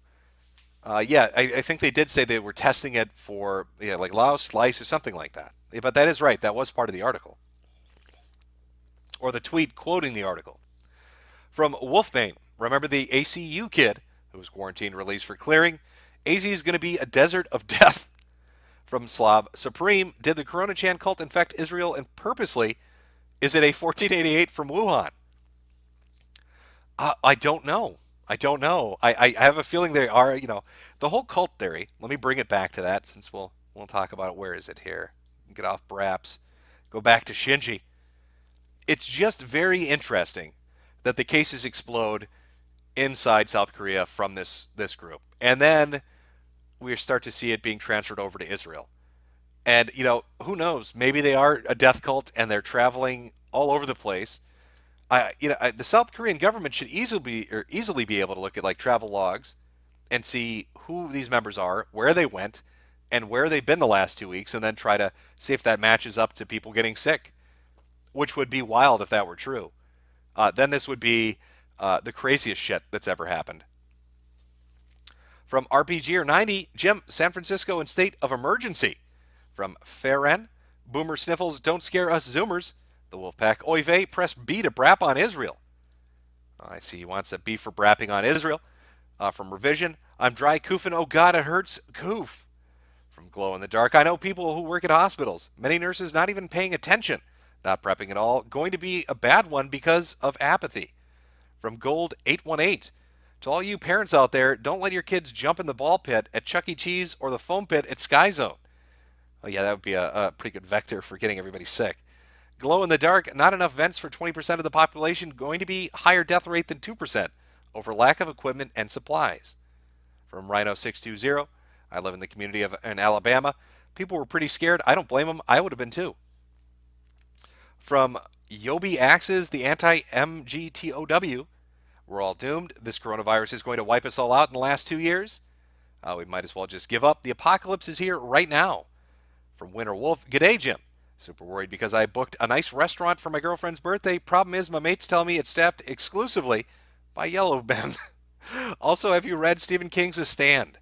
[SPEAKER 2] Yeah, I think they did say they were testing it for like louse, lice, or something like that. But that is right. That was part of the article, or the tweet quoting the article. From Wolfbane, remember the ACU kid who was quarantine released for clearing? AZ is going to be a desert of death. From Slav Supreme, did the Corona Chan cult infect Israel and purposely? Is it a 1488 from Wuhan? I don't know. I don't know. I have a feeling they are, the whole cult theory. Let me bring it back to that since we'll talk about it. Where is it here? Get off Braps. Go back to Shinji. It's just very interesting that the cases explode inside South Korea from this group. And then we start to see it being transferred over to Israel. And, who knows? Maybe they are a death cult and they're traveling all over the place. The South Korean government should easily be able to look at like travel logs and see who these members are, where they went, and where they've been the last 2 weeks, and then try to see if that matches up to people getting sick, which would be wild if that were true. Then this would be the craziest shit that's ever happened. From RPG or 90, Jim, San Francisco in state of emergency. From Farren, Boomer Sniffles, don't scare us Zoomers. The Wolfpack, oy vey, press B to brap on Israel. I see he wants a B for brapping on Israel. From Revision, I'm dry koofing, oh God, it hurts, koof. From Glow in the Dark, I know people who work at hospitals. Many nurses not even paying attention, not prepping at all. Going to be a bad one because of apathy. From Gold 818, to all you parents out there, don't let your kids jump in the ball pit at Chuck E. Cheese or the foam pit at Sky Zone. Oh yeah, that would be a pretty good vector for getting everybody sick. Glow in the Dark, not enough vents for 20% of the population, going to be higher death rate than 2% over lack of equipment and supplies. From Rhino 620, I live in the community in Alabama. People were pretty scared. I don't blame them. I would have been too. From Yobi Axes, the anti-MGTOW, we're all doomed. This coronavirus is going to wipe us all out in the last 2 years. We might as well just give up. The apocalypse is here right now. From Winter Wolf, g'day Jim. Super worried because I booked a nice restaurant for my girlfriend's birthday. Problem is, my mates tell me it's staffed exclusively by yellow men. Also, have you read Stephen King's A Stand?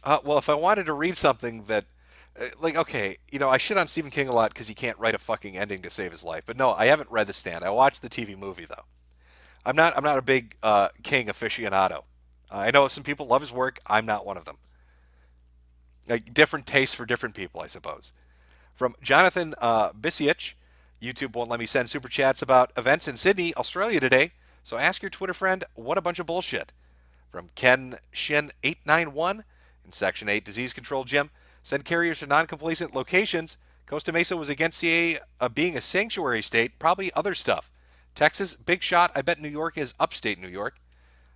[SPEAKER 2] Well, if I wanted to read something that, okay, I shit on Stephen King a lot because he can't write a fucking ending to save his life. But no, I haven't read The Stand. I watched the TV movie though. I'm not a big King aficionado. I know some people love his work. I'm not one of them. Like, different tastes for different people, I suppose. From Jonathan Bisiach, YouTube won't let me send super chats about events in Sydney, Australia today, so ask your Twitter friend, what a bunch of bullshit. From Ken Shin 891, in Section 8, Disease Control Jim, send carriers to non-complacent locations. Costa Mesa was against CA being a sanctuary state, probably other stuff. Texas, big shot, I bet New York is upstate New York.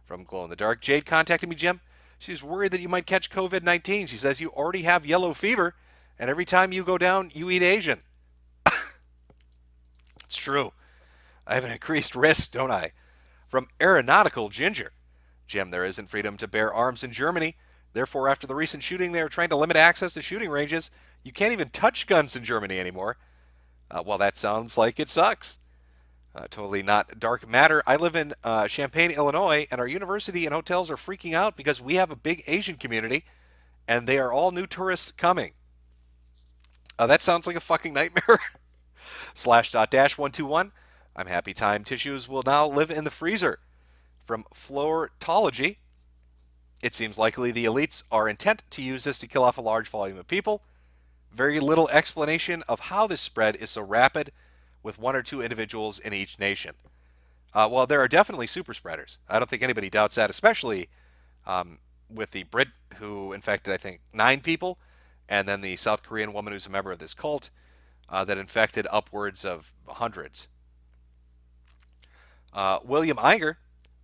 [SPEAKER 2] From Glow in the Dark, Jade contacted me, Jim. She's worried that you might catch COVID-19. She says you already have yellow fever. And every time you go down, you eat Asian. It's true. I have an increased risk, don't I? From Aeronautical Ginger. Jim, there isn't freedom to bear arms in Germany. Therefore, after the recent shooting, they are trying to limit access to shooting ranges. You can't even touch guns in Germany anymore. Well, that sounds like it sucks. Totally not dark matter. I live in Champaign, Illinois, and our university and hotels are freaking out because we have a big Asian community, and they are all new tourists coming. That sounds like a fucking nightmare. /.-121. I'm happy time tissues will now live in the freezer. From Flortology. It seems likely the elites are intent to use this to kill off a large volume of people. Very little explanation of how this spread is so rapid with one or two individuals in each nation. Well, there are definitely super spreaders. I don't think anybody doubts that, especially with the Brit who infected, I think, 9 people. And then the South Korean woman who's a member of this cult that infected upwards of hundreds. William Iger,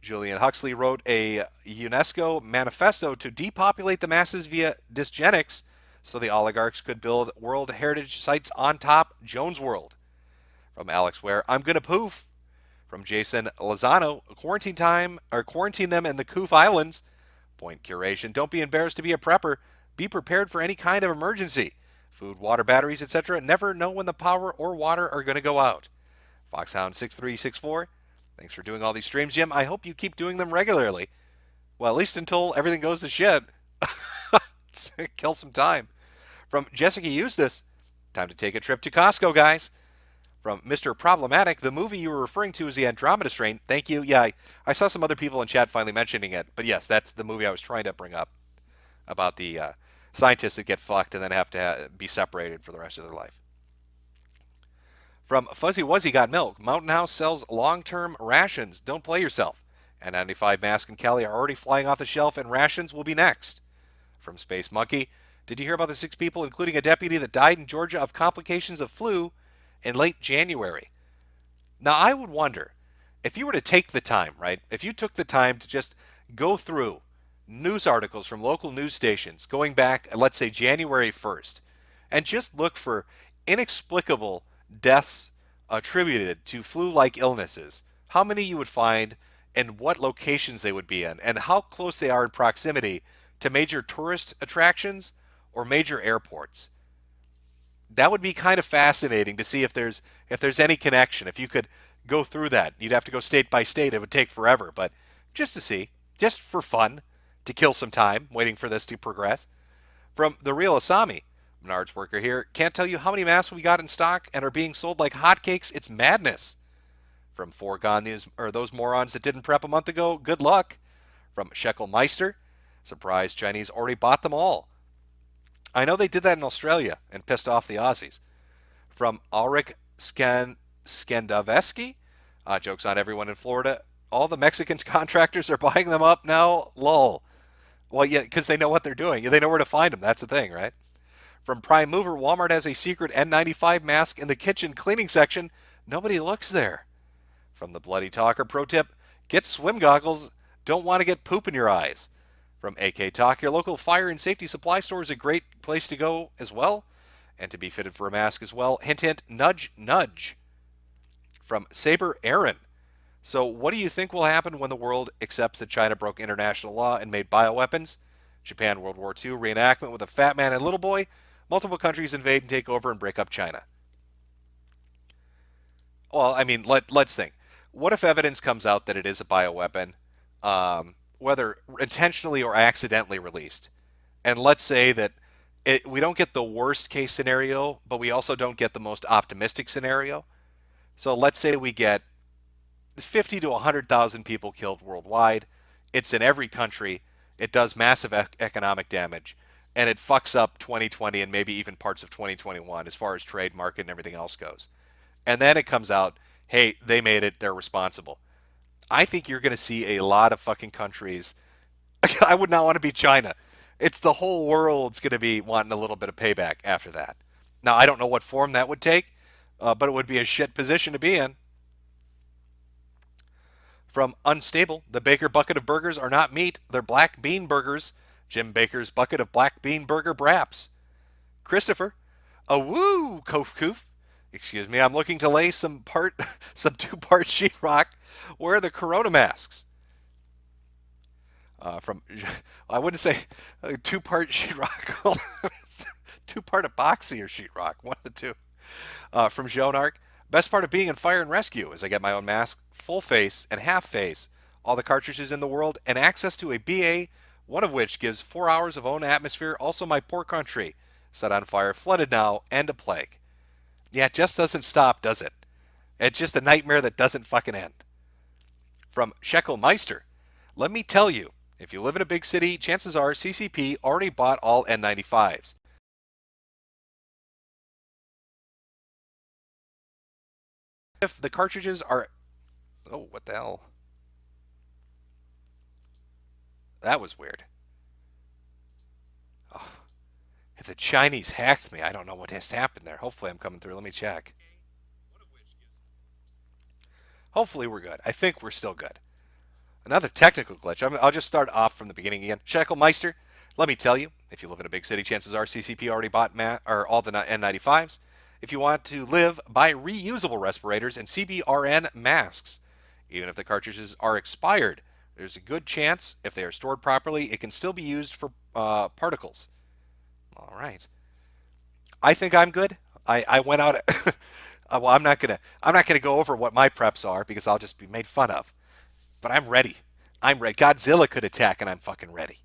[SPEAKER 2] Julian Huxley, wrote a UNESCO manifesto to depopulate the masses via dysgenics so the oligarchs could build World Heritage sites on top. Jones World. From Alex Ware, I'm gonna poof. From Jason Lozano, quarantine time, or quarantine them in the Koof Islands. Point curation, don't be embarrassed to be a prepper. Be prepared for any kind of emergency. Food, water, batteries, etc. never know when the power or water are going to go out. Foxhound6364, thanks for doing all these streams, Jim. I hope you keep doing them regularly. Well, at least until everything goes to shit. Kill some time. From Jessica Eustace, time to take a trip to Costco, guys. From Mr. Problematic, the movie you were referring to is the Andromeda Strain. Thank you. Yeah, I saw some other people in chat finally mentioning it. But yes, that's the movie I was trying to bring up about the scientists that get fucked and then have to be separated for the rest of their life. From Fuzzy Wuzzy Got Milk, Mountain House sells long-term rations. Don't play yourself. N95 mask and Kelly are already flying off the shelf, and rations will be next. From Space Monkey, did you hear about the 6 people, including a deputy, that died in Georgia of complications of flu in late January? Now, I would wonder, if you were to take the time, right? If you took the time to just go through news articles from local news stations going back, let's say, January 1st, and just look for inexplicable deaths attributed to flu-like illnesses, how many you would find and what locations they would be in, and how close they are in proximity to major tourist attractions or major airports. That would be kind of fascinating to see if there's any connection. If you could go through that, you'd have to go state by state. It would take forever, but just to see, just for fun, to kill some time waiting for this to progress. From the real Asami, Menards worker here, can't tell you how many masks we got in stock and are being sold like hotcakes. It's madness. From Foregone, those morons that didn't prep a month ago, good luck. From Scheckelmeister, surprise, Chinese already bought them all. I know they did that in Australia and pissed off the Aussies. From Ulrich Skandavesky, jokes on everyone in Florida, all the Mexican contractors are buying them up now, lol. Well, yeah, because they know what they're doing. They know where to find them. That's the thing, right? From Prime Mover, Walmart has a secret N95 mask in the kitchen cleaning section. Nobody looks there. From the Bloody Talker, pro tip, get swim goggles. Don't want to get poop in your eyes. From AK Talk, your local fire and safety supply store is a great place to go as well, and to be fitted for a mask as well. Hint, hint, nudge, nudge. From Saber Aaron, so what do you think will happen when the world accepts that China broke international law and made bioweapons? Japan World War II reenactment with a fat man and little boy. Multiple countries invade and take over and break up China. Well, I mean, let's think. What if evidence comes out that it is a bioweapon, whether intentionally or accidentally released? And let's say that we don't get the worst case scenario, but we also don't get the most optimistic scenario. So let's say we get 50 to 100,000 people killed worldwide. It's in every country. It does massive economic damage. And it fucks up 2020 and maybe even parts of 2021 as far as trade, market, and everything else goes. And then it comes out, hey, they made it, they're responsible. I think you're going to see a lot of fucking countries. I would not want to be China. It's the whole world's going to be wanting a little bit of payback after that. Now, I don't know what form that would take, but it would be a shit position to be in. From Unstable, the Baker bucket of burgers are not meat, they're black bean burgers. Jim Baker's bucket of black bean burger braps. Christopher, a woo, koof. Excuse me, I'm looking to lay some two-part sheetrock. Where are the corona masks? I wouldn't say a two-part sheetrock. Two-part epoxy or sheetrock, one of the two. From Jonark, best part of being in fire and rescue is I get my own mask, full face and half face, all the cartridges in the world, and access to a BA, one of which gives 4 hours of own atmosphere. Also my poor country, set on fire, flooded now, and a plague. Yeah, it just doesn't stop, does it? It's just a nightmare that doesn't fucking end. From Scheckelmeister, let me tell you, if you live in a big city, chances are CCP already bought all N95s. If the cartridges are... Oh, what the hell? That was weird. Oh, if the Chinese hacked me, I don't know what has happened there. Hopefully I'm coming through. Let me check. Hopefully we're good. I think we're still good. Another technical glitch. I'll just start off from the beginning again. Scheckelmeister, let me tell you, if you live in a big city, chances are CCP already bought all the N95s. If you want to live, buy reusable respirators and CBRN masks. Even if the cartridges are expired, there's a good chance, if they are stored properly, it can still be used for particles. All right. I think I'm good. I went out. Well, I'm not gonna go over what my preps are because I'll just be made fun of. But I'm ready. I'm ready. Godzilla could attack, and I'm fucking ready.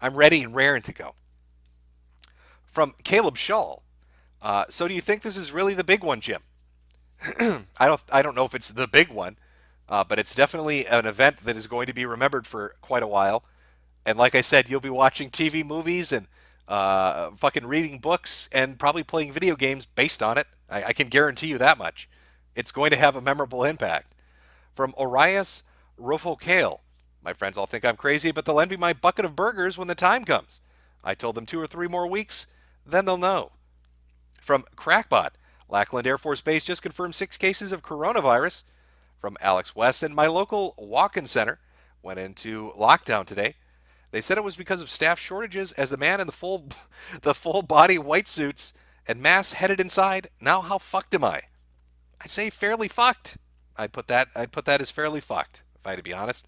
[SPEAKER 2] I'm ready and raring to go. From Caleb Shaw. So do you think this is really the big one, Jim? I don't know if it's the big one, but it's definitely an event that is going to be remembered for quite a while. And like I said, you'll be watching TV movies and fucking reading books and probably playing video games based on it. I can guarantee you that much. It's going to have a memorable impact. From Orias Rofokale. My friends all think I'm crazy, but they'll envy my bucket of burgers when the time comes. I told them 2 or 3 more weeks, then they'll know. From Crackbot. Lackland Air Force Base just confirmed 6 cases of coronavirus. From Alex Weston. My local walk-in center went into lockdown today. They said it was because of staff shortages as the man in the full body white suits and masks headed inside. Now how fucked am I? I'd say fairly fucked. I'd put that as fairly fucked, if I had to be honest.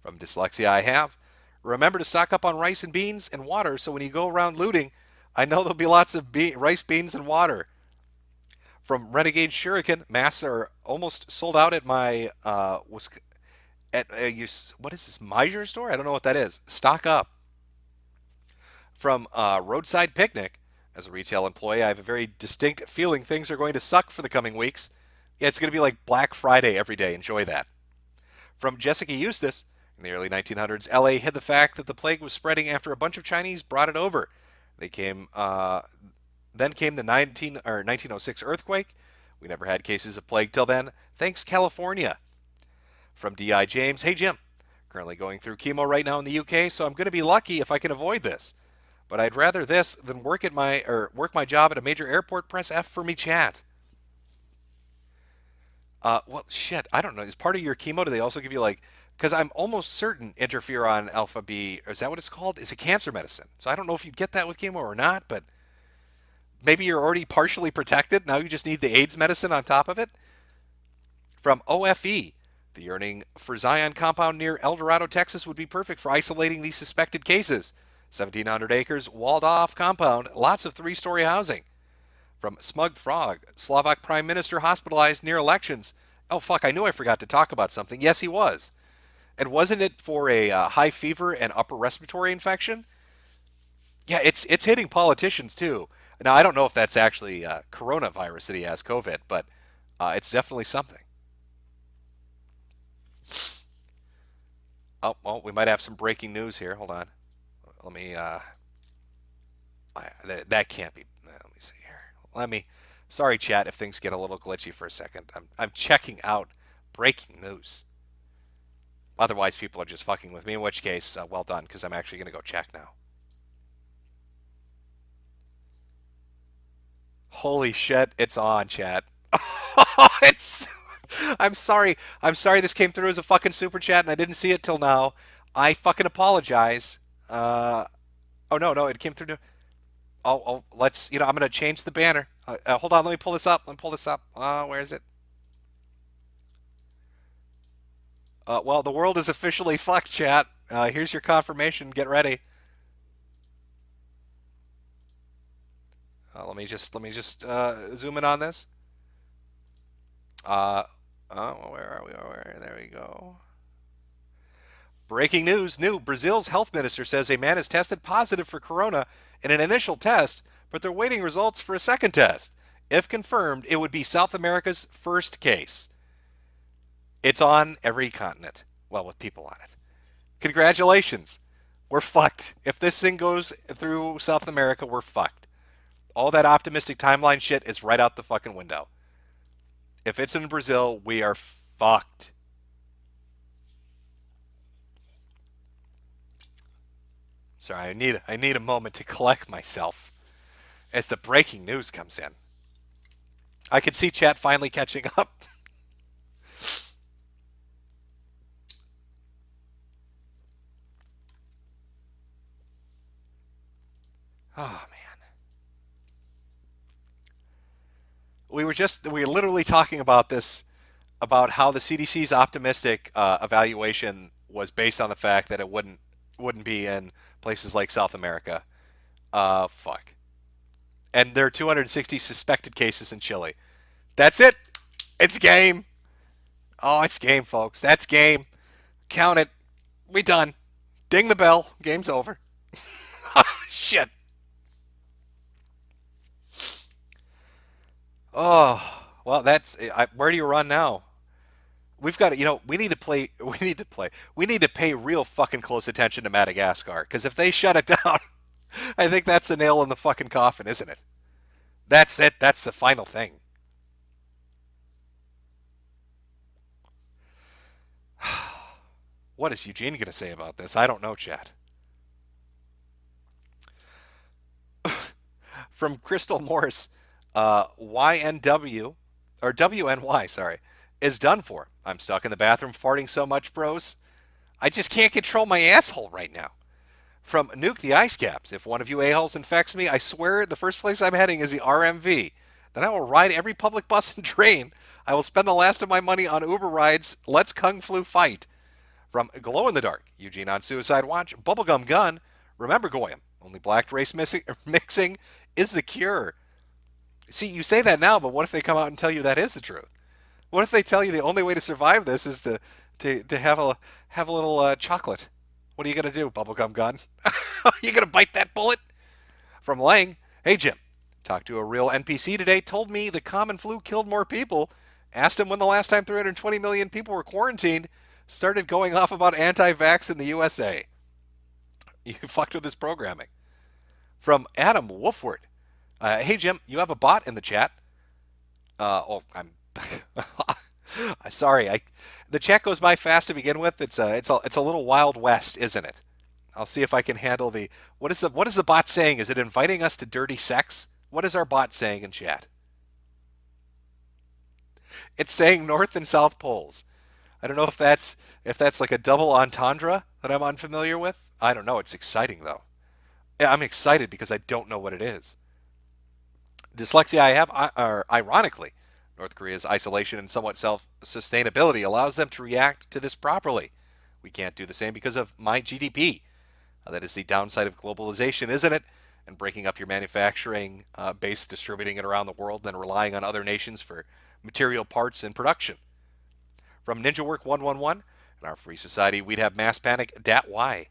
[SPEAKER 2] From Dyslexia I have. Remember to stock up on rice and beans and water so when you go around looting, I know there'll be lots of rice, beans, and water. From Renegade Shuriken, masks are almost sold out at my what is this, Meisure store? I don't know what that is. Stock up. From Roadside Picnic, as a retail employee, I have a very distinct feeling things are going to suck for the coming weeks. Yeah, it's going to be like Black Friday every day. Enjoy that. From Jessica Eustace, in the early 1900s, LA hid the fact that the plague was spreading after a bunch of Chinese brought it over. Then came the 1906 earthquake. We never had cases of plague till then. Thanks, California. From D.I. James, hey Jim, currently going through chemo right now in the UK, so I'm going to be lucky if I can avoid this. But I'd rather this than work my job at a major airport. Press F for me, chat. Well, shit, I don't know. Is part of your chemo, do they also give you like? Because I'm almost certain interferon alpha B, or is that what it's called? Is a cancer medicine. So I don't know if you get that with chemo or not, but maybe you're already partially protected. Now you just need the AIDS medicine on top of it. From OFE, the yearning for Zion compound near El Dorado, Texas would be perfect for isolating these suspected cases. 1,700 acres, walled off compound, lots of 3-story housing. From Smug Frog, Slovak Prime Minister hospitalized near elections. Oh, fuck, I knew I forgot to talk about something. Yes, he was. And wasn't it for a high fever and upper respiratory infection? Yeah, it's hitting politicians too. Now, I don't know if that's actually coronavirus that he has, COVID, but it's definitely something. Oh, well, we might have some breaking news here. Hold on. Let me, that can't be, let me see here. Sorry, chat, if things get a little glitchy for a second. I'm checking out breaking news. Otherwise, people are just fucking with me, in which case, well done, because I'm actually going to go check now. Holy shit, it's on, chat. it's. I'm sorry. I'm sorry this came through as a fucking super chat and I didn't see it till now. I fucking apologize. Oh no, no, it came through. Let's. I'm gonna change the banner. Hold on, let me pull this up. Let me pull this up. Where is it? Well, the world is officially fucked, chat. Here's your confirmation. Get ready. Let me just zoom in on this. Where are we? There we go. Breaking news. New Brazil's health minister says a man is tested positive for corona in an initial test, but they're waiting results for a second test. If confirmed, it would be South America's first case. It's on every continent. Well, with people on it. Congratulations. We're fucked. If this thing goes through South America, we're fucked. All that optimistic timeline shit is right out the fucking window. If it's in Brazil, we are fucked. Sorry, I need a moment to collect myself as the breaking news comes in. I can see chat finally catching up. Oh man. We were literally talking about this, about how the CDC's optimistic evaluation was based on the fact that it wouldn't be in places like South America. Fuck. And there are 260 suspected cases in Chile. That's it. It's game. Oh, it's game, folks. That's game. Count it. We done. Ding the bell. Game's over. Shit. Oh, well, where do you run now? We've got to, we need to play. We need to play. We need to pay real fucking close attention to Madagascar because if they shut it down, I think that's the nail in the fucking coffin, isn't it? That's it. That's the final thing. What is Eugene going to say about this? I don't know, chat. From Crystal Morris, YNW, or WNY, sorry, is done for. I'm stuck in the bathroom farting so much, bros. I just can't control my asshole right now. From Nuke the Ice Caps, if one of you a-holes infects me, I swear the first place I'm heading is the RMV. Then I will ride every public bus and train. I will spend the last of my money on Uber rides. Let's Kung Flu fight. From Glow in the Dark, Eugene on Suicide Watch, Bubblegum Gun, remember Goyam, only black race mixing is the cure. See, you say that now, but what if they come out and tell you that is the truth? What if they tell you the only way to survive this is to have a little chocolate? What are you gonna do, Bubblegum Gun? You gonna bite that bullet? From Lang, hey Jim, talked to a real NPC today. Told me the common flu killed more people. Asked him when the last time 320 million people were quarantined. Started going off about anti-vax in the USA. You fucked with his programming. From Adam Wolfward. Hey Jim, you have a bot in the chat. I'm sorry. The chat goes by fast to begin with. It's a little Wild West, isn't it? I'll see if I can handle the what is the bot saying? Is it inviting us to dirty sex? What is our bot saying in chat? It's saying North and South Poles. I don't know if that's like a double entendre that I'm unfamiliar with. I don't know. It's exciting though. Yeah, I'm excited because I don't know what it is. Dyslexia I have, ironically, North Korea's isolation and somewhat self-sustainability allows them to react to this properly. We can't do the same because of my GDP. That is the downside of globalization, isn't it? And breaking up your manufacturing base, distributing it around the world, then relying on other nations for material parts and production. From NinjaWork 111, in our free society, we'd have mass panic. Dat why?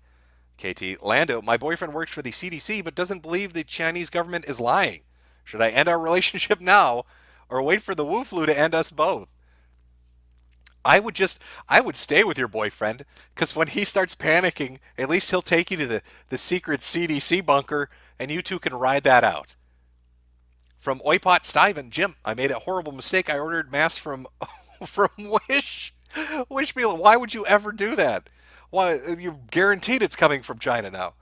[SPEAKER 2] KT Lando, my boyfriend works for the CDC but doesn't believe the Chinese government is lying. Should I end our relationship now or wait for the Wu flu to end us both? I would stay with your boyfriend because when he starts panicking, at least he'll take you to the secret CDC bunker and you two can ride that out. From Oipot Stiven, Jim, I made a horrible mistake. I ordered masks from Wish. Wish me, why would you ever do that? Why, you're guaranteed it's coming from China now.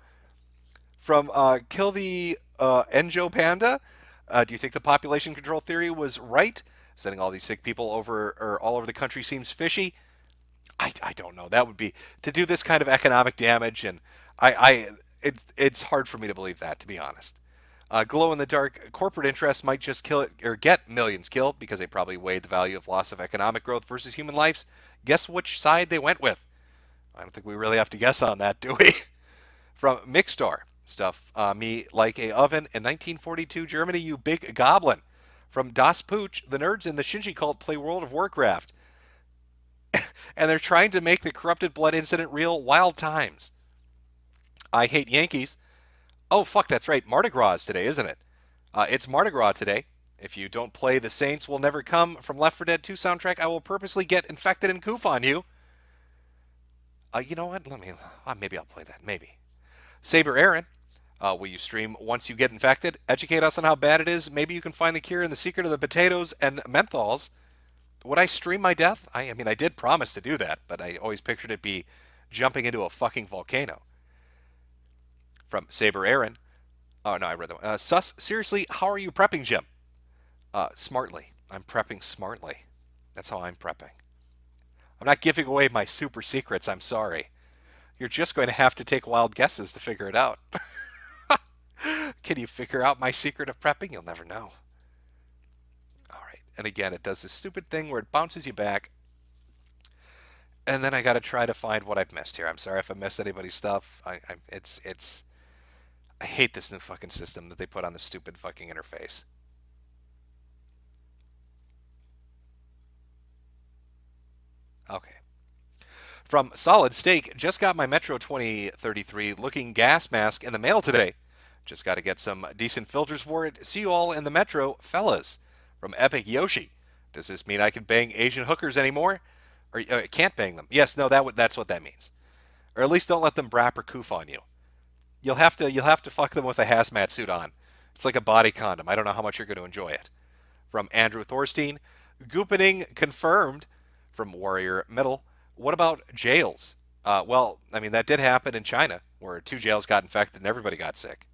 [SPEAKER 2] From Kill the Enjo Panda, do you think the population control theory was right? Sending all these sick people all over the country seems fishy. I don't know. That would be to do this kind of economic damage, and it's hard for me to believe that, to be honest. Glow in the dark, corporate interests might just kill it or get millions killed because they probably weighed the value of loss of economic growth versus human lives. Guess which side they went with? I don't think we really have to guess on that, do we? From Mixstar, stuff me like a oven in 1942 Germany, you big goblin. From Das Pooch, the nerds in the Shinji cult play World of Warcraft. And they're trying to make the corrupted blood incident real. Wild times. I hate Yankees. Oh, fuck, that's right. Mardi Gras is today, isn't it? It's Mardi Gras today. If you don't play The Saints Will Never Come from Left 4 Dead 2 soundtrack, I will purposely get infected and goof on you. You know what? Maybe I'll play that. Maybe. Saber Aaron. Will you stream once you get infected? Educate us on how bad it is. Maybe you can find the cure and the secret of the potatoes and menthols. Would I stream my death? I mean, I did promise to do that, but I always pictured it be jumping into a fucking volcano. From Saber Aaron. Oh, no, I read that one. Sus, seriously, how are you prepping, Jim? Smartly. I'm prepping smartly. That's how I'm prepping. I'm not giving away my super secrets, I'm sorry. You're just going to have to take wild guesses to figure it out. Can you figure out my secret of prepping? You'll never know. All right. And again, it does this stupid thing where it bounces you back. And then I got to try to find what I've missed here. I'm sorry if I missed anybody's stuff. I hate this new fucking system that they put on the stupid fucking interface. Okay. From Solid Steak, just got my Metro 2033 looking gas mask in the mail today. Just got to get some decent filters for it. See you all in the Metro, fellas. From Epic Yoshi, does this mean I can bang Asian hookers anymore? Or can't bang them? Yes, no, that's what that means. Or at least don't let them brap or coof on you. You'll have to fuck them with a hazmat suit on. It's like a body condom. I don't know how much you're going to enjoy it. From Andrew Thorstein, Goopening confirmed. From Warrior Middle, what about jails? Well, I mean, that did happen in China, where 2 jails got infected and everybody got sick.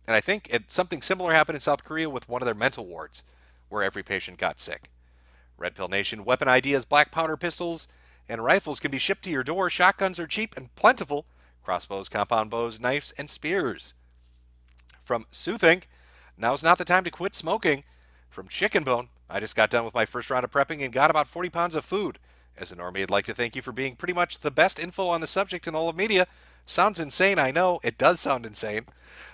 [SPEAKER 2] And I think something similar happened in South Korea with one of their mental wards, where every patient got sick. Red Pill Nation, weapon ideas, black powder pistols, and rifles can be shipped to your door. Shotguns are cheap and plentiful. Crossbows, compound bows, knives, and spears. From Soothink, now's not the time to quit smoking. From Chicken Bone, I just got done with my first round of prepping and got about 40 pounds of food. As a normie, I'd like to thank you for being pretty much the best info on the subject in all of media. Sounds insane, I know. It does sound insane.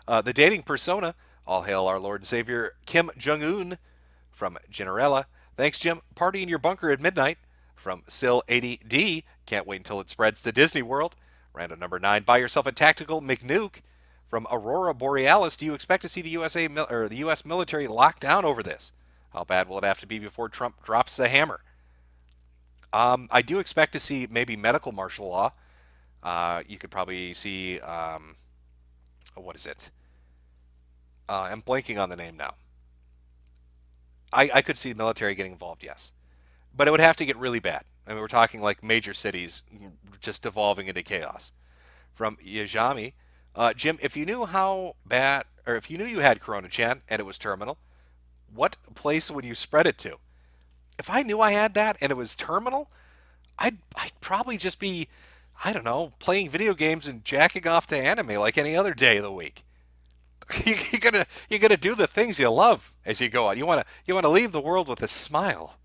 [SPEAKER 2] The dating persona, all hail our Lord and Savior Kim Jong-un. From Generella, thanks Jim, party in your bunker at midnight. From Sil80D, can't wait until it spreads to Disney World. Random number 9, buy yourself a tactical McNuke. From Aurora Borealis, do you expect to see the the U.S. military lock down over this? How bad will it have to be before Trump drops the hammer? I do expect to see maybe medical martial law. You could probably see, what is it? I'm blanking on the name now. I could see the military getting involved, yes. But it would have to get really bad. I mean, we're talking like major cities just devolving into chaos. From Yajami, Jim, if you knew how bad, or if you knew you had Corona Chan and it was terminal, what place would you spread it to? If I knew I had that and it was terminal, I'd probably just be, I don't know, playing video games and jacking off to anime like any other day of the week. You're gonna do the things you love as you go on. You wanna leave the world with a smile.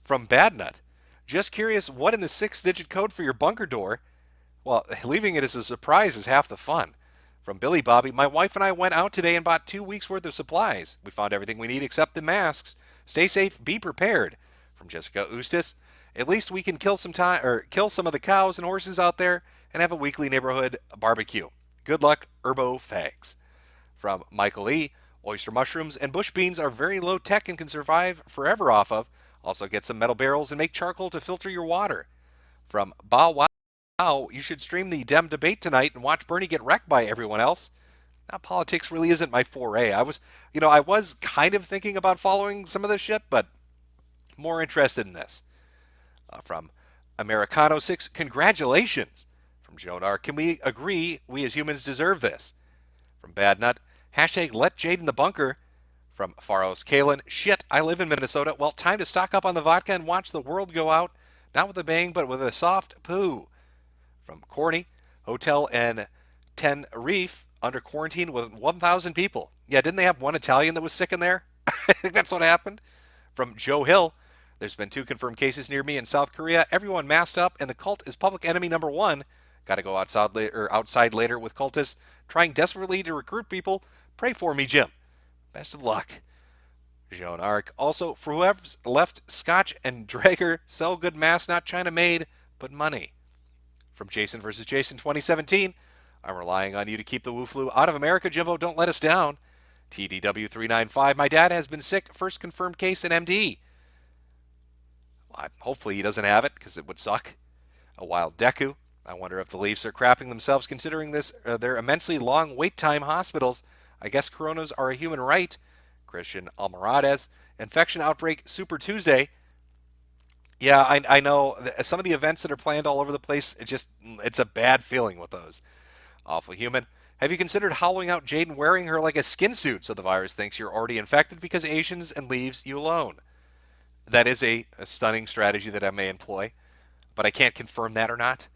[SPEAKER 2] From Badnut, just curious, what in the 6-digit code for your bunker door? Well, leaving it as a surprise is half the fun. From Billy Bobby, my wife and I went out today and bought 2 weeks worth of supplies. We found everything we need except the masks. Stay safe, be prepared. From Jessica Ustis, at least we can kill some time or kill some of the cows and horses out there and have a weekly neighborhood barbecue. Good luck, Herbo Fags. From Michael E., oyster mushrooms and bush beans are very low tech and can survive forever off of. Also get some metal barrels and make charcoal to filter your water. From Bow Wow, you should stream the Dem debate tonight and watch Bernie get wrecked by everyone else. Now, politics really isn't my foray. I was kind of thinking about following some of this shit, but more interested in this. From Americano 6, congratulations. From Joan R, can we agree we as humans deserve this? From Bad Nut, hashtag let Jade in the bunker. From Faros Kalen, shit, I live in Minnesota. Well, time to stock up on the vodka and watch the world go out. Not with a bang, but with a soft poo. From Corny, hotel and Tenerife under quarantine with 1,000 people. Yeah, didn't they have one Italian that was sick in there? I think that's what happened. From Joe Hill, there's been 2 confirmed cases near me in South Korea. Everyone masked up, and the cult is public enemy number 1. Got to go outside later with cultists trying desperately to recruit people. Pray for me, Jim. Best of luck. Joan Arc. Also, for whoever's left Scotch and Drager, sell good masks, not China made, but money. From Jason versus Jason 2017, I'm relying on you to keep the Wu flu out of America, Jimbo. Don't let us down. TDW395, my dad has been sick. First confirmed case in MD. Well, hopefully he doesn't have it, because it would suck. A Wild Deku. I wonder if the Leafs are crapping themselves considering this their immensely long wait time hospitals. I guess coronas are a human right. Christian Almaradez. Infection outbreak Super Tuesday. Yeah, I know some of the events that are planned all over the place, it's a bad feeling with those. Awful Human. Have you considered hollowing out Jade and wearing her like a skin suit so the virus thinks you're already infected because Asians and leaves you alone? That is a stunning strategy that I may employ, but I can't confirm that or not.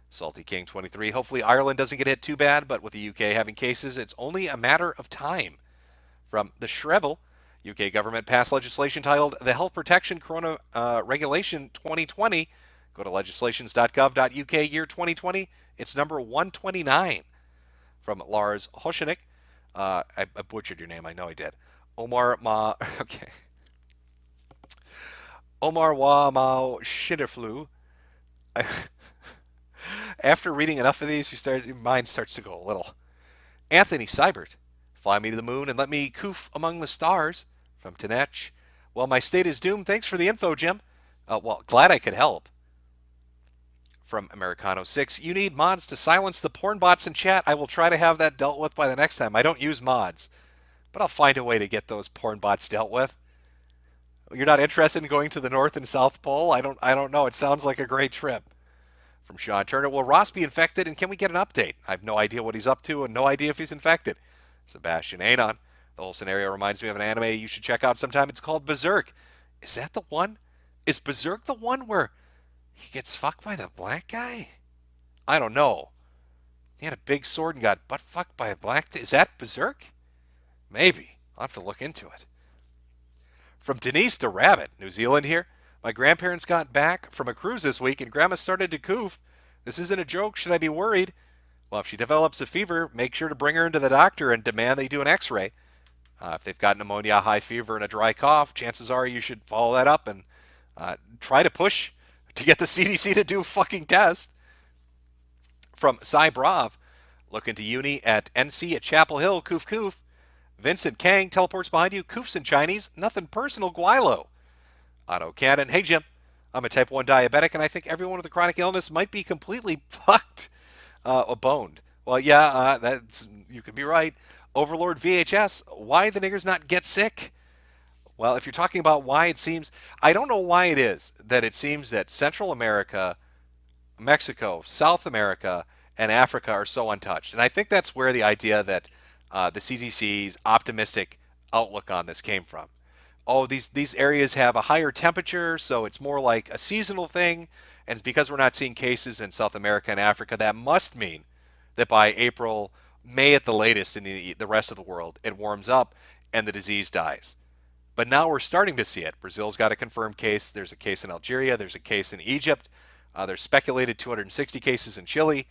[SPEAKER 2] Salty King 23. Hopefully Ireland doesn't get hit too bad, but with the UK having cases, it's only a matter of time. From the Shrevel, UK government passed legislation titled the Health Protection Corona Regulation 2020. Go to legislations.gov.uk year 2020. It's number 129. From Lars Hoshenik. I butchered your name. I know I did. Omar Ma. Okay. Omar Wa Mao Shinderflu. After reading enough of these, your mind starts to go a little. Anthony Seibert. Fly me to the moon and let me coof among the stars. From Tanech. Well, my state is doomed. Thanks for the info, Jim. Well, glad I could help. From Americano 6. You need mods to silence the porn bots in chat. I will try to have that dealt with by the next time. I don't use mods, but I'll find a way to get those porn bots dealt with. You're not interested in going to the North and South Pole? I don't know. It sounds like a great trip. From Sean Turner. Will Ross be infected, and can we get an update? I have no idea what he's up to and no idea if he's infected. Sebastian Anon. The whole scenario reminds me of an anime you should check out sometime. It's called Berserk. Is that the one? Is Berserk the one where he gets fucked by the black guy? I don't know. He had a big sword and got butt fucked by a black... Is that Berserk? Maybe. I'll have to look into it. From Denise to Rabbit, New Zealand here. My grandparents got back from a cruise this week and Grandma started to coof. This isn't a joke. Should I be worried? Well, if she develops a fever, make sure to bring her into the doctor and demand they do an x-ray. If they've got pneumonia, high fever, and a dry cough, chances are you should follow that up and try to push to get the CDC to do a fucking test. From Cy Brav, look into uni at NC at Chapel Hill, coof coof. Vincent Kang teleports behind you, coofs in Chinese, nothing personal, Guilo. Otto Cannon, hey Jim, I'm a type 1 diabetic and I think everyone with a chronic illness might be completely fucked or boned. Well, yeah, you could be right. Overlord VHS, why the niggers not get sick? Well, if you're talking about why it seems, I don't know why it is that it seems that Central America, Mexico, South America, and Africa are so untouched. And I think that's where the idea that the CDC's optimistic outlook on this came from. Oh, these areas have a higher temperature, so it's more like a seasonal thing. And because we're not seeing cases in South America and Africa, that must mean that by April, May at the latest in the rest of the world, it warms up and the disease dies. But now we're starting to see it. Brazil's got a confirmed case. There's a case in Algeria. There's a case in Egypt. There's speculated 260 cases in Chile.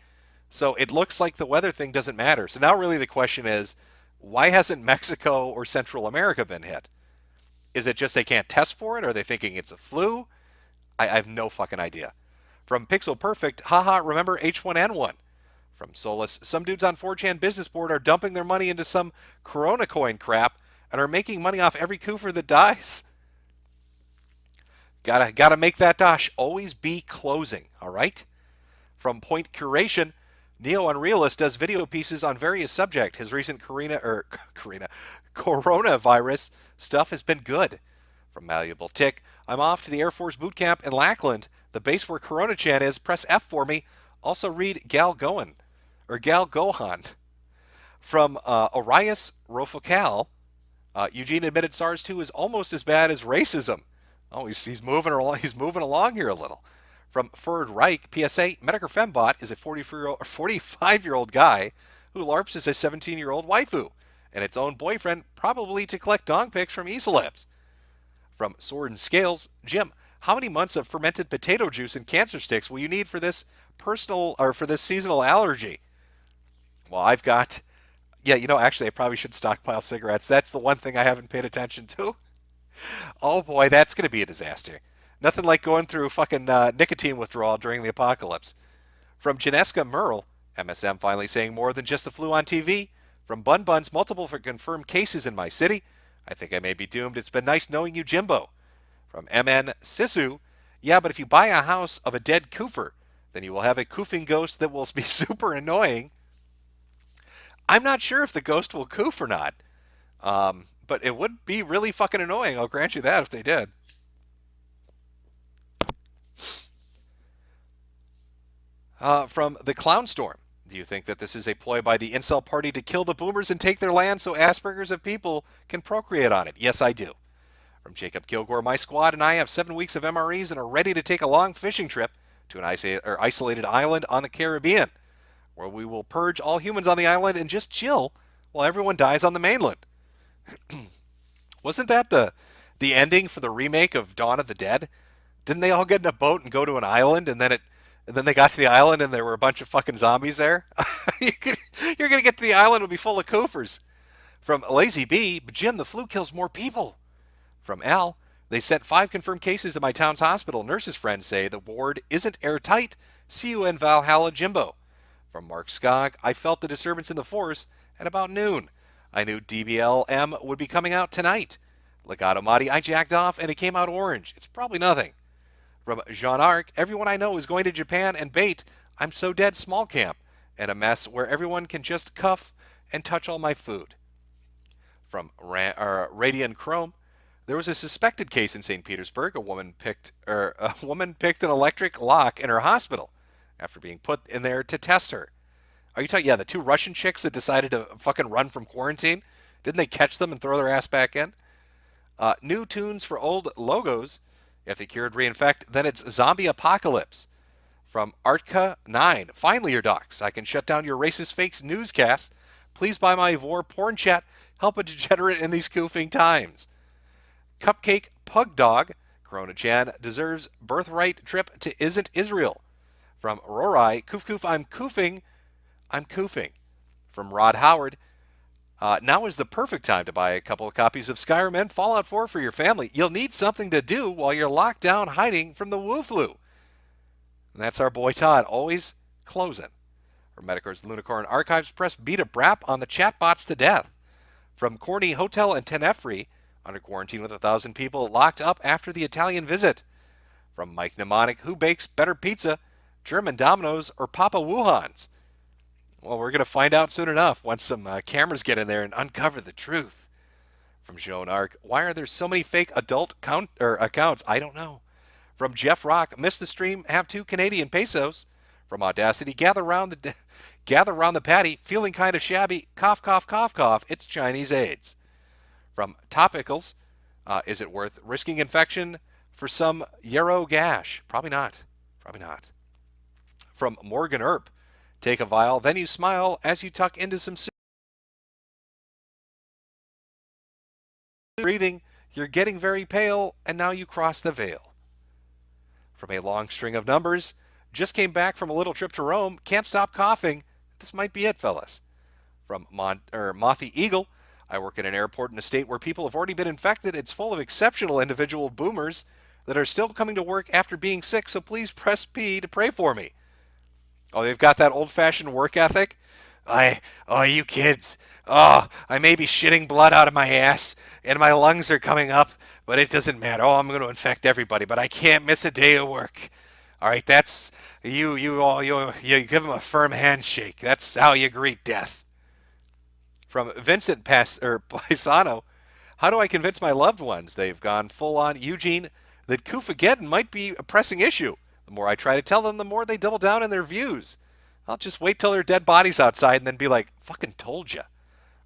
[SPEAKER 2] So it looks like the weather thing doesn't matter. So now really the question is, why hasn't Mexico or Central America been hit? Is it just they can't test for it? Are they thinking it's a flu? I have no fucking idea. From Pixel Perfect, haha, remember H1N1. From Solus, some dudes on 4chan business board are dumping their money into some Corona coin crap and are making money off every koofer that dies. Gotta make that dosh always be closing, all right? From Point Curation, Neo Unrealist does video pieces on various subjects. His recent coronavirus stuff has been good. From Malleable Tick, I'm off to the Air Force boot camp in Lackland, the base where Corona Chan is. Press F for me. Also read Gal Gohan. From Arias Rofocal, Eugene admitted SARS-2 is almost as bad as racism. Oh, he's moving along. He's moving along here a little. From Ferd Reich, PSA, Metokur Fembot is a 45-year-old guy who LARPs as a 17-year-old waifu and its own boyfriend, probably to collect dong pics from Esalabs. From Sword and Scales, Jim, how many months of fermented potato juice and cancer sticks will you need for this seasonal allergy? Well, I've got, actually I probably should stockpile cigarettes. That's the one thing I haven't paid attention to. Oh boy, that's going to be a disaster. Nothing like going through fucking nicotine withdrawal during the apocalypse. From Janeska Merle, MSM finally saying more than just the flu on TV. From Bun Buns, multiple for confirmed cases in my city. I think I may be doomed. It's been nice knowing you, Jimbo. From MN Sisu, yeah, but if you buy a house of a dead koofer, then you will have a koofing ghost that will be super annoying. I'm not sure if the ghost will coof or not. But it would be really fucking annoying. I'll grant you that if they did. From the Clown Storm. Do you think that this is a ploy by the incel party to kill the boomers and take their land so Asperger's of people can procreate on it? Yes, I do. From Jacob Kilgore, my squad and I have 7 weeks of MREs and are ready to take a long fishing trip to an isolated island on the Caribbean, where we will purge all humans on the island and just chill while everyone dies on the mainland. Wasn't that the ending for the remake of Dawn of the Dead? Didn't they all get in a boat and go to an island, and then they got to the island and there were a bunch of fucking zombies there? You're going to get to the island, it'll be full of koofers. From Lazy B, but Jim, the flu kills more people. From Al, they sent 5 confirmed cases to my town's hospital. Nurses' friends say the ward isn't airtight. See you in Valhalla, Jimbo. From Mark Skog, I felt the disturbance in the force at about noon. I knew DBLM would be coming out tonight. Legato Madi, I jacked off and it came out orange. It's probably nothing. From Jean Arc, everyone I know is going to Japan and bait. I'm so dead small camp and a mess where everyone can just cuff and touch all my food. From Radiant Chrome, there was a suspected case in St. Petersburg. A woman picked an electric lock in her hospital after being put in there to test her. Are you talking? Yeah, the 2 Russian chicks that decided to fucking run from quarantine. Didn't they catch them and throw their ass back in? New tunes for old logos. If they cured reinfect, then it's zombie apocalypse. From Artka9, finally your docs. I can shut down your racist fakes newscast. Please buy my Vor porn chat. Help a degenerate in these goofing times. Cupcake Pug Dog, Corona Chan deserves birthright trip to Isn't Israel. From Rorai, Koof Koof, I'm koofing. From Rod Howard, now is the perfect time to buy a couple of copies of Skyrim and Fallout 4 for your family. You'll need something to do while you're locked down hiding from the Woo Flu. And that's our boy Todd, always closing. From Metokur's Lunicorn Archives Press, beat a brap on the chatbots to death. From Corny Hotel in Tenerife, under quarantine with 1,000 people locked up after the Italian visit. From Mike Mnemonic, who bakes better pizza, German Domino's or Papa Wuhan's? Well, we're going to find out soon enough once some cameras get in there and uncover the truth. From Joan Arc, why are there so many fake adult accounts? I don't know. From Jeff Rock, missed the stream, have 2 Canadian pesos. From Audacity, gather round the patty, feeling kind of shabby, cough, cough, cough, cough, it's Chinese AIDS. From Topicals, is it worth risking infection for some yarrow gash? Probably not. From Morgan Earp, take a vial, then you smile as you tuck into some breathing. You're getting very pale, and now you cross the veil. From a long string of numbers, just came back from a little trip to Rome, can't stop coughing. This might be it, fellas. From Mothy Eagle, I work in an airport in a state where people have already been infected. It's full of exceptional individual boomers that are still coming to work after being sick, so please press P to pray for me. Oh, they've got that old-fashioned work ethic? You kids. I may be shitting blood out of my ass, and my lungs are coming up, but it doesn't matter. I'm going to infect everybody, but I can't miss a day of work. All right, that's you give them a firm handshake. That's how you greet death. From Vincent Paisano, how do I convince my loved ones? They've gone full on Eugene that Kufageddon might be a pressing issue. The more I try to tell them, the more they double down in their views. I'll just wait till their dead bodies outside and then be like, fucking told ya.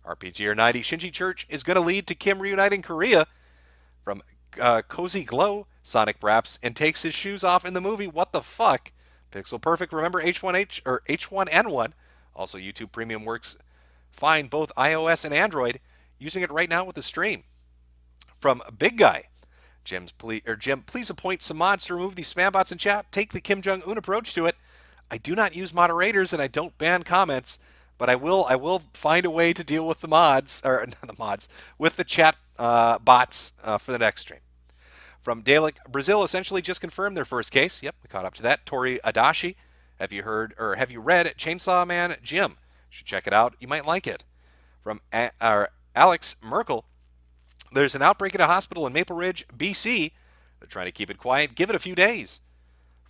[SPEAKER 2] RPG or 90, Shinji Church is going to lead to Kim reuniting Korea. From Cozy Glow, Sonic raps and takes his shoes off in the movie. What the fuck? Pixel Perfect, remember H1H or H1N1. Also, YouTube Premium works fine, both iOS and Android. Using it right now with the stream. From Big Guy, Jim, please appoint some mods to remove these spam bots in chat. Take the Kim Jong-un approach to it. I do not use moderators and I don't ban comments, but I will find a way to deal with the mods, or not the mods, with the chat bots for the next stream. From Dalek, Brazil essentially just confirmed their first case. Yep, we caught up to that. Tori Adachi, have you read Chainsaw Man Jim? You should check it out. You might like it. From Alex Merkel, there's an outbreak at a hospital in Maple Ridge, BC. They're trying to keep it quiet. Give it a few days.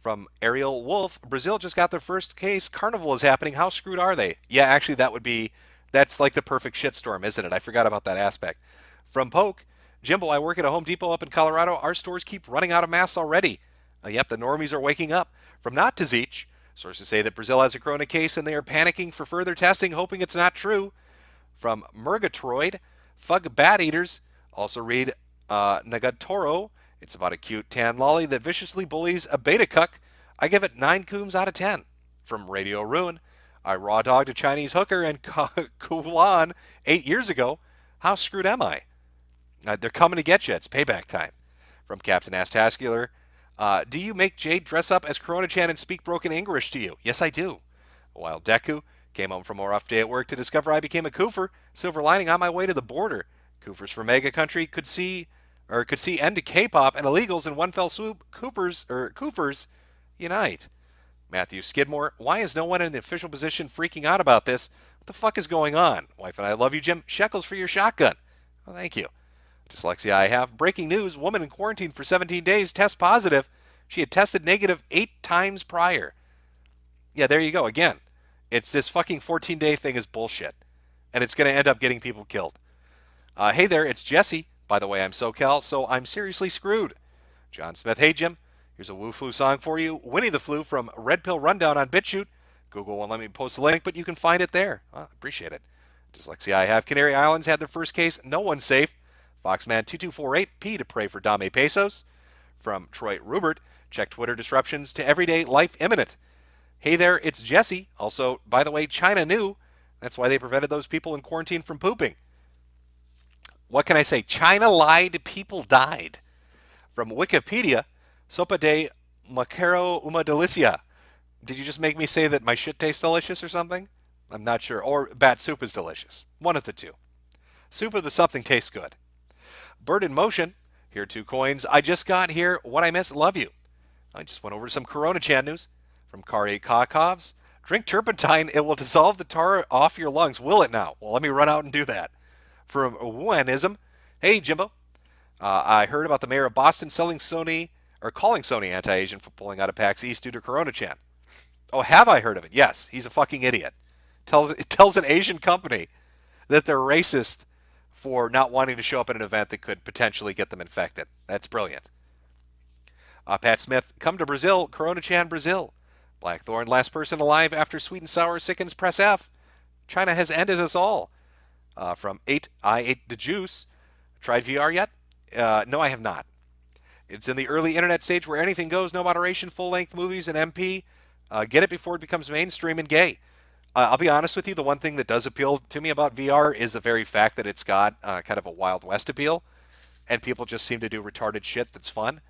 [SPEAKER 2] From Ariel Wolf, Brazil just got their first case. Carnival is happening. How screwed are they? Yeah, actually, that's like the perfect shitstorm, isn't it? I forgot about that aspect. From Poke, Jimbo, I work at a Home Depot up in Colorado. Our stores keep running out of masks already. Yep, the normies are waking up. From Not to Zeech, sources say that Brazil has a corona case and they are panicking for further testing, hoping it's not true. From Murgatroyd, Fug Bat Eaters, also read Nagatoro. It's about a cute tan lolly that viciously bullies a beta cuck. I give it 9 coombs out of 10. From Radio Ruin, I raw dogged a Chinese hooker in Kulan 8 years ago. How screwed am I? They're coming to get you. It's payback time. From Captain Astascular, do you make Jade dress up as Corona-chan and speak broken English to you? Yes, I do. While Deku, Came home from a rough day at work to discover I became a Koofer. Silver lining on my way to the border. Koofers for mega country could see end to K-pop and illegals in one fell swoop. Koofers unite. Matthew Skidmore, why is no one in the official position freaking out about this? What the fuck is going on? Wife and I love you, Jim. Shekels for your shotgun. Well, thank you. Dyslexia I have. Breaking news, woman in quarantine for 17 days, test positive. She had tested negative 8 times prior. Yeah, there you go. Again, it's this fucking 14-day thing is bullshit. And it's going to end up getting people killed. Hey there, it's Jesse. By the way, I'm SoCal, so I'm seriously screwed. John Smith, hey Jim. Here's a Woo Flu song for you. Winnie the Flu from Red Pill Rundown on BitChute. Google won't let me post the link, but you can find it there. Appreciate it. Dyslexia I have. Canary Islands had their first case. No one's safe. Foxman2248P to pray for Dame Pesos. From Troy Rubert, check Twitter disruptions to everyday life imminent. Hey there, it's Jesse. Also, by the way, China knew. That's why they prevented those people in quarantine from pooping. What can I say? China lied, people died. From Wikipedia, Sopa de Macaro Uma Delicia. Did you just make me say that my shit tastes delicious or something? I'm not sure. Or bat soup is delicious. One of the two. Soup of the something tastes good. Bird in Motion. Here are 2 coins. I just got here. What I miss, love you. I just went over to some Corona Chan news. From Kari Kakovs. Drink turpentine. It will dissolve the tar off your lungs. Will it now? Well, let me run out and do that. From Wuanism. Hey, Jimbo. I heard about the mayor of Boston calling Sony anti-Asian for pulling out of PAX East due to Corona Chan. Oh, have I heard of it? Yes. He's a fucking idiot. It tells an Asian company that they're racist for not wanting to show up at an event that could potentially get them infected. That's brilliant. Pat Smith, come to Brazil, Corona Chan, Brazil. Blackthorn, last person alive after sweet and sour sickens, press F. China has ended us all. From 8, I ate the juice. Tried VR yet? No, I have not. It's in the early internet stage where anything goes, no moderation, full-length movies and MP. Get it before it becomes mainstream and gay. I'll be honest with you, the one thing that does appeal to me about VR is the very fact that it's got kind of a Wild West appeal, and people just seem to do retarded shit that's fun.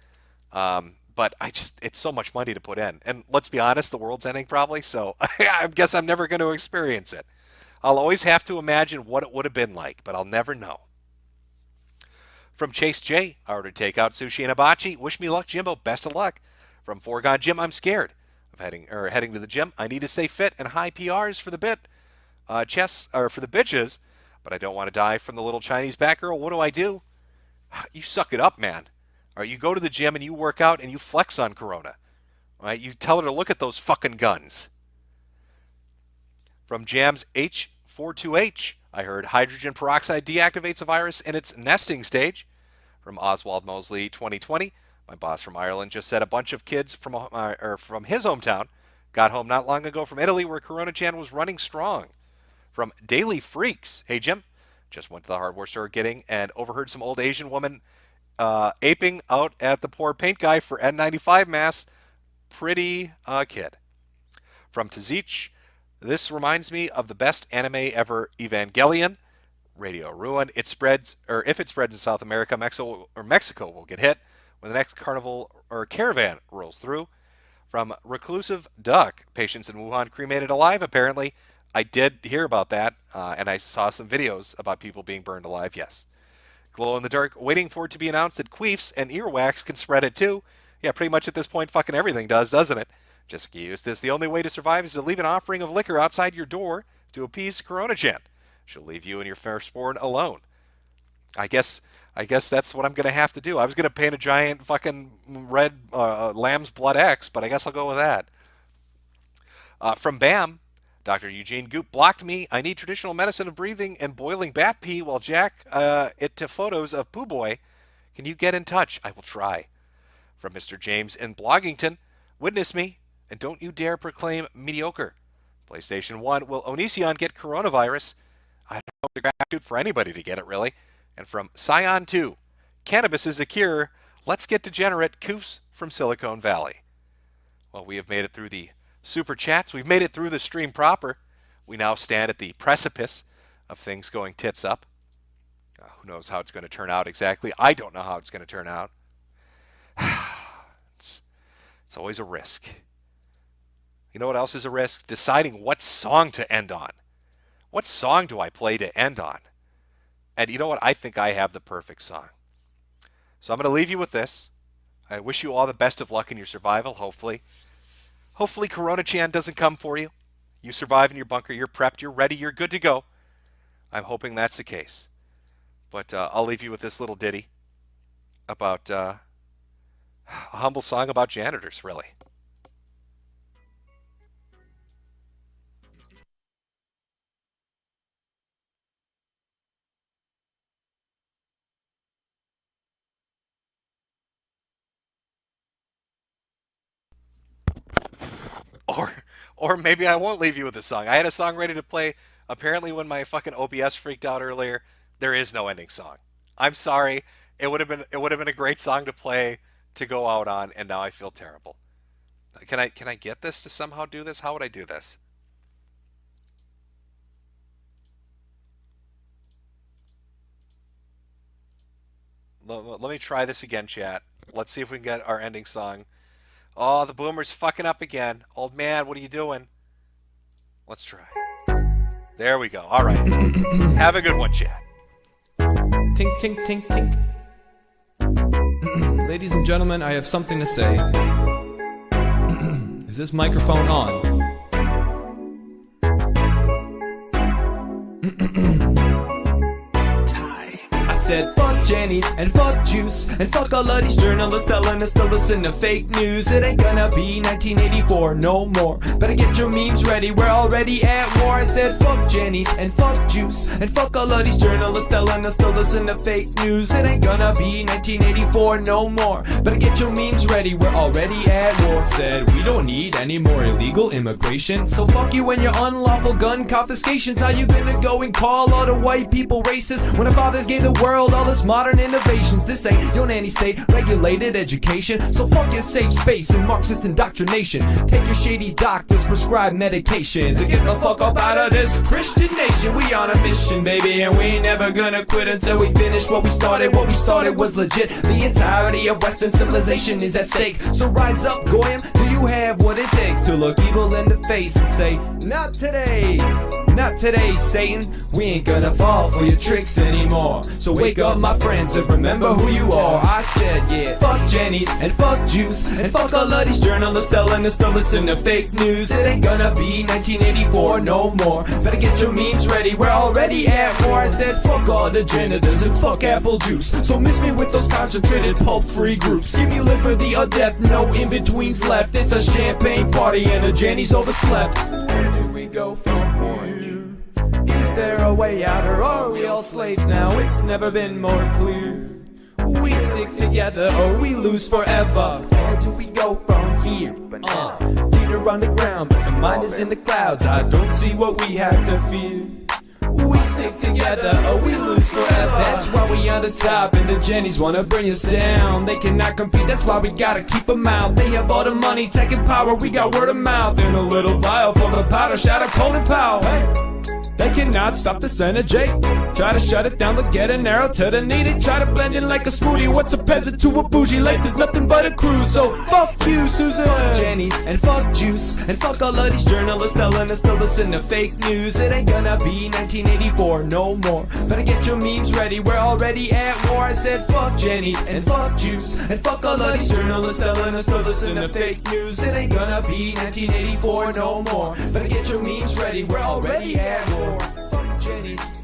[SPEAKER 2] But it's so much money to put in. And let's be honest, the world's ending probably, so I guess I'm never going to experience it. I'll always have to imagine what it would have been like, but I'll never know. From Chase J, I ordered takeout sushi and hibachi. Wish me luck, Jimbo. Best of luck. From Foregone Jim, I'm scared of heading to the gym. I need to stay fit and high PRs for the for the bitches, but I don't want to die from the little Chinese Batgirl. What do? You suck it up, man. All right, you go to the gym and you work out and you flex on Corona. All right, you tell her to look at those fucking guns. From Jams H42H, I heard hydrogen peroxide deactivates a virus in its nesting stage. From Oswald Mosley 2020, my boss from Ireland just said a bunch of kids from his hometown got home not long ago from Italy where Corona Chan was running strong. From Daily Freaks, hey Jim, just went to the hardware store getting and overheard some old Asian woman aping out at the poor paint guy for N95 masks. Pretty kid. From Tazich, this reminds me of the best anime ever, Evangelion. Radio ruin. If it spreads in South America, Mexico will get hit when the next carnival or caravan rolls through. From Reclusive Duck, patients in Wuhan cremated alive, apparently. I did hear about that, and I saw some videos about people being burned alive, yes. Glow in the dark, waiting for it to be announced that queefs and earwax can spread it too. Yeah, pretty much at this point, fucking everything does, doesn't it? Jessica Eustace, the only way to survive is to leave an offering of liquor outside your door to appease Corona Chan. She'll leave you and your firstborn alone. I guess that's what I'm going to have to do. I was going to paint a giant fucking red lamb's blood X, but I guess I'll go with that. From BAM, Dr. Eugene Goop blocked me. I need traditional medicine of breathing and boiling bat pee while jack it to photos of Pooh Boy. Can you get in touch? I will try. From Mr. James in Bloggington, witness me, and don't you dare proclaim mediocre. PlayStation 1, will Onision get coronavirus? I don't know the gratitude for anybody to get it, really. And from Scion 2, cannabis is a cure. Let's get degenerate. Koofs from Silicon Valley. Well, we have made it through the super chats. We've made it through the stream proper. We now stand at the precipice of things going tits up. Who knows how it's going to turn out exactly? I don't know how it's going to turn out. It's always a risk. You know what else is a risk? Deciding what song to end on. What song do I play to end on? And you know what? I think I have the perfect song. So I'm going to leave you with this. I wish you all the best of luck in your survival, hopefully. Hopefully Corona-chan doesn't come for you. You survive in your bunker, you're prepped, you're ready, you're good to go. I'm hoping that's the case. But I'll leave you with this little ditty about a humble song about janitors, really. Or maybe I won't leave you with a song. I had a song ready to play. Apparently, when my fucking OBS freaked out earlier, there is no ending song. I'm sorry. It would have been a great song to play to go out on, and now I feel terrible. Can I get this to somehow do this? How would I do this? Let me try this again, chat. Let's see if we can get our ending song. Oh, the boomer's fucking up again. Old man, what are you doing? Let's try. There we go. All right. Have a good one, chat.
[SPEAKER 4] Tink, tink, tink, tink. Ladies and gentlemen, I have something to say. Is this microphone on? I said fuck Jenny and fuck Juice and fuck all of these journalists telling us to listen to fake news. It ain't gonna be 1984 no more. Better get your memes ready, we're already at war. I said fuck Jenny's and fuck Juice and fuck all of these journalists telling us to listen to fake news. It ain't gonna be 1984 no more. Better get your memes ready, we're already at war. Said we don't need any more illegal immigration, so fuck you and your unlawful gun confiscations. How you gonna go and call all the white people racist when our fathers gave the world all this modern innovations? This ain't your nanny state regulated education, so fuck your safe space and Marxist indoctrination. Take your shady doctors prescribed medications and get the fuck up out of this Christian nation. We on a mission, baby, and we ain't never gonna quit until we finish what we started. What we started was legit. The entirety of Western civilization is at stake. So rise up, Goyim. Do you have what it takes to look evil in the face and say, not today, not today, Satan. We ain't gonna fall for your tricks anymore. So wake up, my friends, and remember who you are. I said, yeah, fuck Jenny's and fuck Juice and fuck all of these journalists telling us to listen to fake news. It ain't gonna be 1984 no more. Better get your memes ready, we're already at war. I said, fuck all the janitors and fuck apple juice. So miss me with those concentrated pulp-free groups. Give me liberty or death, no in-betweens left. It's a champagne party and the Jenny's overslept. Where do we go from here? Is there a way out, or are we all slaves now? It's never been more clear. We stick together or we lose forever. Where do we go from here? Feet are on the ground, but the mind is in the clouds. I don't see what we have to fear. We stick together or we lose forever. That's why we on the top and the Jennies wanna bring us down. They cannot compete, that's why we gotta keep them out. They have all the money, taking power, we got word of mouth. In a little vial full of powder, shout out Colin Powell. Hey, they cannot stop the Senate J. Try to shut it down, but get an arrow to the knee. They try to blend in like a smoothie. What's a peasant to a bougie? Life is nothing but a cruise. So fuck you, Susan. Fuck Jenny and fuck Juice and fuck all of these journalists telling us to listen to fake news. It ain't gonna be 1984 no more. Better get your memes ready, we're already at war. I said fuck Jenny's and fuck Juice and fuck all of these journalists telling us to listen to fake news. It ain't gonna be 1984 no more. Better get your memes ready, we're already at war. Fuck Jenny's.